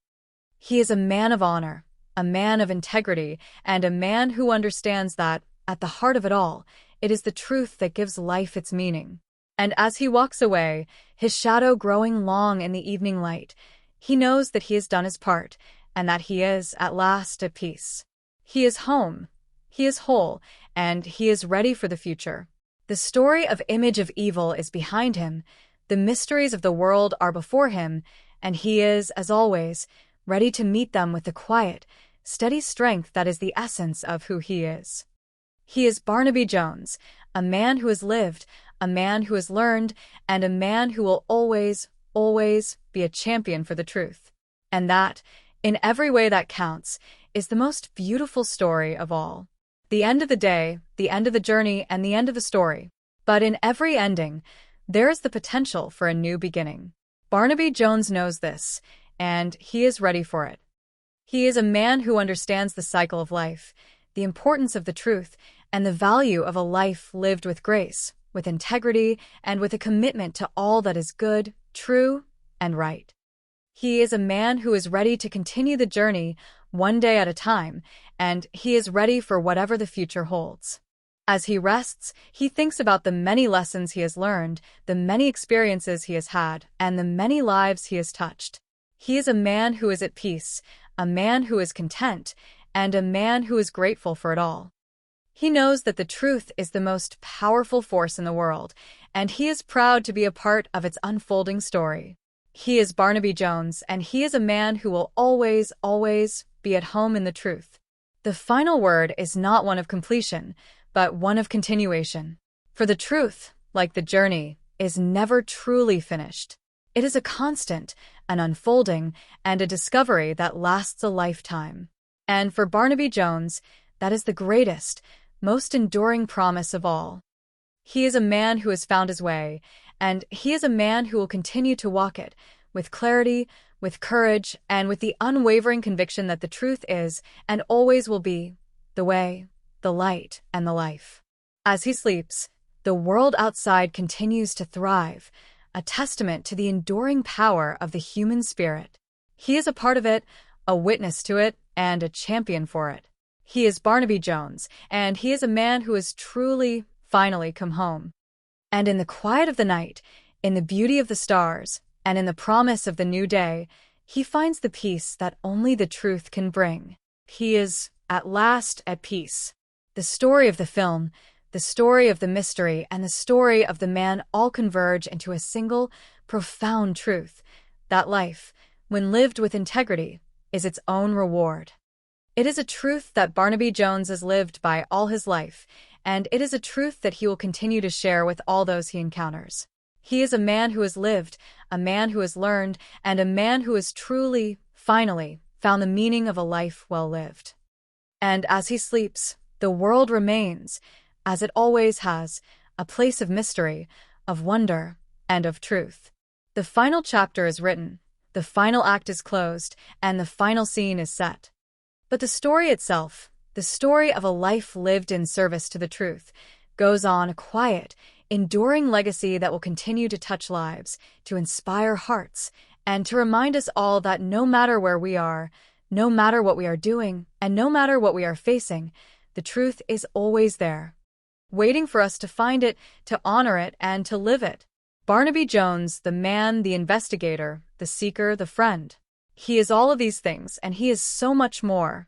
He is a man of honor, a man of integrity, and a man who understands that, at the heart of it all, it is the truth that gives life its meaning. And as he walks away, his shadow growing long in the evening light, he knows that he has done his part, and that he is, at last, at peace. He is home, he is whole, and he is ready for the future. The story of image of evil is behind him, the mysteries of the world are before him, and he is, as always, ready to meet them with the quiet, steady strength that is the essence of who he is. He is Barnaby Jones, a man who has lived, a man who has learned, and a man who will always, always be a champion for the truth. And that, in every way that counts, is the most beautiful story of all. The end of the day, the end of the journey, and the end of the story. But in every ending, there is the potential for a new beginning. Barnaby Jones knows this, and he is ready for it. He is a man who understands the cycle of life, the importance of the truth, and the value of a life lived with grace, with integrity, and with a commitment to all that is good, true, and right. He is a man who is ready to continue the journey one day at a time, and he is ready for whatever the future holds. As he rests, he thinks about the many lessons he has learned, the many experiences he has had, and the many lives he has touched. He is a man who is at peace, a man who is content, and a man who is grateful for it all. He knows that the truth is the most powerful force in the world, and he is proud to be a part of its unfolding story. He is Barnaby Jones, and he is a man who will always, always be at home in the truth. The final word is not one of completion, but one of continuation. For the truth, like the journey, is never truly finished. It is a constant, an unfolding, and a discovery that lasts a lifetime. And for Barnaby Jones, that is the greatest, most enduring promise of all. He is a man who has found his way, and he is a man who will continue to walk it, with clarity, with courage, and with the unwavering conviction that the truth is, and always will be, the way, the light, and the life. As he sleeps, the world outside continues to thrive, a testament to the enduring power of the human spirit. He is a part of it, a witness to it, and a champion for it. He is Barnaby Jones, and he is a man who has truly, finally come home. And in the quiet of the night, in the beauty of the stars, and in the promise of the new day, he finds the peace that only the truth can bring. He is, at last, at peace. The story of the film, the story of the mystery, and the story of the man all converge into a single, profound truth, that life, when lived with integrity, is its own reward. It is a truth that Barnaby Jones has lived by all his life, and it is a truth that he will continue to share with all those he encounters. He is a man who has lived, a man who has learned, and a man who has truly, finally, found the meaning of a life well lived. And as he sleeps, the world remains, as it always has, a place of mystery, of wonder, and of truth. The final chapter is written, the final act is closed, and the final scene is set. But the story itself, the story of a life lived in service to the truth, goes on, a quiet, enduring legacy that will continue to touch lives, to inspire hearts, and to remind us all that no matter where we are, no matter what we are doing, and no matter what we are facing, the truth is always there, waiting for us to find it, to honor it, and to live it. Barnaby Jones, the man, the investigator, the seeker, the friend. He is all of these things, and he is so much more.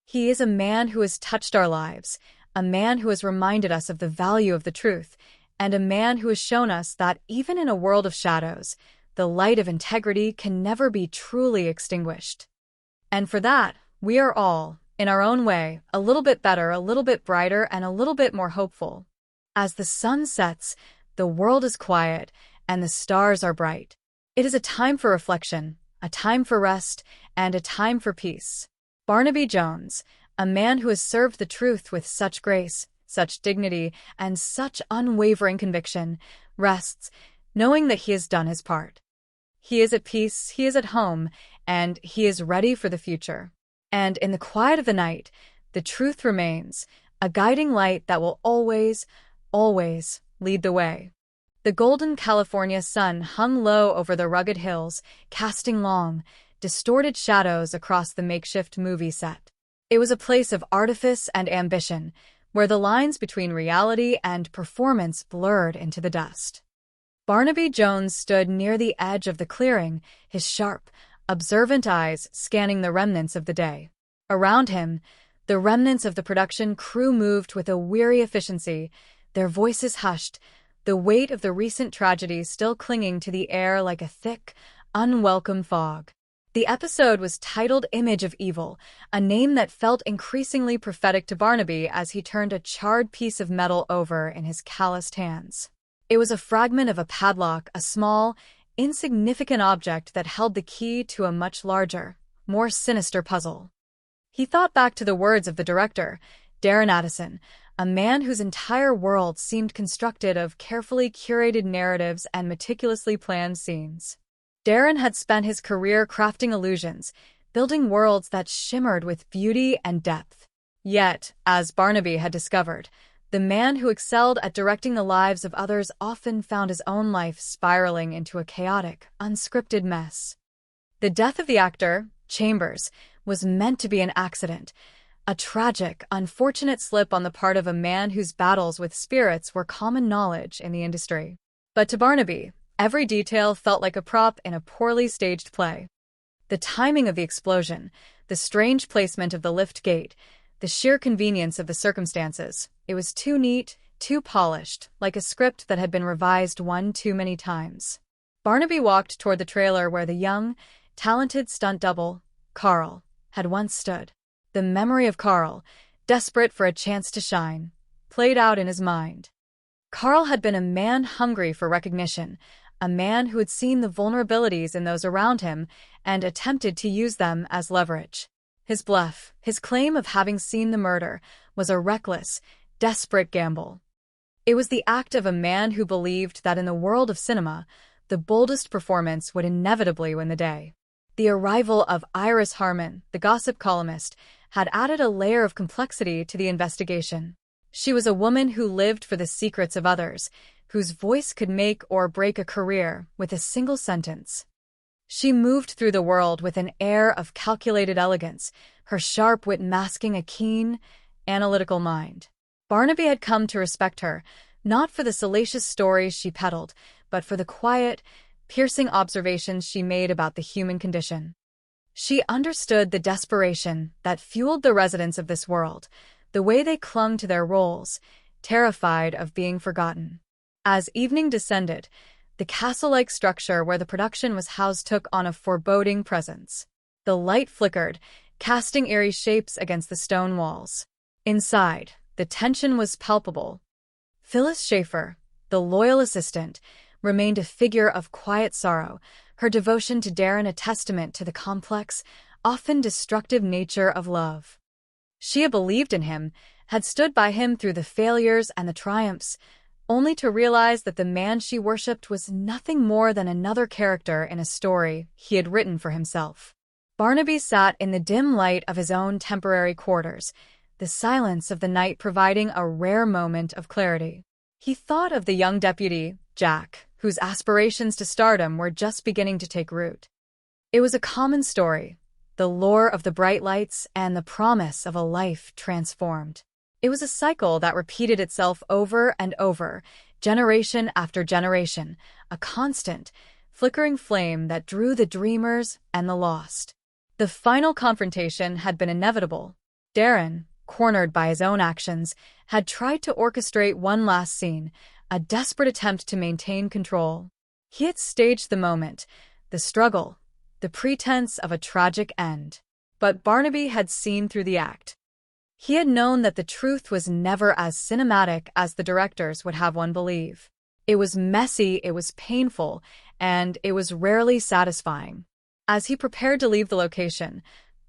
He is a man who has touched our lives, a man who has reminded us of the value of the truth, and a man who has shown us that even in a world of shadows, the light of integrity can never be truly extinguished. And for that, we are all, in our own way, a little bit better, a little bit brighter, and a little bit more hopeful. As the sun sets, the world is quiet, and the stars are bright. It is a time for reflection, a time for rest, and a time for peace. Barnaby Jones, a man who has served the truth with such grace, such dignity, and such unwavering conviction, rests, knowing that he has done his part. He is at peace, he is at home, and he is ready for the future. And in the quiet of the night, the truth remains, a guiding light that will always, always lead the way. The golden California sun hung low over the rugged hills, casting long, distorted shadows across the makeshift movie set. It was a place of artifice and ambition, where the lines between reality and performance blurred into the dust. Barnaby Jones stood near the edge of the clearing, his sharp, observant eyes scanning the remnants of the day. Around him, the remnants of the production crew moved with a weary efficiency, their voices hushed, the weight of the recent tragedy still clinging to the air like a thick, unwelcome fog. The episode was titled Image of Evil, a name that felt increasingly prophetic to Barnaby as he turned a charred piece of metal over in his calloused hands. It was a fragment of a padlock, a small, insignificant object that held the key to a much larger, more sinister puzzle. He thought back to the words of the director, Darren Addison, a man whose entire world seemed constructed of carefully curated narratives and meticulously planned scenes. Darren had spent his career crafting illusions, building worlds that shimmered with beauty and depth. Yet, as Barnaby had discovered, the man who excelled at directing the lives of others often found his own life spiraling into a chaotic, unscripted mess. The death of the actor, Chambers, was meant to be an accident, a tragic, unfortunate slip on the part of a man whose battles with spirits were common knowledge in the industry. But to Barnaby, every detail felt like a prop in a poorly staged play. The timing of the explosion, the strange placement of the lift gate, the sheer convenience of the circumstances. It was too neat, too polished, like a script that had been revised one too many times. Barnaby walked toward the trailer where the young, talented stunt double, Carl, had once stood. The memory of Carl, desperate for a chance to shine, played out in his mind. Carl had been a man hungry for recognition, a man who had seen the vulnerabilities in those around him and attempted to use them as leverage. His bluff, his claim of having seen the murder, was a reckless, desperate gamble. It was the act of a man who believed that in the world of cinema, the boldest performance would inevitably win the day. The arrival of Iris Harmon, the gossip columnist, had added a layer of complexity to the investigation. She was a woman who lived for the secrets of others, whose voice could make or break a career with a single sentence. She moved through the world with an air of calculated elegance, her sharp wit masking a keen, analytical mind. Barnaby had come to respect her, not for the salacious stories she peddled, but for the quiet, piercing observations she made about the human condition. She understood the desperation that fueled the residents of this world, the way they clung to their roles, terrified of being forgotten. As evening descended, the castle-like structure where the production was housed took on a foreboding presence. The light flickered, casting eerie shapes against the stone walls. Inside, the tension was palpable. Phyllis Schaefer, the loyal assistant, remained a figure of quiet sorrow, her devotion to Darren a testament to the complex, often destructive nature of love. She had believed in him, had stood by him through the failures and the triumphs, only to realize that the man she worshipped was nothing more than another character in a story he had written for himself. Barnaby sat in the dim light of his own temporary quarters, the silence of the night providing a rare moment of clarity. He thought of the young deputy, Jack, whose aspirations to stardom were just beginning to take root. It was a common story, the lure of the bright lights and the promise of a life transformed. It was a cycle that repeated itself over and over, generation after generation, a constant, flickering flame that drew the dreamers and the lost. The final confrontation had been inevitable. Darren, cornered by his own actions, had tried to orchestrate one last scene, a desperate attempt to maintain control. He had staged the moment, the struggle, the pretense of a tragic end. But Barnaby had seen through the act. He had known that the truth was never as cinematic as the directors would have one believe. It was messy, it was painful, and it was rarely satisfying. As he prepared to leave the location,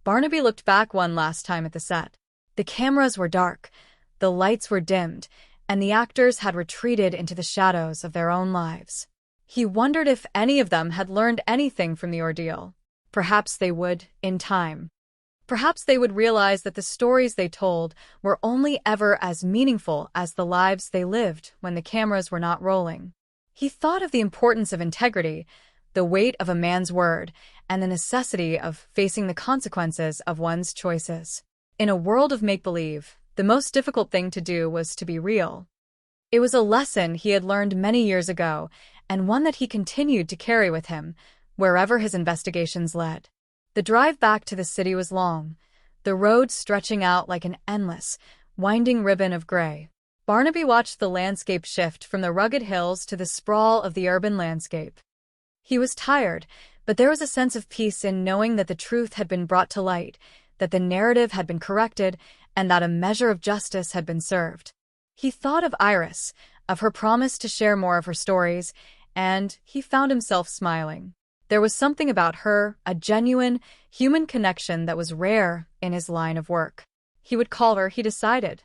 Barnaby looked back one last time at the set. The cameras were dark, the lights were dimmed, and the actors had retreated into the shadows of their own lives. He wondered if any of them had learned anything from the ordeal. Perhaps they would, in time. Perhaps they would realize that the stories they told were only ever as meaningful as the lives they lived when the cameras were not rolling. He thought of the importance of integrity, the weight of a man's word, and the necessity of facing the consequences of one's choices. In a world of make-believe, the most difficult thing to do was to be real. It was a lesson he had learned many years ago, and one that he continued to carry with him, wherever his investigations led. The drive back to the city was long, the road stretching out like an endless, winding ribbon of gray. Barnaby watched the landscape shift from the rugged hills to the sprawl of the urban landscape. He was tired, but there was a sense of peace in knowing that the truth had been brought to light, that the narrative had been corrected, and that a measure of justice had been served. He thought of Iris, of her promise to share more of her stories, and he found himself smiling. There was something about her, a genuine, human connection that was rare in his line of work. He would call her, he decided.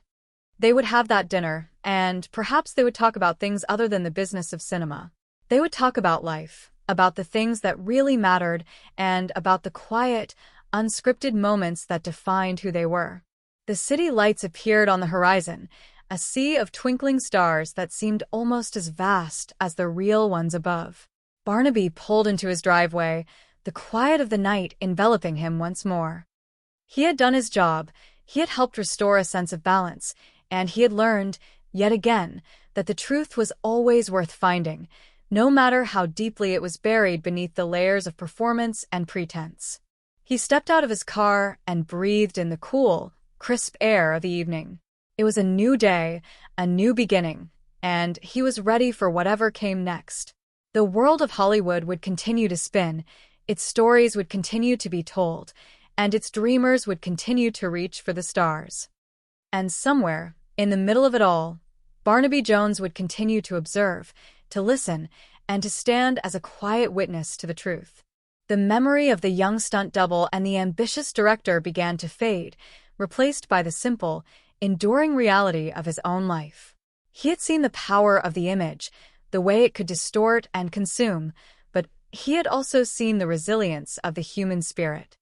They would have that dinner, and perhaps they would talk about things other than the business of cinema. They would talk about life, about the things that really mattered, and about the quiet, unscripted moments that defined who they were. The city lights appeared on the horizon, a sea of twinkling stars that seemed almost as vast as the real ones above. Barnaby pulled into his driveway, the quiet of the night enveloping him once more. He had done his job, he had helped restore a sense of balance, and he had learned, yet again, that the truth was always worth finding, no matter how deeply it was buried beneath the layers of performance and pretense. He stepped out of his car and breathed in the cool, crisp air of the evening. It was a new day, a new beginning, and he was ready for whatever came next. The world of Hollywood would continue to spin, its stories would continue to be told, and its dreamers would continue to reach for the stars. And somewhere, in the middle of it all, Barnaby Jones would continue to observe, to listen, and to stand as a quiet witness to the truth. The memory of the young stunt double and the ambitious director began to fade, replaced by the simple, enduring reality of his own life. He had seen the power of the image, the way it could distort and consume, but he had also seen the resilience of the human spirit.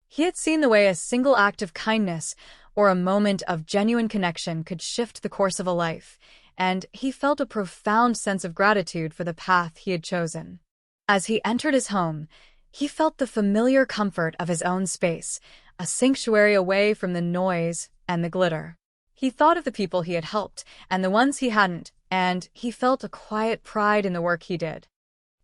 He had seen the way a single act of kindness or a moment of genuine connection could shift the course of a life, and he felt a profound sense of gratitude for the path he had chosen. As he entered his home, he felt the familiar comfort of his own space, a sanctuary away from the noise and the glitter. He thought of the people he had helped and the ones he hadn't, and he felt a quiet pride in the work he did.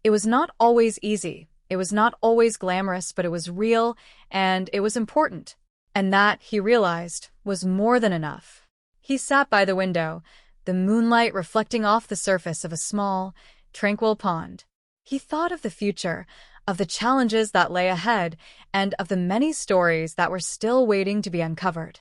It was not always easy, it was not always glamorous, but it was real, and it was important. And that, he realized, was more than enough. He sat by the window, the moonlight reflecting off the surface of a small, tranquil pond. He thought of the future, of the challenges that lay ahead, and of the many stories that were still waiting to be uncovered.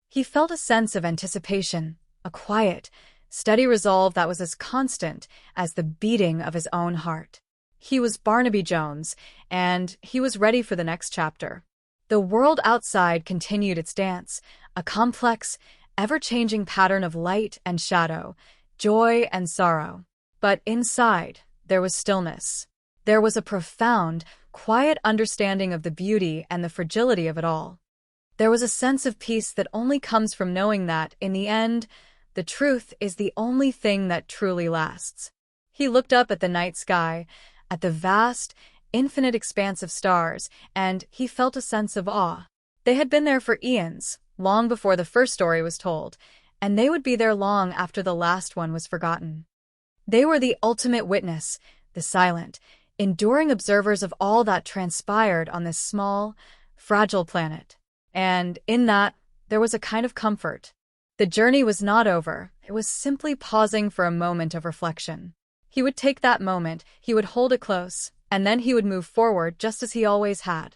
He felt a sense of anticipation, a quiet, steady resolve that was as constant as the beating of his own heart. He was Barnaby Jones, and he was ready for the next chapter. The world outside continued its dance, a complex, ever-changing pattern of light and shadow, joy and sorrow. But inside, there was stillness. There was a profound, quiet understanding of the beauty and the fragility of it all. There was a sense of peace that only comes from knowing that, in the end, the truth is the only thing that truly lasts. He looked up at the night sky, at the vast, infinite expanse of stars, and he felt a sense of awe. They had been there for eons, long before the first story was told, and they would be there long after the last one was forgotten. They were the ultimate witness, the silent, enduring observers of all that transpired on this small, fragile planet. And in that, there was a kind of comfort. The journey was not over. It was simply pausing for a moment of reflection. He would take that moment, he would hold it close, and then he would move forward just as he always had.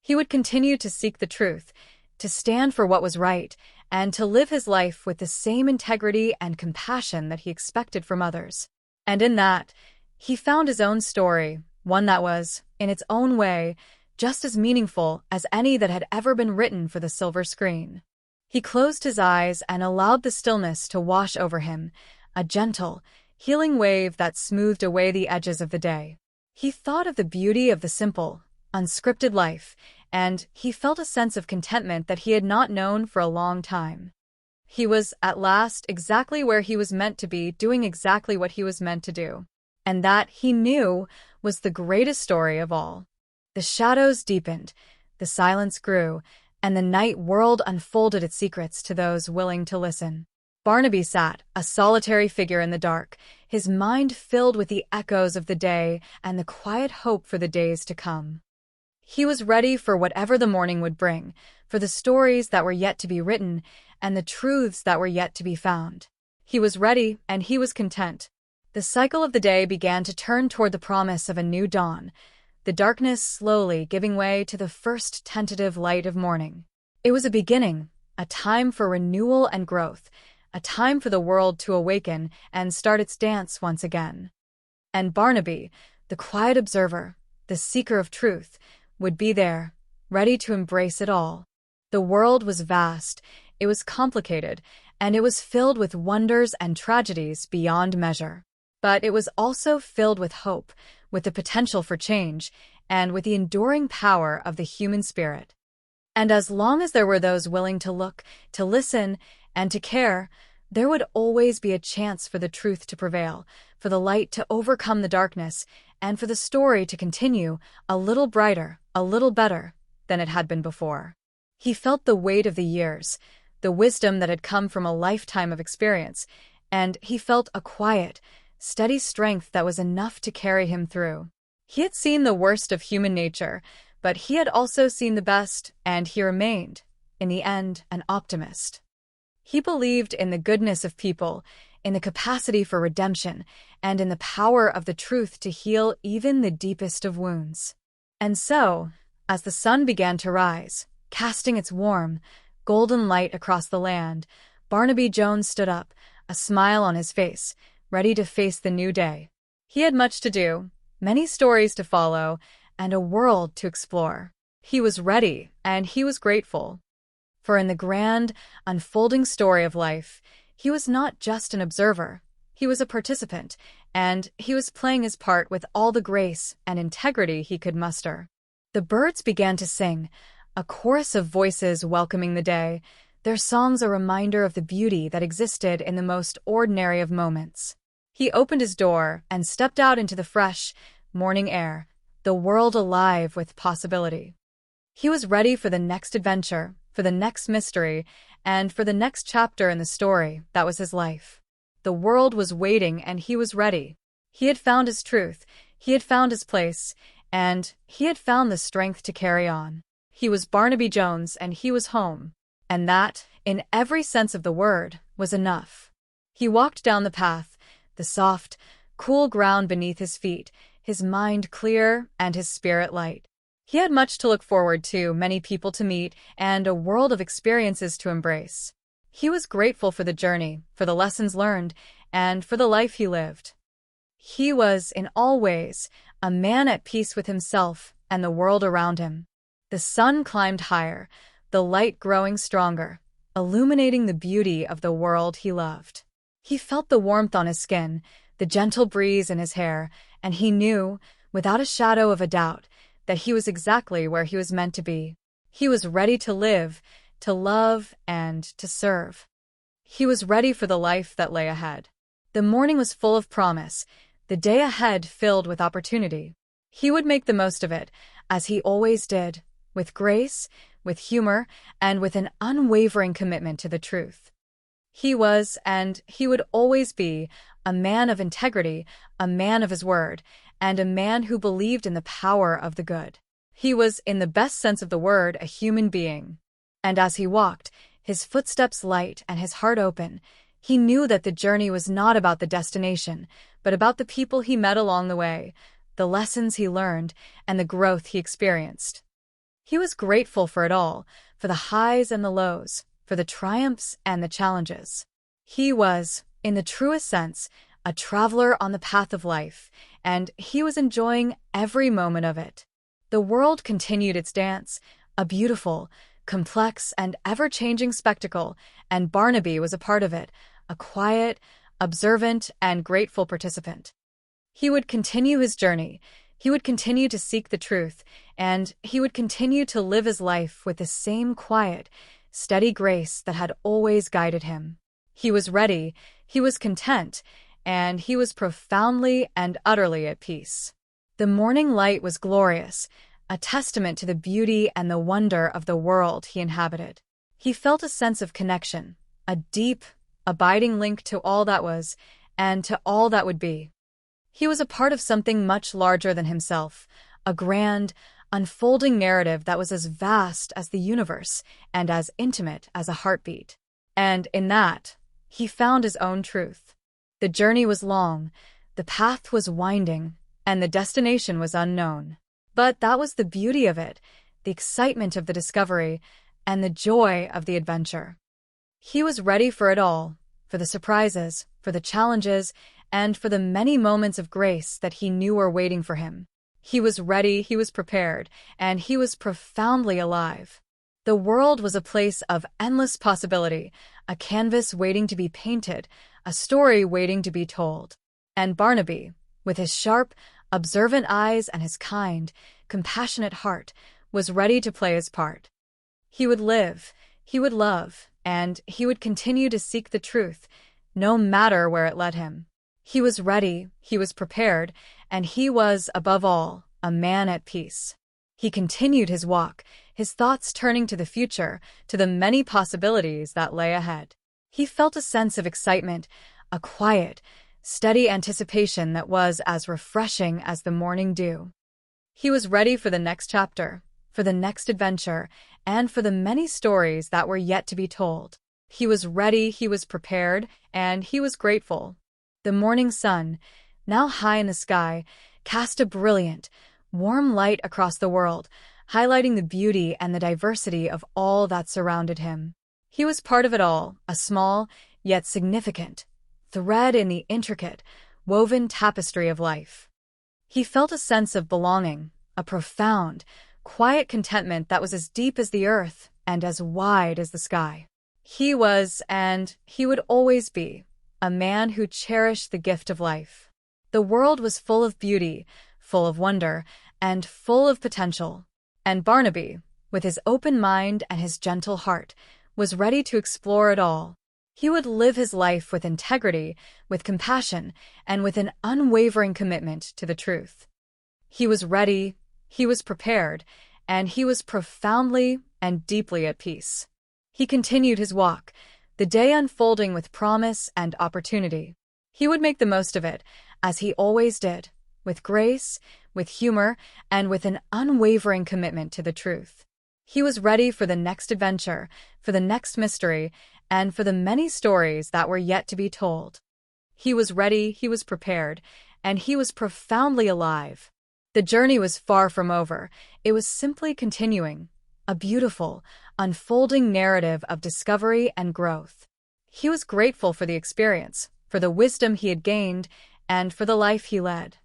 He would continue to seek the truth, to stand for what was right, and to live his life with the same integrity and compassion that he expected from others. And in that, he found his own story, one that was, in its own way, just as meaningful as any that had ever been written for the silver screen. He closed his eyes and allowed the stillness to wash over him, a gentle, healing wave that smoothed away the edges of the day. He thought of the beauty of the simple, unscripted life, and he felt a sense of contentment that he had not known for a long time. He was, at last, exactly where he was meant to be, doing exactly what he was meant to do. And that, he knew, was the greatest story of all. The shadows deepened, the silence grew, and the night world unfolded its secrets to those willing to listen. Barnaby sat, a solitary figure in the dark, his mind filled with the echoes of the day and the quiet hope for the days to come. He was ready for whatever the morning would bring, for the stories that were yet to be written and the truths that were yet to be found. He was ready, and he was content. The cycle of the day began to turn toward the promise of a new dawn, the darkness slowly giving way to the first tentative light of morning. It was a beginning, a time for renewal and growth, a time for the world to awaken and start its dance once again. And Barnaby, the quiet observer, the seeker of truth, would be there, ready to embrace it all. The world was vast, it was complicated, and it was filled with wonders and tragedies beyond measure. But it was also filled with hope, with the potential for change, and with the enduring power of the human spirit. And as long as there were those willing to look, to listen, and to care, there would always be a chance for the truth to prevail, for the light to overcome the darkness, and for the story to continue a little brighter, a little better than it had been before. He felt the weight of the years, the wisdom that had come from a lifetime of experience, and he felt a quiet, steady strength that was enough to carry him through. He had seen the worst of human nature, but he had also seen the best, and he remained, in the end, an optimist. He believed in the goodness of people, in the capacity for redemption, and in the power of the truth to heal even the deepest of wounds. And so, as the sun began to rise, casting its warm, golden light across the land, Barnaby Jones stood up, a smile on his face, ready to face the new day. He had much to do, many stories to follow, and a world to explore. He was ready, and he was grateful. For in the grand, unfolding story of life, he was not just an observer, he was a participant, and he was playing his part with all the grace and integrity he could muster. The birds began to sing, a chorus of voices welcoming the day, their songs a reminder of the beauty that existed in the most ordinary of moments. He opened his door and stepped out into the fresh, morning air, the world alive with possibility. He was ready for the next adventure, for the next mystery, and for the next chapter in the story that was his life. The world was waiting, and he was ready. He had found his truth, he had found his place, and he had found the strength to carry on. He was Barnaby Jones, and he was home. And that, in every sense of the word, was enough. He walked down the path, the soft, cool ground beneath his feet, his mind clear and his spirit light. He had much to look forward to, many people to meet, and a world of experiences to embrace. He was grateful for the journey, for the lessons learned, and for the life he lived. He was, in all ways, a man at peace with himself and the world around him. The sun climbed higher, the light growing stronger, illuminating the beauty of the world he loved. He felt the warmth on his skin, the gentle breeze in his hair, and he knew, without a shadow of a doubt, that he was exactly where he was meant to be. He was ready to live, to love, and to serve. He was ready for the life that lay ahead. The morning was full of promise, the day ahead filled with opportunity. He would make the most of it, as he always did, with grace, with humor, and with an unwavering commitment to the truth. He was, and he would always be, a man of integrity, a man of his word, and a man who believed in the power of the good. He was, in the best sense of the word, a human being. And as he walked, his footsteps light and his heart open, he knew that the journey was not about the destination, but about the people he met along the way, the lessons he learned, and the growth he experienced. He was grateful for it all, for the highs and the lows, for the triumphs and the challenges. He was, in the truest sense, a traveler on the path of life, and he was enjoying every moment of it. The world continued its dance, a beautiful, complex, and ever-changing spectacle, and Barnaby was a part of it, a quiet, observant, and grateful participant. He would continue his journey, he would continue to seek the truth, and he would continue to live his life with the same quiet, steady grace that had always guided him. He was ready, he was content, and he was profoundly and utterly at peace. The morning light was glorious, a testament to the beauty and the wonder of the world he inhabited. He felt a sense of connection, a deep, abiding link to all that was, and to all that would be. He was a part of something much larger than himself, a grand, unfolding narrative that was as vast as the universe and as intimate as a heartbeat. And in that, he found his own truth. The journey was long, the path was winding, and the destination was unknown. But that was the beauty of it, the excitement of the discovery, and the joy of the adventure. He was ready for it all, for the surprises, for the challenges, and for the many moments of grace that he knew were waiting for him. He was ready, he was prepared, and he was profoundly alive. The world was a place of endless possibility, a canvas waiting to be painted, a story waiting to be told. And Barnaby, with his sharp, observant eyes and his kind, compassionate heart, was ready to play his part. He would live, he would love, and he would continue to seek the truth, no matter where it led him. He was ready, he was prepared, and he was, above all, a man at peace. He continued his walk, his thoughts turning to the future, to the many possibilities that lay ahead. He felt a sense of excitement, a quiet, steady anticipation that was as refreshing as the morning dew. He was ready for the next chapter, for the next adventure, and for the many stories that were yet to be told. He was ready, he was prepared, and he was grateful. The morning sun, now high in the sky, cast a brilliant, warm light across the world, highlighting the beauty and the diversity of all that surrounded him. He was part of it all, a small, yet significant, thread in the intricate, woven tapestry of life. He felt a sense of belonging, a profound, quiet contentment that was as deep as the earth and as wide as the sky. He was, and he would always be, a man who cherished the gift of life. The world was full of beauty, full of wonder, and full of potential. And Barnaby, with his open mind and his gentle heart, was ready to explore it all. He would live his life with integrity, with compassion, and with an unwavering commitment to the truth. He was ready, he was prepared, and he was profoundly and deeply at peace. He continued his walk, the day unfolding with promise and opportunity. He would make the most of it, as he always did, with grace, with humor, and with an unwavering commitment to the truth. He was ready for the next adventure, for the next mystery, and for the many stories that were yet to be told. He was ready, he was prepared, and he was profoundly alive. The journey was far from over. It was simply continuing, a beautiful, unfolding narrative of discovery and growth. He was grateful for the experience, for the wisdom he had gained, and for the life he led.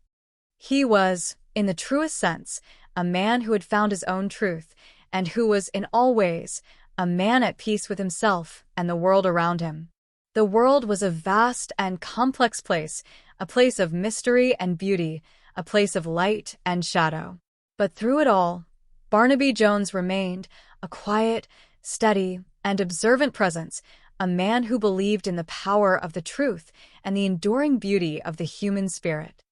He was, in the truest sense, a man who had found his own truth, and who was, in all ways, a man at peace with himself and the world around him. The world was a vast and complex place, a place of mystery and beauty, a place of light and shadow. But through it all, Barnaby Jones remained a quiet, steady, and observant presence, a man who believed in the power of the truth and the enduring beauty of the human spirit.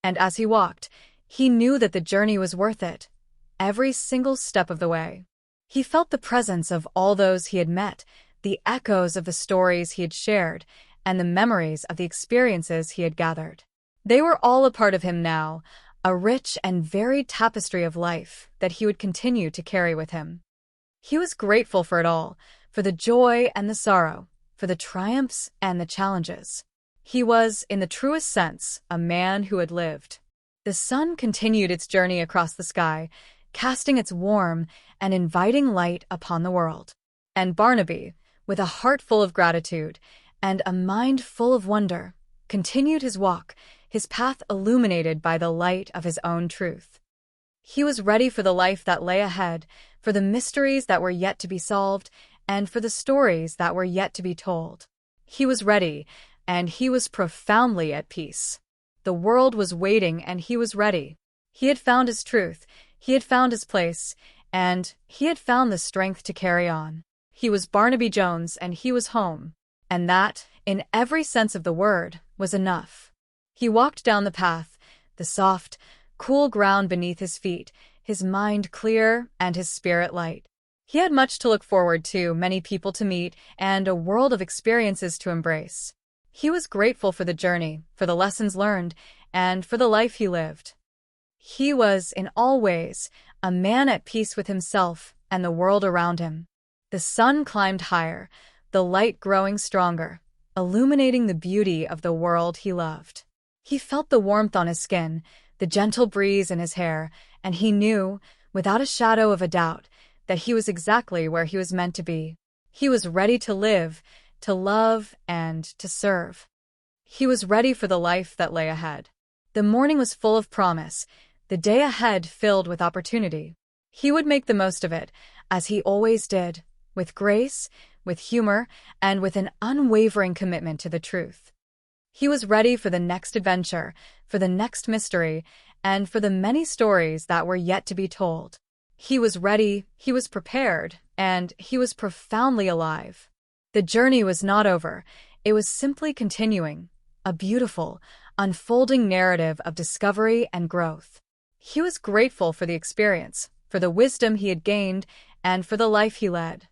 And as he walked, he knew that the journey was worth it, every single step of the way. He felt the presence of all those he had met, the echoes of the stories he had shared, and the memories of the experiences he had gathered. They were all a part of him now, a rich and varied tapestry of life that he would continue to carry with him. He was grateful for it all, for the joy and the sorrow, for the triumphs and the challenges. He was, in the truest sense, a man who had lived. The sun continued its journey across the sky, casting its warm and inviting light upon the world. And Barnaby, with a heart full of gratitude and a mind full of wonder, continued his walk, his path illuminated by the light of his own truth. He was ready for the life that lay ahead, for the mysteries that were yet to be solved, and for the stories that were yet to be told. He was ready, and he was profoundly at peace. The world was waiting, and he was ready. He had found his truth, he had found his place, and he had found the strength to carry on. He was Barnaby Jones, and he was home. And that, in every sense of the word, was enough. He walked down the path, the soft, cool ground beneath his feet, his mind clear and his spirit light. He had much to look forward to, many people to meet, and a world of experiences to embrace. He was grateful for the journey, for the lessons learned, and for the life he lived. He was, in all ways, a man at peace with himself and the world around him. The sun climbed higher, the light growing stronger, illuminating the beauty of the world he loved. He felt the warmth on his skin, the gentle breeze in his hair, and he knew, without a shadow of a doubt, that he was exactly where he was meant to be. He was ready to live, to love, and to serve. He was ready for the life that lay ahead. The morning was full of promise, the day ahead filled with opportunity. He would make the most of it, as he always did, with grace, with humor, and with an unwavering commitment to the truth. He was ready for the next adventure, for the next mystery, and for the many stories that were yet to be told. He was ready, he was prepared, and he was profoundly alive. The journey was not over, it was simply continuing, a beautiful, unfolding narrative of discovery and growth. He was grateful for the experience, for the wisdom he had gained, and for the life he led.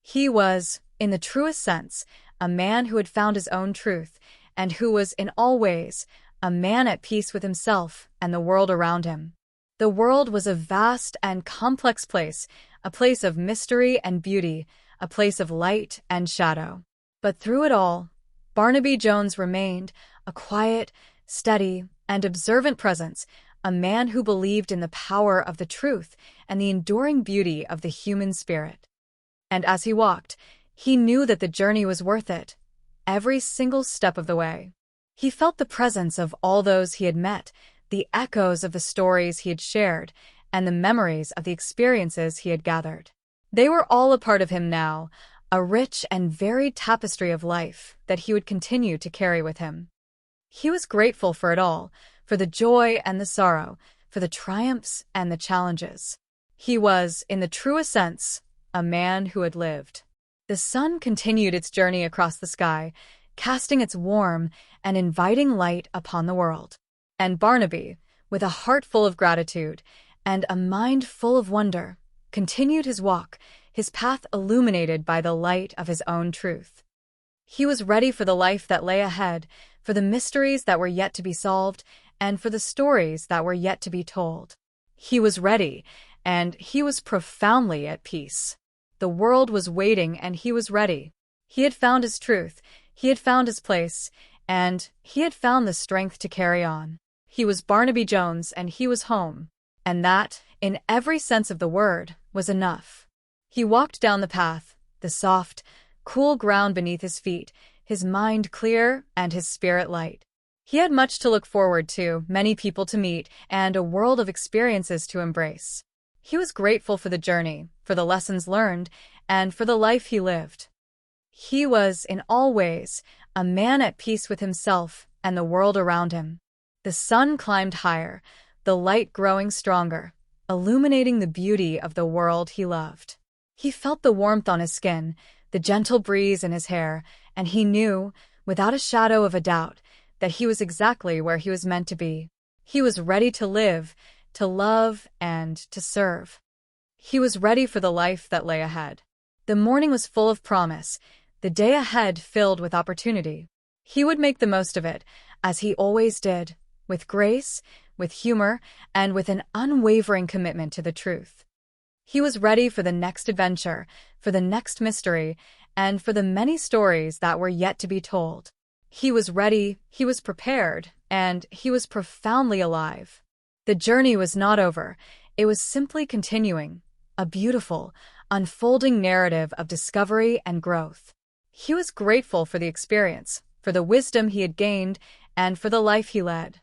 He was, in the truest sense, a man who had found his own truth, and who was, in all ways, a man at peace with himself and the world around him. The world was a vast and complex place, a place of mystery and beauty, a place of light and shadow. But through it all, Barnaby Jones remained a quiet, steady, and observant presence, a man who believed in the power of the truth and the enduring beauty of the human spirit. And as he walked, he knew that the journey was worth it, every single step of the way. He felt the presence of all those he had met, the echoes of the stories he had shared, and the memories of the experiences he had gathered. They were all a part of him now, a rich and varied tapestry of life that he would continue to carry with him. He was grateful for it all, for the joy and the sorrow, for the triumphs and the challenges. He was, in the truest sense, a man who had lived. The sun continued its journey across the sky, casting its warm and inviting light upon the world. And Barnaby, with a heart full of gratitude and a mind full of wonder, continued his walk, his path illuminated by the light of his own truth. He was ready for the life that lay ahead, for the mysteries that were yet to be solved, and for the stories that were yet to be told. He was ready, and he was profoundly at peace. The world was waiting, and he was ready. He had found his truth, he had found his place, and he had found the strength to carry on. He was Barnaby Jones, and he was home. And that, in every sense of the word, was enough. He walked down the path, the soft, cool ground beneath his feet, his mind clear and his spirit light. He had much to look forward to, many people to meet, and a world of experiences to embrace. He was grateful for the journey, for the lessons learned, and for the life he lived. He was, in all ways, a man at peace with himself and the world around him. The sun climbed higher, the light growing stronger, illuminating the beauty of the world he loved. He felt the warmth on his skin, the gentle breeze in his hair, and he knew, without a shadow of a doubt, that he was exactly where he was meant to be. He was ready to live, to love, and to serve. He was ready for the life that lay ahead. The morning was full of promise, the day ahead filled with opportunity. He would make the most of it, as he always did, with grace, with humor, and with an unwavering commitment to the truth. He was ready for the next adventure, for the next mystery, and for the many stories that were yet to be told. He was ready, he was prepared, and he was profoundly alive. The journey was not over, it was simply continuing, a beautiful, unfolding narrative of discovery and growth. He was grateful for the experience, for the wisdom he had gained, and for the life he led.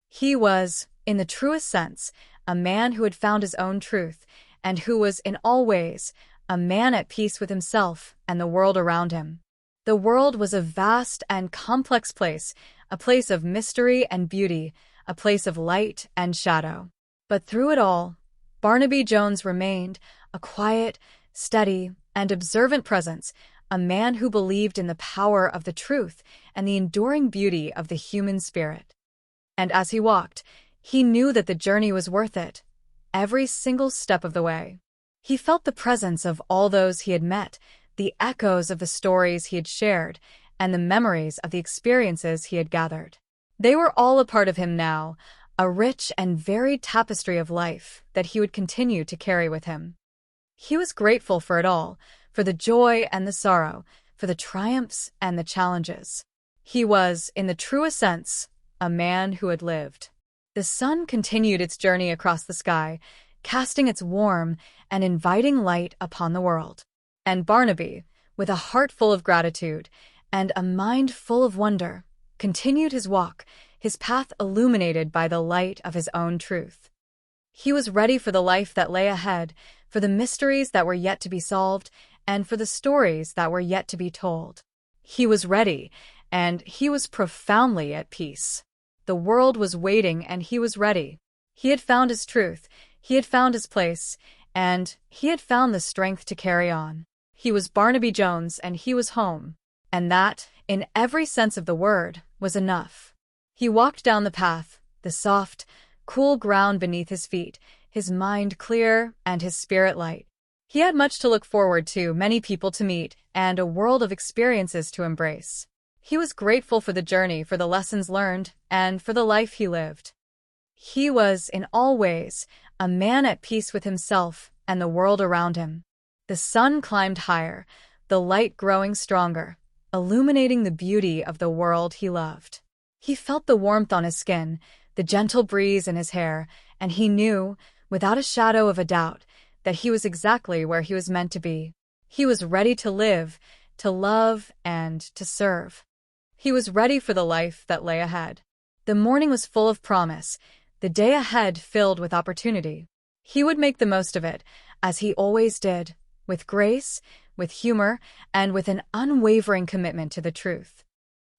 He was, in the truest sense, a man who had found his own truth, and who was, in all ways, a man at peace with himself and the world around him. The world was a vast and complex place, a place of mystery and beauty, a place of light and shadow. But through it all, Barnaby Jones remained a quiet, steady, and observant presence, a man who believed in the power of the truth and the enduring beauty of the human spirit. And as he walked, He knew that the journey was worth it, every single step of the way. He felt the presence of all those he had met, the echoes of the stories he had shared, and the memories of the experiences he had gathered. They were all a part of him now, a rich and varied tapestry of life that he would continue to carry with him. He was grateful for it all, for the joy and the sorrow, for the triumphs and the challenges. He was, in the truest sense, a man who had lived. The sun continued its journey across the sky, casting its warm and inviting light upon the world. And Barnaby, with a heart full of gratitude and a mind full of wonder, continued his walk, his path illuminated by the light of his own truth. He was ready for the life that lay ahead, for the mysteries that were yet to be solved, and for the stories that were yet to be told. He was ready, and he was profoundly at peace. The world was waiting, and he was ready. He had found his truth, he had found his place, and he had found the strength to carry on. He was Barnaby Jones, and he was home. And that, in every sense of the word, was enough. He walked down the path, the soft, cool ground beneath his feet, his mind clear and his spirit light. He had much to look forward to, many people to meet, and a world of experiences to embrace. He was grateful for the journey, for the lessons learned, and for the life he lived. He was, in all ways, a man at peace with himself and the world around him. The sun climbed higher, the light growing stronger, illuminating the beauty of the world he loved. He felt the warmth on his skin, the gentle breeze in his hair, and he knew, without a shadow of a doubt, that he was exactly where he was meant to be. He was ready to live, to love, and to serve. He was ready for the life that lay ahead. The morning was full of promise, the day ahead filled with opportunity. He would make the most of it, as he always did, with grace, with humor, and with an unwavering commitment to the truth.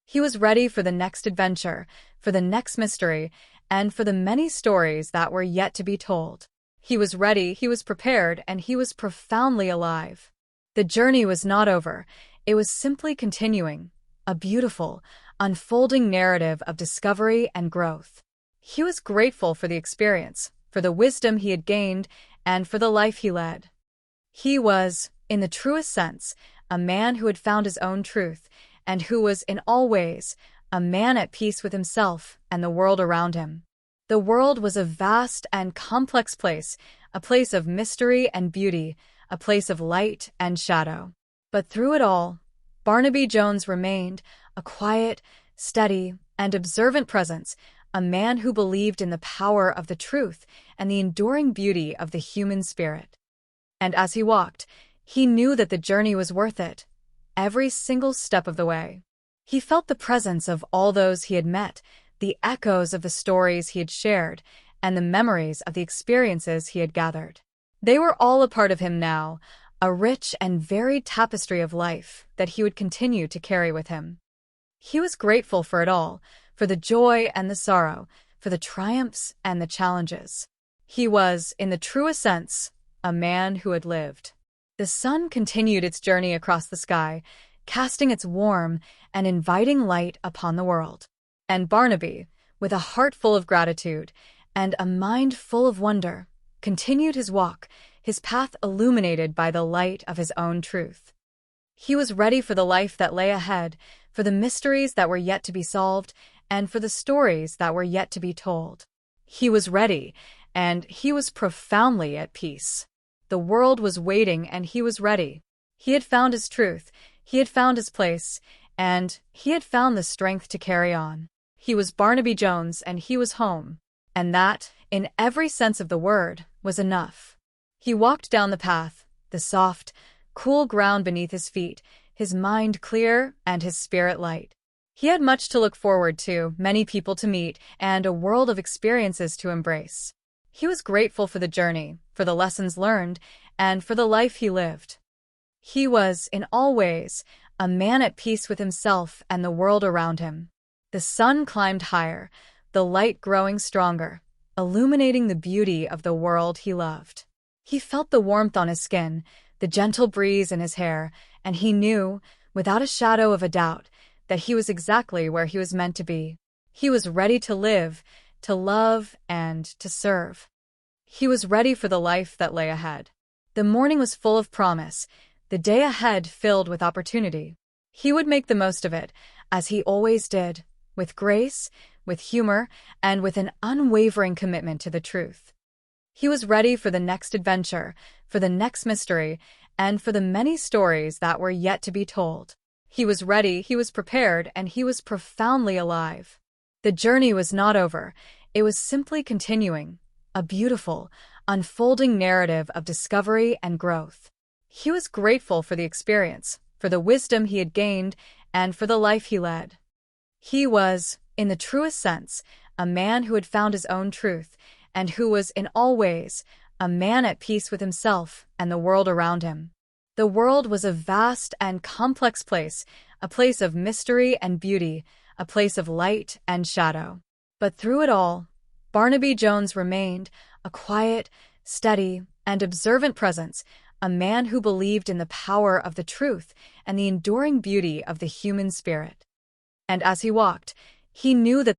He was ready for the next adventure, for the next mystery, and for the many stories that were yet to be told. He was ready, he was prepared, and he was profoundly alive. The journey was not over, it was simply continuing, a beautiful, unfolding narrative of discovery and growth. He was grateful for the experience, for the wisdom he had gained, and for the life he led. He was, in the truest sense, a man who had found his own truth, and who was, in all ways, a man at peace with himself and the world around him. The world was a vast and complex place, a place of mystery and beauty, a place of light and shadow. But through it all, Barnaby Jones remained a quiet, steady, and observant presence, a man who believed in the power of the truth and the enduring beauty of the human spirit. And as he walked, he knew that the journey was worth it, every single step of the way. He felt the presence of all those he had met, the echoes of the stories he had shared, and the memories of the experiences he had gathered. They were all a part of him now, a rich and varied tapestry of life that he would continue to carry with him. He was grateful for it all, for the joy and the sorrow, for the triumphs and the challenges. He was, in the truest sense, a man who had lived. The sun continued its journey across the sky, casting its warm and inviting light upon the world. And Barnaby, with a heart full of gratitude and a mind full of wonder, continued his walk, his path illuminated by the light of his own truth. He was ready for the life that lay ahead, for the mysteries that were yet to be solved, and for the stories that were yet to be told. He was ready, and he was profoundly at peace. The world was waiting, and he was ready. He had found his truth, he had found his place, and he had found the strength to carry on. He was Barnaby Jones, and he was home. And that, in every sense of the word, was enough. He walked down the path, the soft, cool ground beneath his feet, his mind clear and his spirit light. He had much to look forward to, many people to meet, and a world of experiences to embrace. He was grateful for the journey, for the lessons learned, and for the life he lived. He was, in all ways, a man at peace with himself and the world around him. The sun climbed higher, the light growing stronger, illuminating the beauty of the world he loved. He felt the warmth on his skin, the gentle breeze in his hair, and he knew, without a shadow of a doubt, that he was exactly where he was meant to be. He was ready to live, to love, and to serve. He was ready for the life that lay ahead. The morning was full of promise, the day ahead filled with opportunity. He would make the most of it, as he always did, with grace, with humor, and with an unwavering commitment to the truth. He was ready for the next adventure, for the next mystery, and for the many stories that were yet to be told. He was ready, he was prepared, and he was profoundly alive. The journey was not over. It was simply continuing, a beautiful, unfolding narrative of discovery and growth. He was grateful for the experience, for the wisdom he had gained, and for the life he led. He was, in the truest sense, a man who had found his own truth, and who was, in all ways, a man at peace with himself and the world around him. The world was a vast and complex place, a place of mystery and beauty, a place of light and shadow. But through it all, Barnaby Jones remained a quiet, steady, and observant presence, a man who believed in the power of the truth and the enduring beauty of the human spirit. And as he walked, he knew that